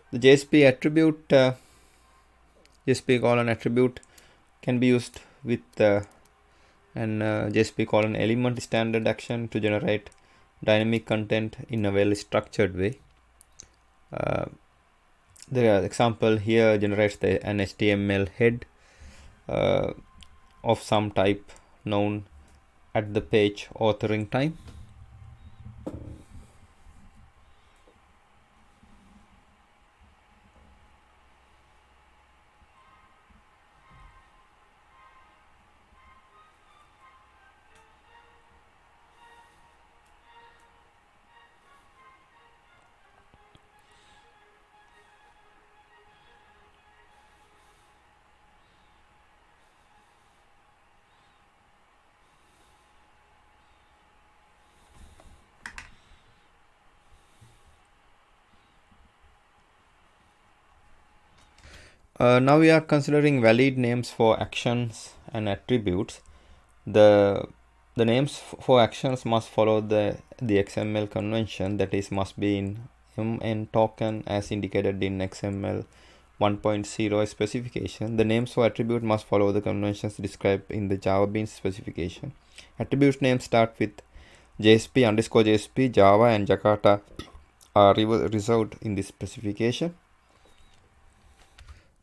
The JSP attribute, JSP colon attribute can be used with an JSP colon element standard action to generate dynamic content in a well structured way. The example here generates an HTML head of some type known at the page authoring time. Now we are considering valid names for actions and attributes. The names for actions must follow the XML convention, that is must be in MN token as indicated in XML 1.0 specification. The names for attribute must follow the conventions described in the Java Beans specification. Attribute names start with JSP underscore JSP, Java and Jakarta are reserved in this specification.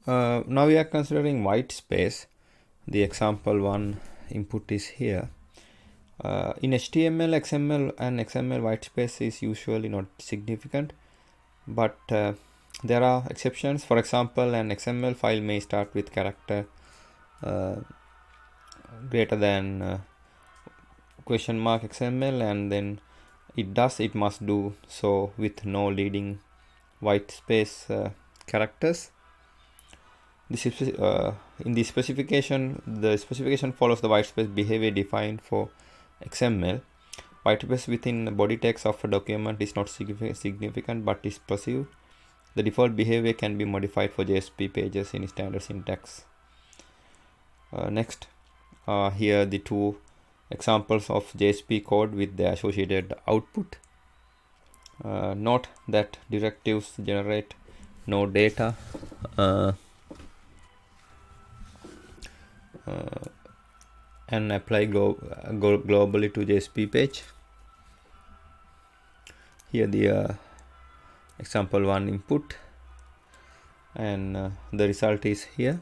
Now we are considering white space. The example one input is here. In HTML, XML and XML white space is usually not significant, but there are exceptions. For example, an XML file may start with character greater than question mark XML, and then it must do so with no leading white space characters. This is, in the specification follows the whitespace behavior defined for XML. Whitespace within the body text of a document is not significant but is perceived. The default behavior can be modified for JSP pages in standard syntax. Next, here the two examples of JSP code with the associated output. Note that directives generate no data and apply globally to JSP page. Here the example one input, and the result is here.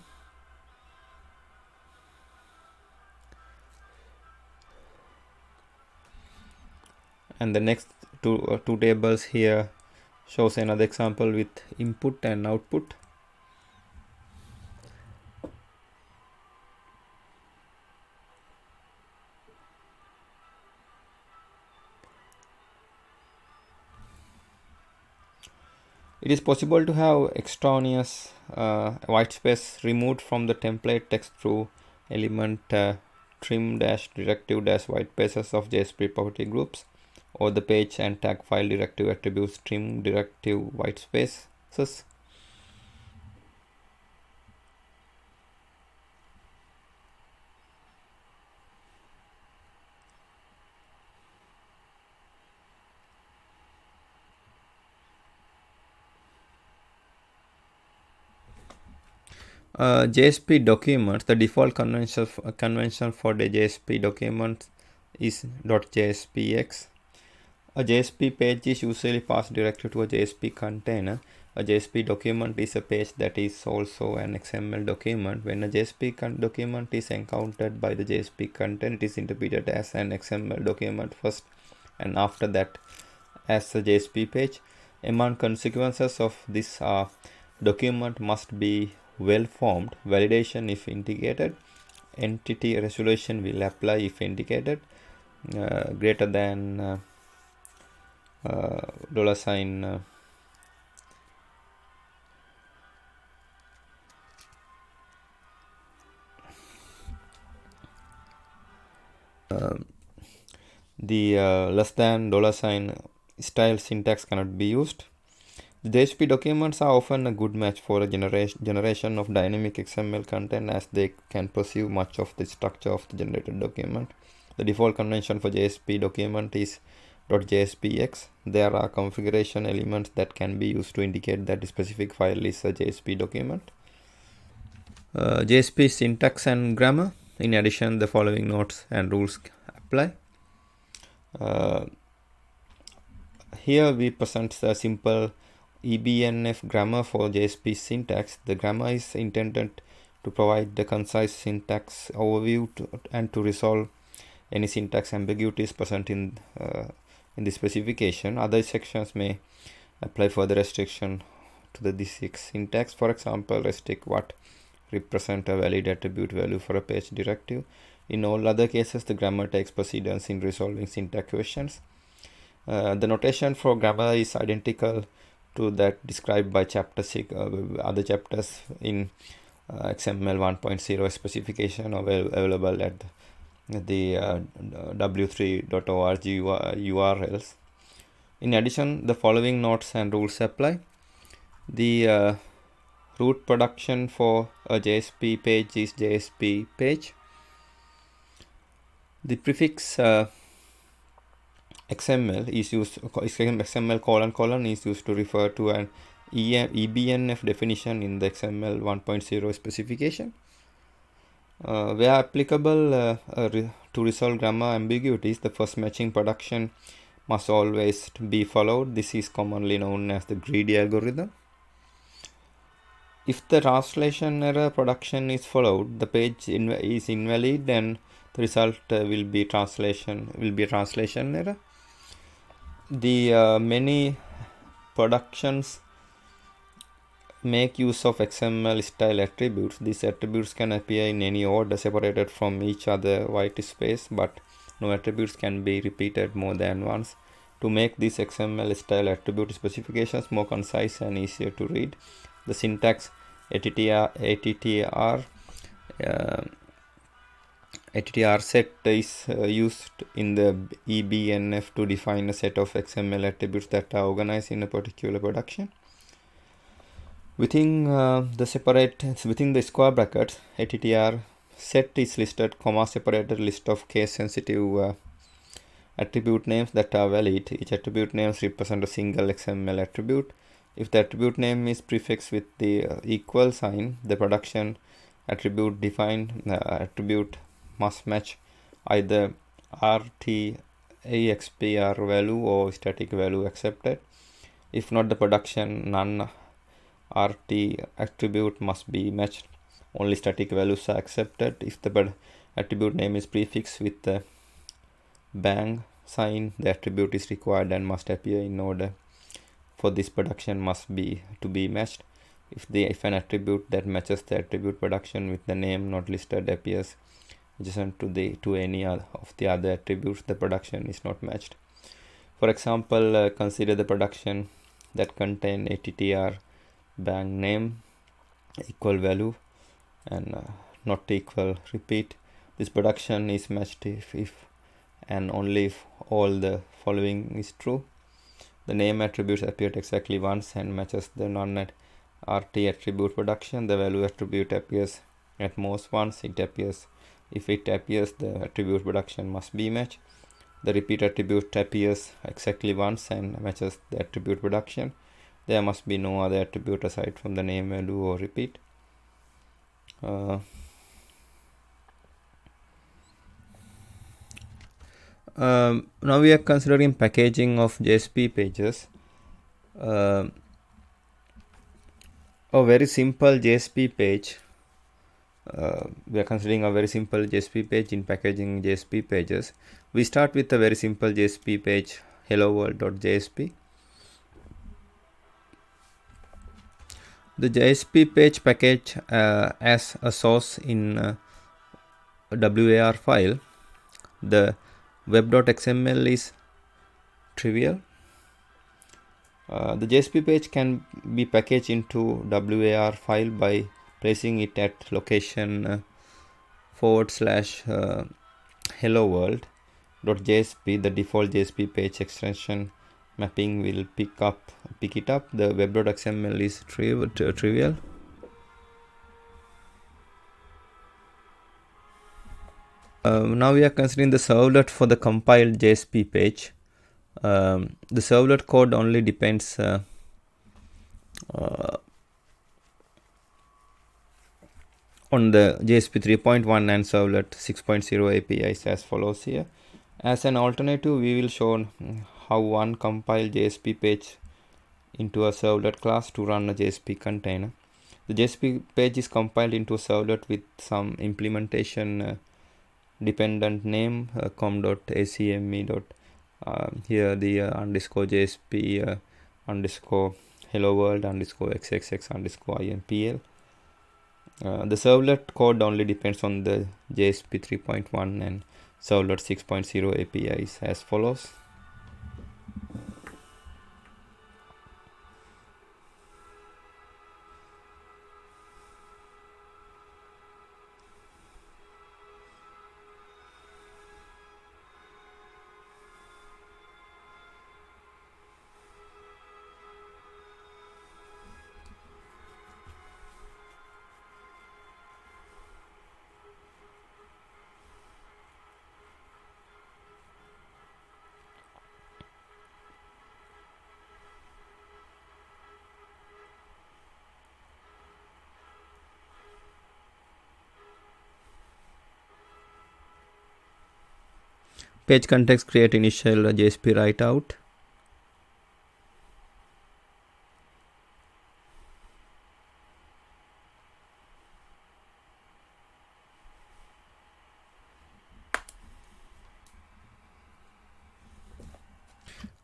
And the next two tables here shows another example with input and output. It is possible to have extraneous whitespace removed from the template text through element trim-directive-whitespaces of JSP property groups, or the page and tag file directive attributes trim directive whitespaces. JSP documents, the default convention for the JSP documents is .jspx. A JSP page is usually passed directly to a JSP container. A JSP document is a page that is also an XML document. When a JSP document is encountered by the JSP container, it is interpreted as an XML document first, and after that as a JSP page. Among consequences of this document must be well formed, validation if indicated, entity resolution will apply if indicated, greater than $sign the less than $ style syntax cannot be used. The JSP documents are often a good match for a generation of dynamic XML content, as they can perceive much of the structure of the generated document. The default convention for JSP document is .jspx. There are configuration elements that can be used to indicate that the specific file is a JSP document. JSP syntax and grammar. In addition, the following notes and rules apply. Here we present a simple EBNF grammar for JSP syntax. The grammar is intended to provide the concise syntax overview and to resolve any syntax ambiguities present in the specification. Other sections may apply further restriction to this syntax. For example, restrict what represent a valid attribute value for a page directive. In all other cases, the grammar takes precedence in resolving syntax questions. The notation for grammar is identical to that described by chapter 6, other chapters in XML 1.0 specification available at the w3.org URLs. In addition, the following notes and rules apply. The root production for a JSP page is JSP page. The prefix XML is used, XML : is used to refer to an EBNF definition in the XML 1.0 specification. Where applicable to resolve grammar ambiguities, the first matching production must always be followed. This is commonly known as the greedy algorithm. If the translation error production is followed, the page is invalid and the result will be translation error. The many productions make use of XML style attributes. These attributes can appear in any order separated from each other white space, but no attributes can be repeated more than once. To make these XML style attribute specifications more concise and easier to read, the syntax attr set is used in the EBNF to define a set of XML attributes that are organized in a particular production. Within the square brackets, attr set is listed comma separated list of case sensitive attribute names that are valid. Each attribute names represent a single XML attribute. If the attribute name is prefixed with the equal sign, the production attribute defined attribute must match either RT_EXPR value or static value accepted. If not, the production non-RT attribute must be matched. Only static values are accepted. If the attribute name is prefixed with the bang sign, the attribute is required and must appear in order for this production must be to be matched. If an attribute that matches the attribute production with the name not listed appears adjacent to any of the other attributes, the production is not matched. For example, consider the production that contain attr bang name equal value and not equal repeat. This production is matched if and only if all the following is true. The name attributes appeared exactly once and matches the non-RT attribute production. The value attribute appears at most once. If it appears, the attribute production must be matched. The repeat attribute appears exactly once and matches the attribute production. There must be no other attribute aside from the name value or repeat. Now we are considering packaging of JSP pages. A very simple JSP page. We are considering a very simple JSP page in packaging JSP pages. We start with a very simple JSP page, hello world.jsp. The JSP page package as a source in a WAR file. The web.xml is trivial. The JSP page can be packaged into WAR file by placing it at location // hello world.jsp, the default JSP page extension mapping will pick it up. The web.xml is trivial. Now we are considering the servlet for the compiled JSP page. The servlet code only depends on the JSP 3.1 and servlet 6.0 APIs as follows here. As an alternative, we will show how one compile JSP page into a servlet class to run a JSP container. The JSP page is compiled into a servlet with some implementation dependent name com.acme. Here the underscore JSP underscore hello world underscore xxx underscore impl. The servlet code only depends on the JSP 3.1 and servlet 6.0 APIs as follows. Page context create initial JSP write out.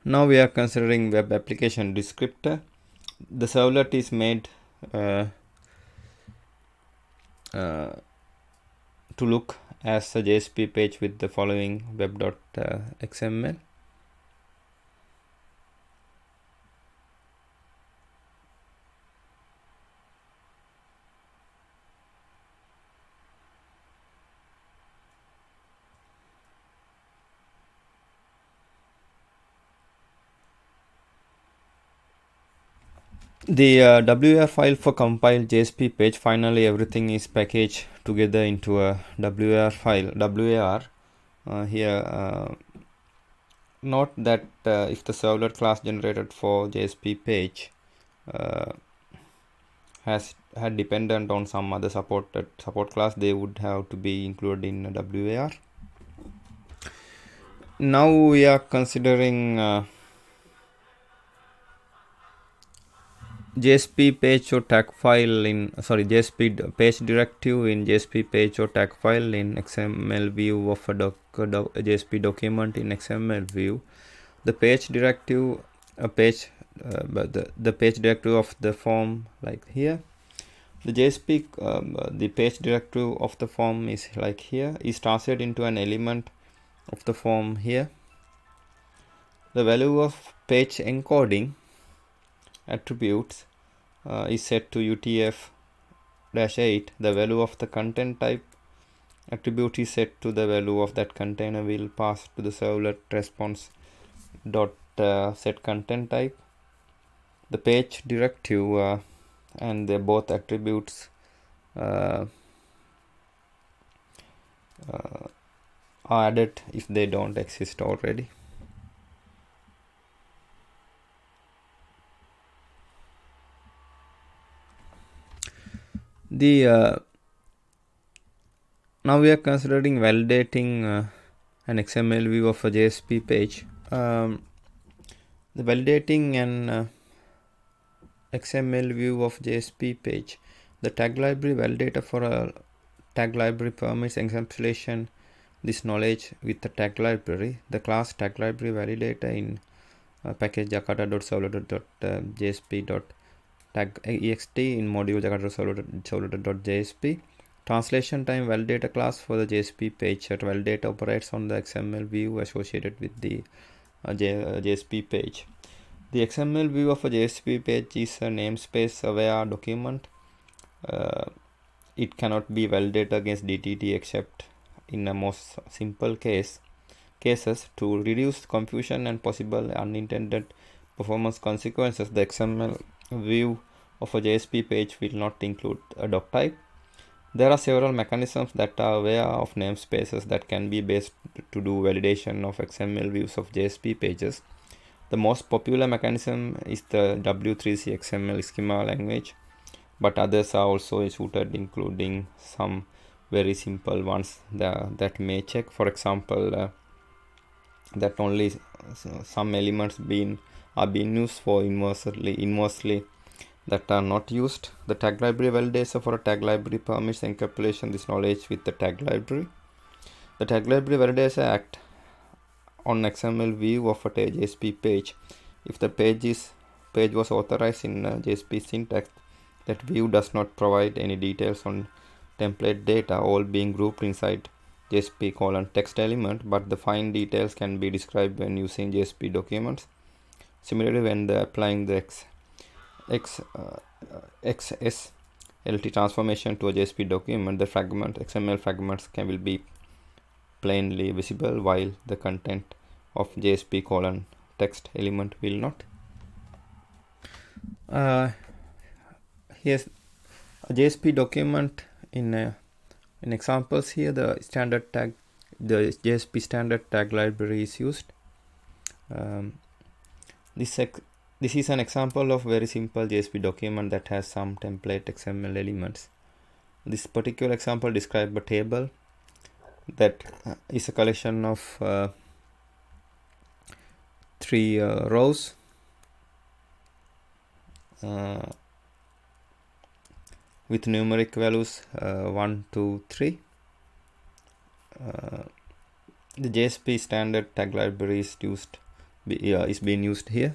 Now we are considering web application descriptor. The servlet is made to look as a JSP page with the following web.xml. The WAR file for compiled JSP page, finally everything is packaged together into a WAR file. WAR here note that if the servlet class generated for JSP page had dependent on some other support class, they would have to be included in WAR. Now we are considering JSP page or tag file in JSP page directive in JSP page or tag file in XML view of a JSP document in XML view. The page directive the page directive of the form like here. The JSP the page directive of the form is like here, is translated into an element of the form here. The value of page encoding attributes is set to UTF-8. The value of the content type attribute is set to the value of that container will pass to the servlet response dot set content type. The page directive and the both attributes are added if they don't exist already. The now we are considering validating an XML view of a JSP page. The validating an XML view of JSP page. The tag library validator for a tag library permits encapsulation this knowledge with the tag library. The class tag library validator in package jakarta.servlet.jsp.tag.ext in module jakarta.servlet.jsp. Translation time validator class for the JSP page. That validator operates on the XML view associated with the JSP page. The XML view of a JSP page is a namespace aware document. It cannot be validated against DTT except in a most simple cases to reduce confusion and possible unintended performance consequences. The XML view of a JSP page will not include a doc type. There are several mechanisms that are aware of namespaces that can be based to do validation of XML views of JSP pages. The most popular mechanism is the W3C XML schema language, but others are also suited, including some very simple ones that may check, for example, that only some elements are being used for inversely that are not used. The tag library validator for a tag library permits encapsulation this knowledge with the tag library. The tag library validator act on XML view of a JSP page. If the page was authorized in JSP syntax, that view does not provide any details on template data, all being grouped inside JSP text element, but the fine details can be described when using JSP documents. Similarly, when applying the XSLT transformation to a JSP document, the XML fragments will be plainly visible, while the content of JSP text element will not. Here's a JSP document in examples. Here the JSP standard tag library is used. This is an example of very simple JSP document that has some template XML elements. This particular example describes a table that is a collection of 3 rows with numeric values 1, 2, 3. The JSP standard tag library is being used here.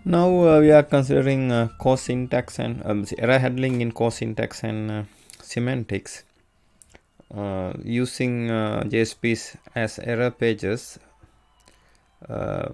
Now we are considering core syntax and error handling in core syntax and semantics. Using JSPs as error pages, a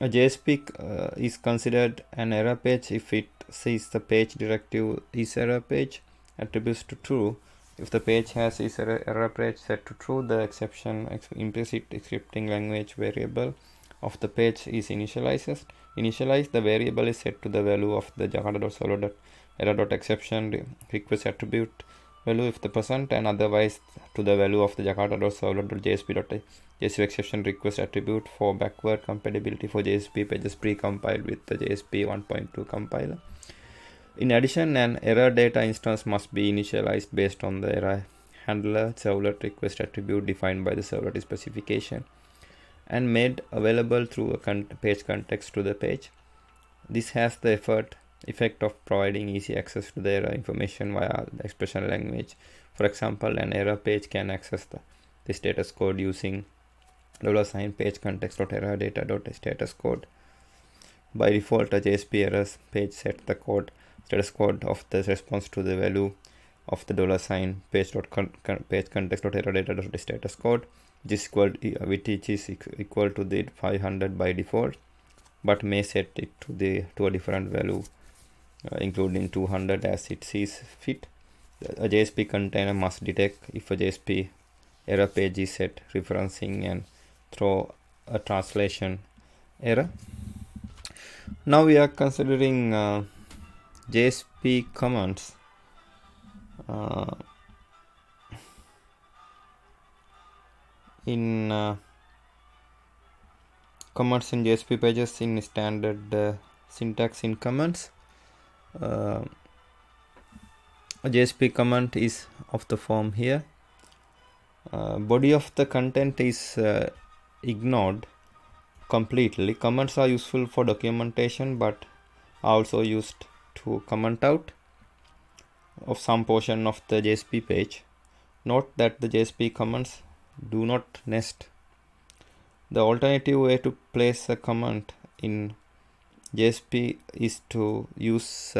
JSP is considered an error page if it sees the page directive is error page attributes to true. If the page has is error page set to true, the exception implicit scripting language variable of the page is initialized. The variable is set to the value of the Jakarta.server.error.exception request attribute value if the present, and otherwise to the value of the Jakarta.server.jsp exception request attribute for backward compatibility for JSP pages pre-compiled with the JSP 1.2 compiler. In addition, an error data instance must be initialized based on the error handler servlet request attribute defined by the servlet specification and made available through a page context to the page. This has the effect of providing easy access to the error information via the expression language. For example, an error page can access the status code using $page context.error-data.status code. By default, a JSP errors page sets the status code of the response to the value of the $page context.error-data.status code, which is equal to the 500 by default, but may set it to a different value, including 200 as it sees fit. A JSP container must detect if a JSP error page is set, referencing and throw a translation error. Now we are considering JSP commands. In commands in JSP pages in standard syntax in commands. A JSP command is of the form here. Body of the content is ignored completely. Comments are useful for documentation but are also used to comment out of some portion of the JSP page. Note that the JSP comments do not nest. The alternative way to place a comment in JSP is to use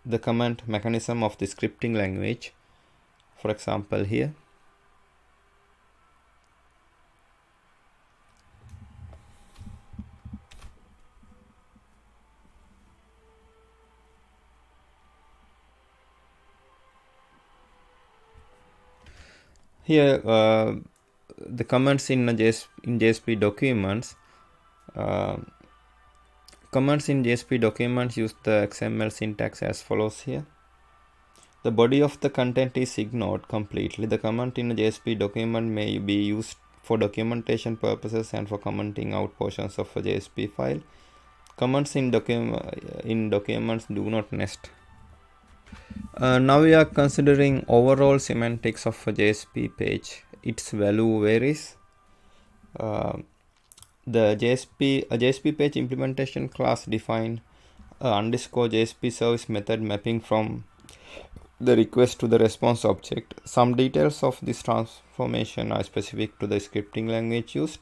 the comment mechanism of the scripting language. For example, here the comments in JSP documents. Comments in JSP documents use the XML syntax as follows here. The body of the content is ignored completely. The comment in a JSP document may be used for documentation purposes and for commenting out portions of a JSP file. Comments in documents do not nest. Now we are considering overall semantics of a JSP page. Its value varies. A JSP page implementation class define underscore JSP service method mapping from the request to the response object. Some details of this transformation are specific to the scripting language used.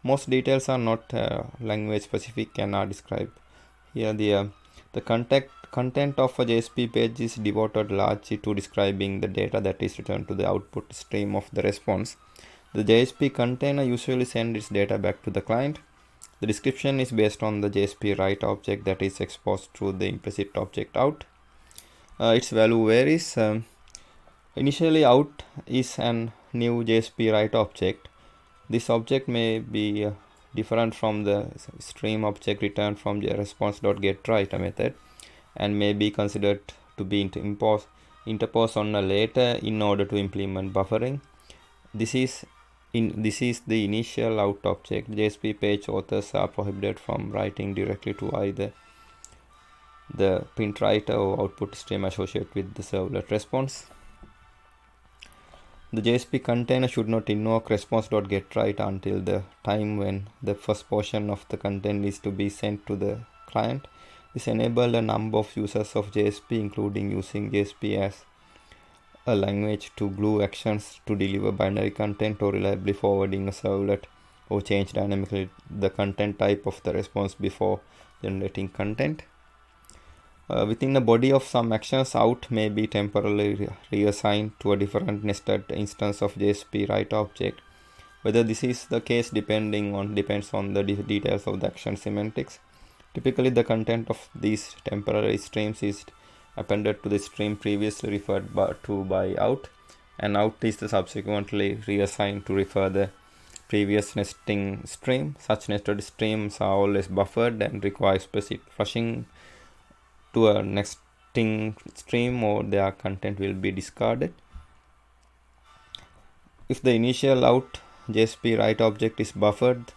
Most details are not language specific and are described here. The content of a JSP page is devoted largely to describing the data that is returned to the output stream of the response. The JSP container usually sends its data back to the client. The description is based on the JSP write object that is exposed through the implicit object out. Its value varies. Initially, out is an new JSP write object. This object may be different from the stream object returned from the response.getWrite method and may be considered to be interposed on a later in order to implement buffering. This is the initial out object. JSP page authors are prohibited from writing directly to either the print writer or output stream associated with the servlet response. The JSP container should not invoke response.getWrite until the time when the first portion of the content is to be sent to the client. This enabled a number of users of JSP, including using JSP as a language to glue actions to deliver binary content or reliably forwarding a servlet or change dynamically the content type of the response before generating content. Within the body of some actions, out may be temporarily reassigned to a different nested instance of JSP write object. Whether this is the case depends on the details of the action semantics. Typically, the content of these temporary streams is appended to the stream previously referred to by out, and out is subsequently reassigned to refer the previous nesting stream. Such nested streams are always buffered and require explicit flushing to a nesting stream or their content will be discarded. If the initial out JSP write object is buffered,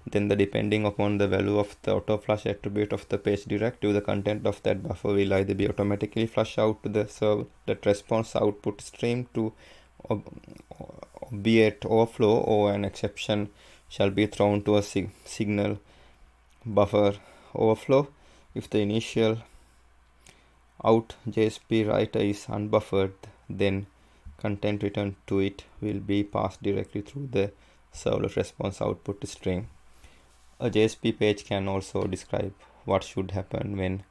then depending upon the value of the auto flush attribute of the page directive, the content of that buffer will either be automatically flushed out to the servlet response output stream to obviate overflow, or an exception shall be thrown to a signal buffer overflow. If the initial out JSP writer is unbuffered, then content returned to it will be passed directly through the servlet response output stream. A JSP page can also describe what should happen when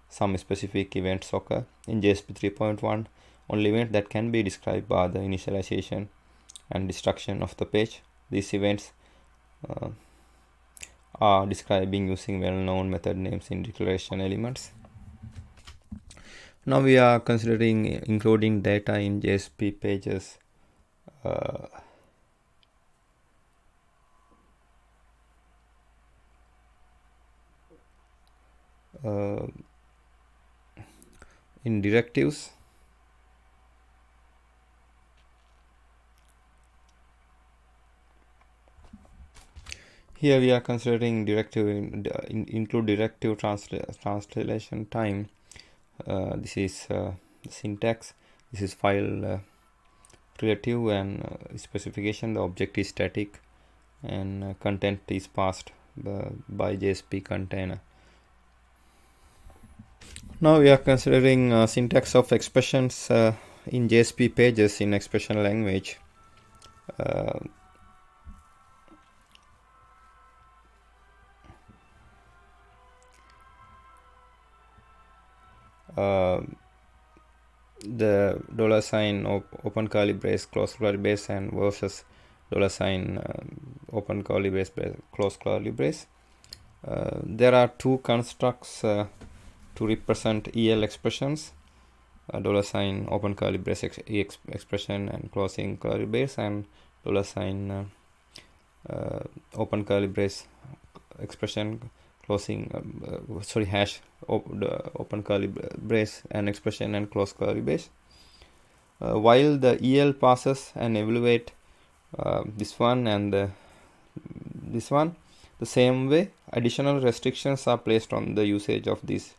some specific events occur. In JSP 3.1, only events that can be described are the initialization and destruction of the page. These events are describing using well-known method names in declaration elements. Now we are considering including data in JSP pages. In directives. Here we are considering include directive translation time. This is syntax. This is file relative and specification. The object is static and content is passed by JSP container. Now we are considering syntax of expressions in JSP pages in expression language. the dollar sign open curly brace close curly brace and versus dollar sign open curly brace close curly brace. There are two constructs to represent EL expressions, dollar sign open curly brace expression and closing curly brace, and dollar sign open curly brace expression closing hash open curly brace and expression and close curly brace. While the EL passes and evaluate this one and this one the same way, additional restrictions are placed on the usage of these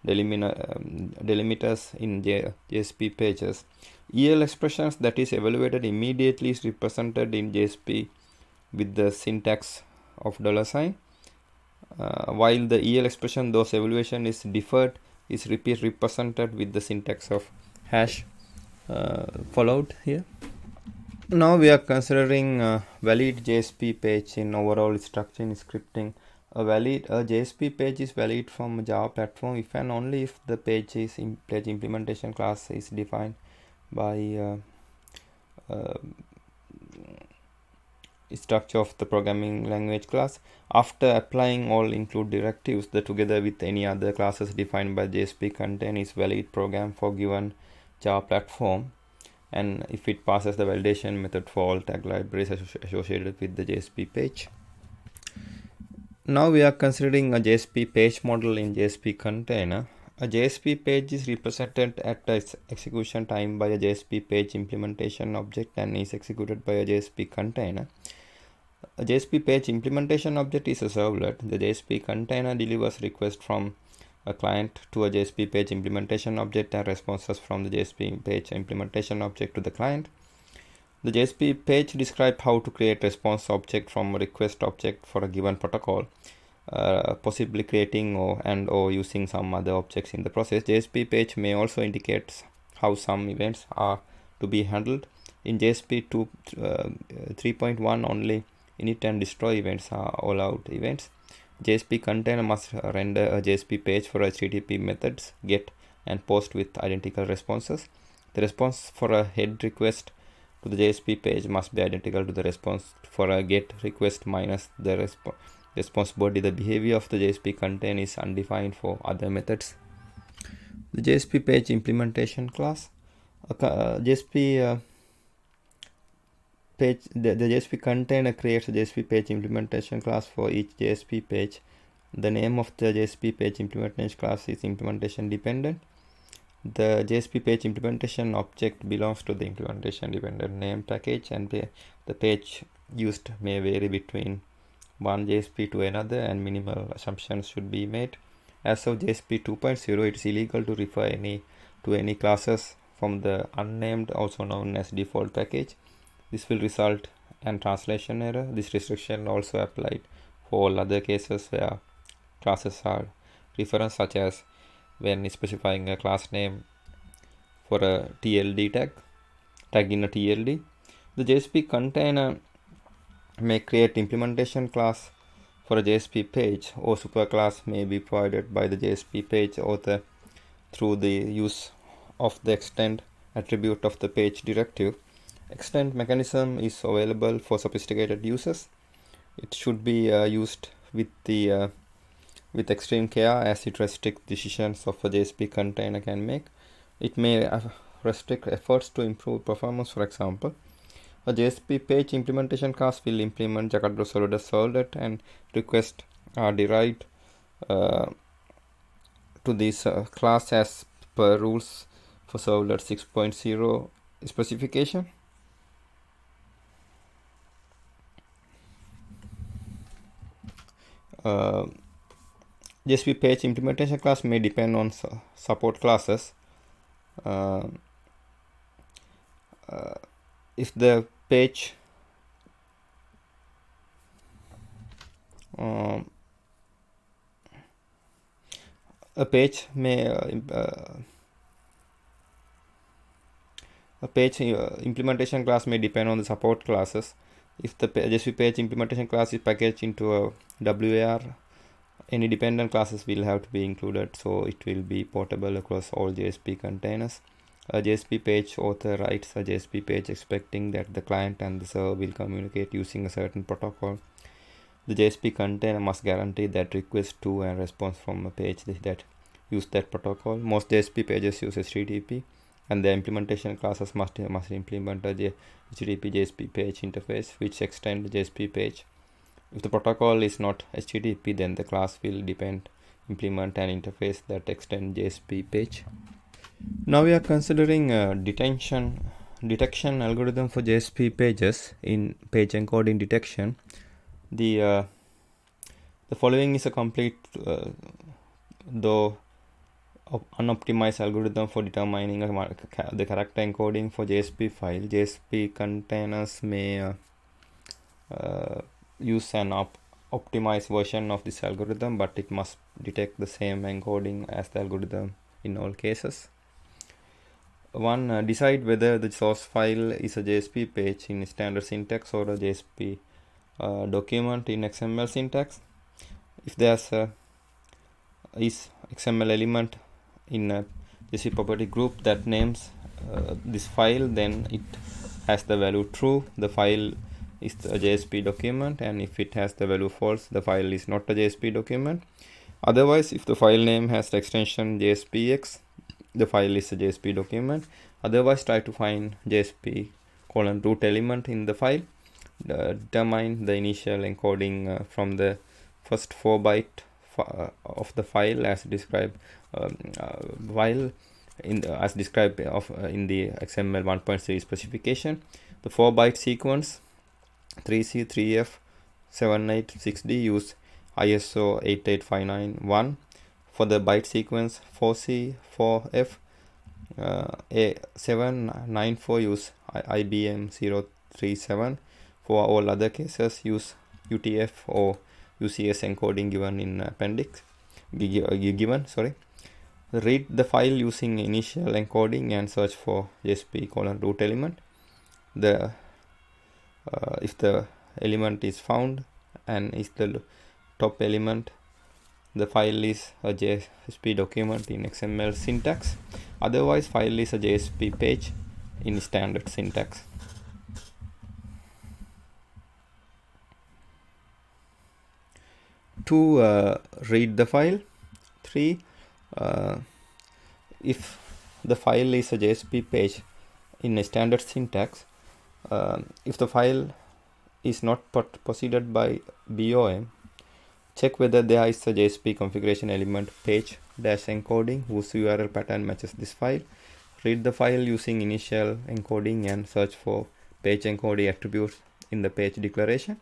delimiters in JSP pages. EL expressions that is evaluated immediately is represented in JSP with the syntax of dollar sign, while the EL expression those evaluation is deferred is represented with the syntax of hash followed here. Now we are considering a valid JSP page in overall structure in scripting. A JSP page is valid from Java platform if and only if the page implementation class is defined by structure of the programming language class. After applying all include directives, the together with any other classes defined by JSP contain is valid program for given Java platform, and if it passes the validation method for all tag libraries associated with the JSP page. Now we are considering a JSP page model in JSP container. A JSP page is represented at its execution time by a JSP page implementation object and is executed by a JSP container. A JSP page implementation object is a servlet. The JSP container delivers requests from a client to a JSP page implementation object and responses from the JSP page implementation object to the client. The JSP page describes how to create response object from a request object for a given protocol, possibly creating or using some other objects in the process. JSP page may also indicate how some events are to be handled. In JSP 3.1 only init and destroy events are allowed events. JSP container must render a JSP page for HTTP methods get and post with identical responses. The response for a head request to the JSP page must be identical to the response for a get request minus the response body. The behavior of the JSP container is undefined for other methods. The JSP page implementation class. JSP page, the JSP container creates a JSP page implementation class for each JSP page. The name of the JSP page implementation class is implementation dependent. The JSP page implementation object belongs to the implementation dependent name package, and the page used may vary between one JSP to another, and minimal assumptions should be made. As of JSP 2.0, it is illegal to refer to any classes from the unnamed, also known as default package. This will result in translation error. This restriction also applied for all other cases where classes are referenced, such as when specifying a class name for a TLD tag in a TLD. The JSP container may create implementation class for a JSP page, or superclass may be provided by the JSP page author through the use of the extend attribute of the page directive. Extend mechanism is available for sophisticated users. It should be used with extreme care, as it restricts decisions of a JSP container can make. It may restrict efforts to improve performance. For example, a JSP page implementation class will implement Jakarta servlet, and requests are derived to this class as per rules for servlet 6.0 specification. JSP page implementation class may depend on support classes. If the page a page may A page implementation class may depend on the support classes. If the JSP page implementation class is packaged into a WAR, any dependent classes will have to be included, so it will be portable across all JSP containers. A JSP page author writes a JSP page expecting that the client and the server will communicate using a certain protocol. The JSP container must guarantee that request to and response from a page that use that protocol. Most JSP pages use HTTP, and the implementation classes must implement a HTTP JSP page interface which extend the JSP page. If the protocol is not HTTP, then the class will implement an interface that extend JSP page. Now we are considering detection algorithm for JSP pages in page encoding detection. The following is a complete though unoptimized algorithm for determining the character encoding for JSP file. JSP containers may use an optimized version of this algorithm, but it must detect the same encoding as the algorithm in all cases. One, decide whether the source file is a JSP page in standard syntax or a JSP document in XML syntax. If there's a XML element in a JSP property group that names this file, then it has the value true, the file is a JSP document, and if it has the value false, the file is not a JSP document. Otherwise, if the file name has the extension JSPX, the file is a JSP document. Otherwise, try to find JSP root element in the file. Determine the initial encoding from the first 4 byte of the file as described as described in the XML 1.3 specification. The 4 byte sequence 3C, 3F, 786D use ISO 88591. For the byte sequence 4C, 4F, A794 use IBM 037. For all other cases, use UTF or UCS encoding given in appendix. Read the file using initial encoding and search for JSP root element. If the element is found and is the top element, the file is a JSP document in XML syntax. Otherwise, file is a JSP page in standard syntax. To read the file. 3. If the file is a JSP page in a standard syntax, if the file is not preceded by BOM, check whether there is a JSP configuration element page -encoding whose URL pattern matches this file. Read the file using initial encoding and search for page encoding attributes in the page declaration.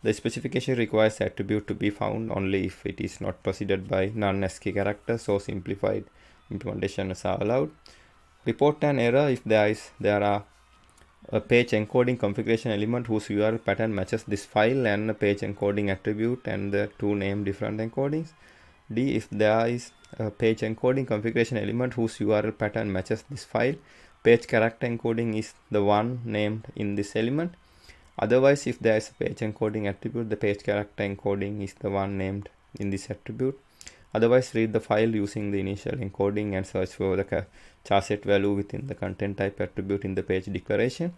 The specification requires the attribute to be found only if it is not preceded by non-ASCII characters, so simplified implementations are allowed. Report an error if there are a page encoding configuration element whose URL pattern matches this file and a page encoding attribute and the two name different encodings. D. If there is a page encoding configuration element whose URL pattern matches this file, page character encoding is the one named in this element. Otherwise, if there is a page encoding attribute, the page character encoding is the one named in this attribute. Otherwise, read the file using the initial encoding and search for the charset value within the content type attribute in the page declaration.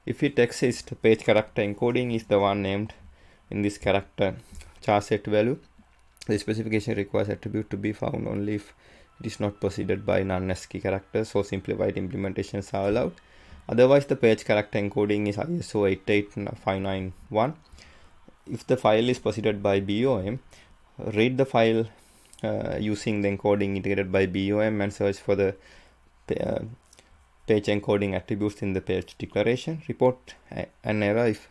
If it exists, page character encoding is the one named in this character charset value. The specification requires attribute to be found only if it is not preceded by non-ASCII characters, so simplified implementations are allowed. Otherwise, the page character encoding is ISO 88591. If the file is preceded by BOM, read the file using the encoding integrated by BOM and search for the page encoding attributes in the page declaration. Report an error if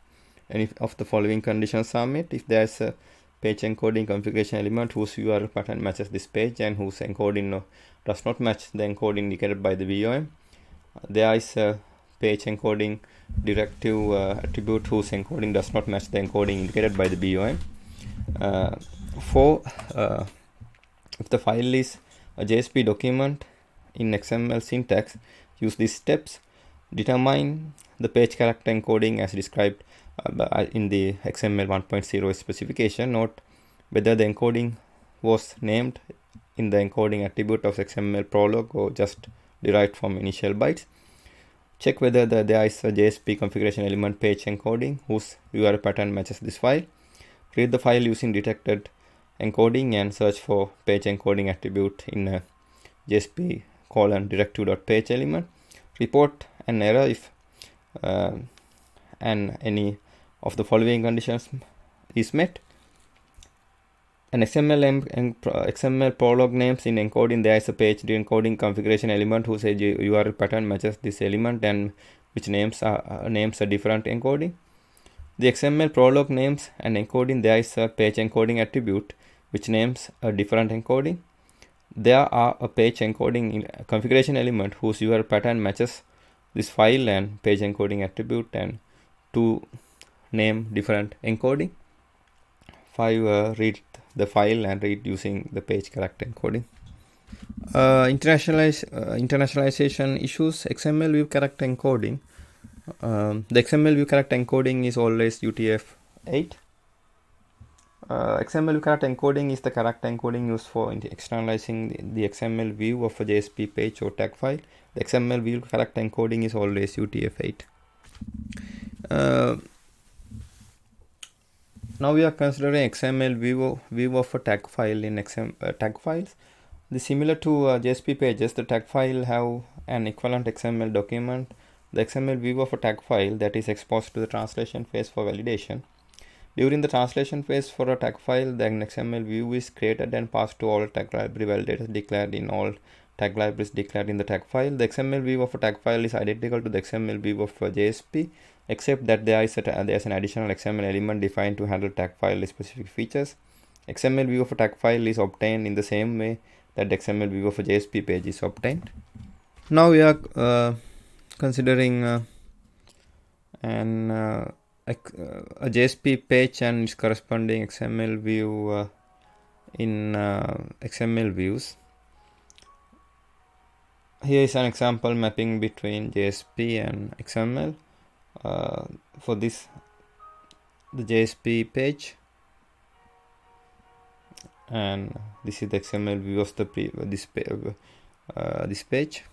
any of the following conditions are met. If there is a page encoding configuration element whose URL pattern matches this page and whose encoding does not match the encoding indicated by the BOM. There is a page encoding directive attribute whose encoding does not match the encoding indicated by the BOM. 4. If the file is a JSP document in XML syntax, use these steps. determine the page character encoding as described in the XML 1.0 specification. Note whether the encoding was named in the encoding attribute of XML prologue or just derived from initial bytes. Check whether there is a JSP configuration element page encoding whose URL pattern matches this file. Read the file using detected encoding and search for page encoding attribute in a JSP directive.page element. Report an error if and any of the following conditions is met. An XML prologue names in encoding there is a page encoding configuration element whose URL pattern matches this element and which names a different encoding. The XML prologue names an encoding there is a page encoding attribute which names a different encoding. There are a page encoding configuration element whose URL pattern matches this file and page encoding attribute and to name different encoding. 5. Read the file and read using the page character encoding. Internationalization issues. XML view character encoding. The XML view character encoding is always UTF-8. XML view character encoding is the character encoding used for externalizing the XML view of a JSP page or tag file. The XML view character encoding is always UTF-8. Now we are considering XML view of a tag file in tag files. Similar to JSP pages, the tag file have an equivalent XML document. The XML view of a tag file that is exposed to the translation phase for validation. During the translation phase for a tag file, the XML view is created and passed to all tag library validators declared in all tag libraries declared in the tag file. The XML view of a tag file is identical to the XML view of a JSP, except that there is an additional XML element defined to handle tag file specific features. XML view of a tag file is obtained in the same way that the XML view of a JSP page is obtained. Now we are considering a JSP page and its corresponding XML view in XML views. Here is an example mapping between JSP and XML. For this, the JSP page, and this is the XML view of this page.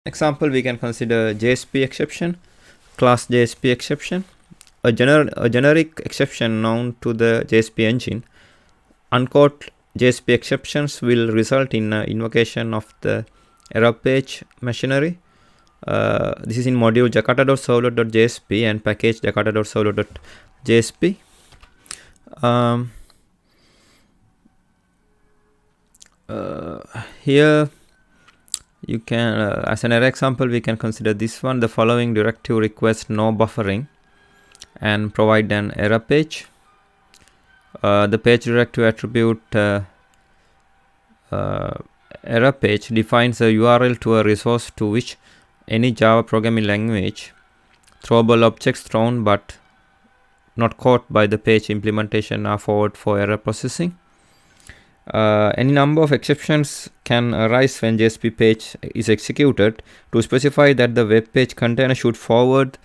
Example, we can consider JSP exception, class JSP exception, a generic exception known to the JSP engine. Uncaught JSP exceptions will result in invocation of the error page machinery. This is in module jakarta.servlet.jsp and package jakarta.servlet.jsp. Here you can, as an error example, we can consider this one. The following directive requests no buffering and provide an error page. The page directive attribute error page defines a URL to a resource to which any Java programming language throwable objects thrown but not caught by the page implementation are forwarded for error processing. Any number of exceptions can arise when JSP page is executed. To specify that the web page container should forward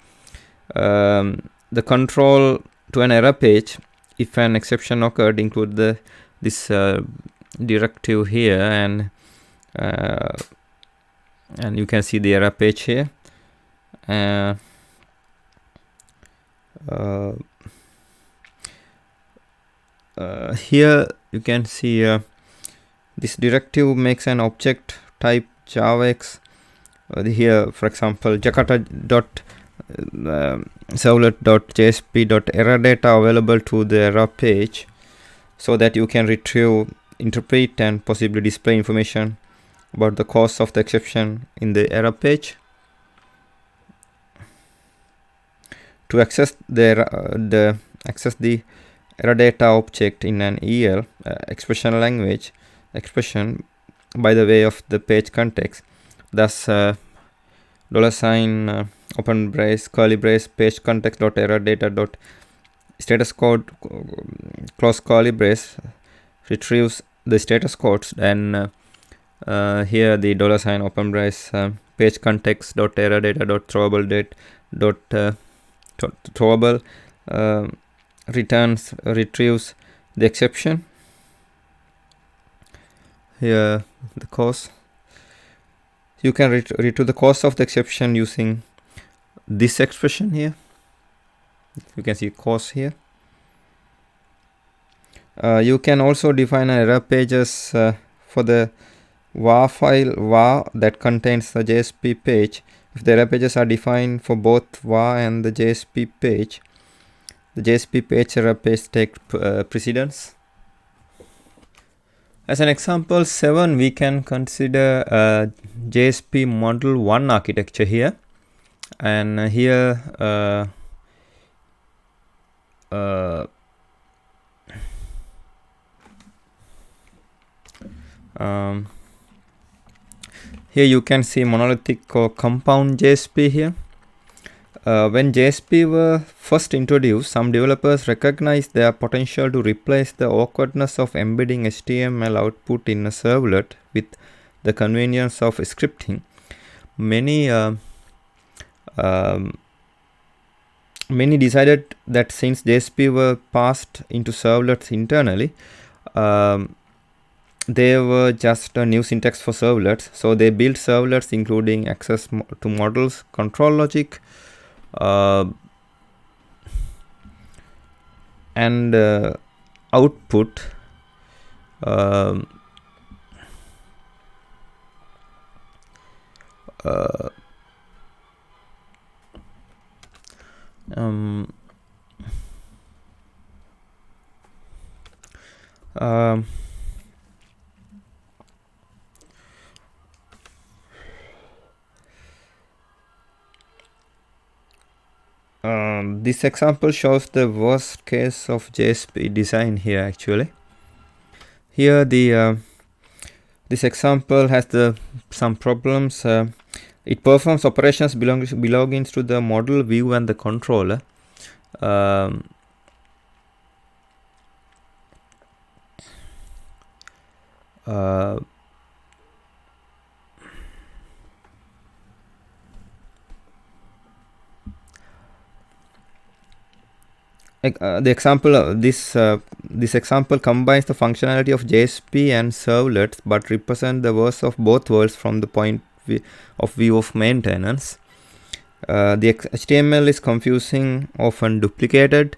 the control to an error page if an exception occurred, include this directive here, and you can see the error page here. Here you can see this directive makes an object type JavaX. Here, for example, Jakarta.servlet.jsp.error data available to the error page, so that you can retrieve, interpret, and possibly display information about the cause of the exception in the error page. To access the error data object in an EL expression language expression by the way of the page context, thus $ open brace curly brace page context dot error data dot status code close curly brace retrieves the status codes, and here the $ open brace page context dot error data dot throwable date dot throwable retrieves the exception. Here the cause, you can retrieve the cause of the exception using this expression here. You can see cause here. You can also define an error pages for the var file var that contains the JSP page. If the error pages are defined for both var and the JSP page, the JSP page error page take precedence. As an example 7, we can consider JSP model 1 architecture here, and here here you can see monolithic or compound JSP here. When JSP were first introduced, some developers recognized their potential to replace the awkwardness of embedding HTML output in a servlet with the convenience of scripting. Many decided that since JSP were passed into servlets internally, they were just a new syntax for servlets, so they built servlets including access to models, control logic, and output. This example shows the worst case of JSP design here actually. Here the this example has some problems. It performs operations belonging to the model, view, and the controller. The example of this example combines the functionality of JSP and servlets, but represent the worst of both worlds from the point of view of maintenance. The HTML is confusing, often duplicated.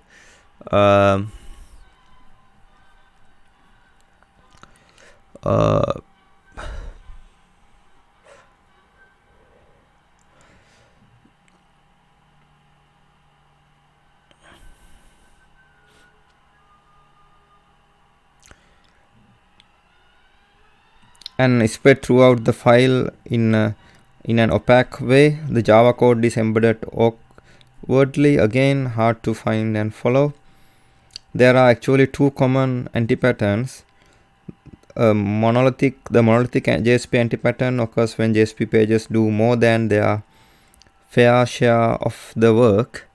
And spread throughout the file in an opaque way. The Java code is embedded awkwardly, again hard to find and follow. there are actually two common anti-patterns. The monolithic JSP anti-pattern occurs when JSP pages do more than their fair share of the work.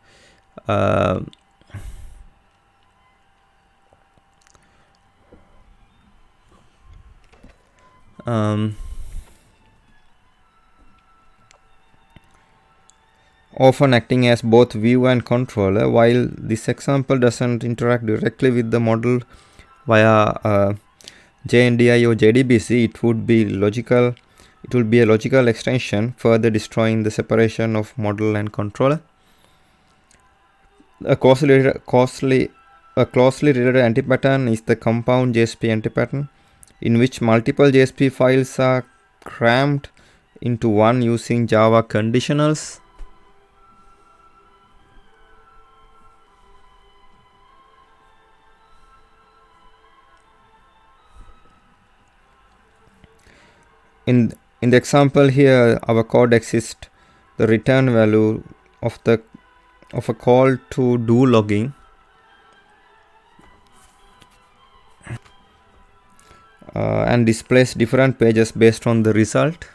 Often acting as both view and controller. While this example doesn't interact directly with the model via JNDI or JDBC, it would be a logical extension, further destroying the separation of model and controller. A closely related anti-pattern is the compound JSP anti-pattern, in which multiple JSP files are crammed into one using Java conditionals. In the example here, our code exists the return value of a call to do logging, and displays different pages based on the result.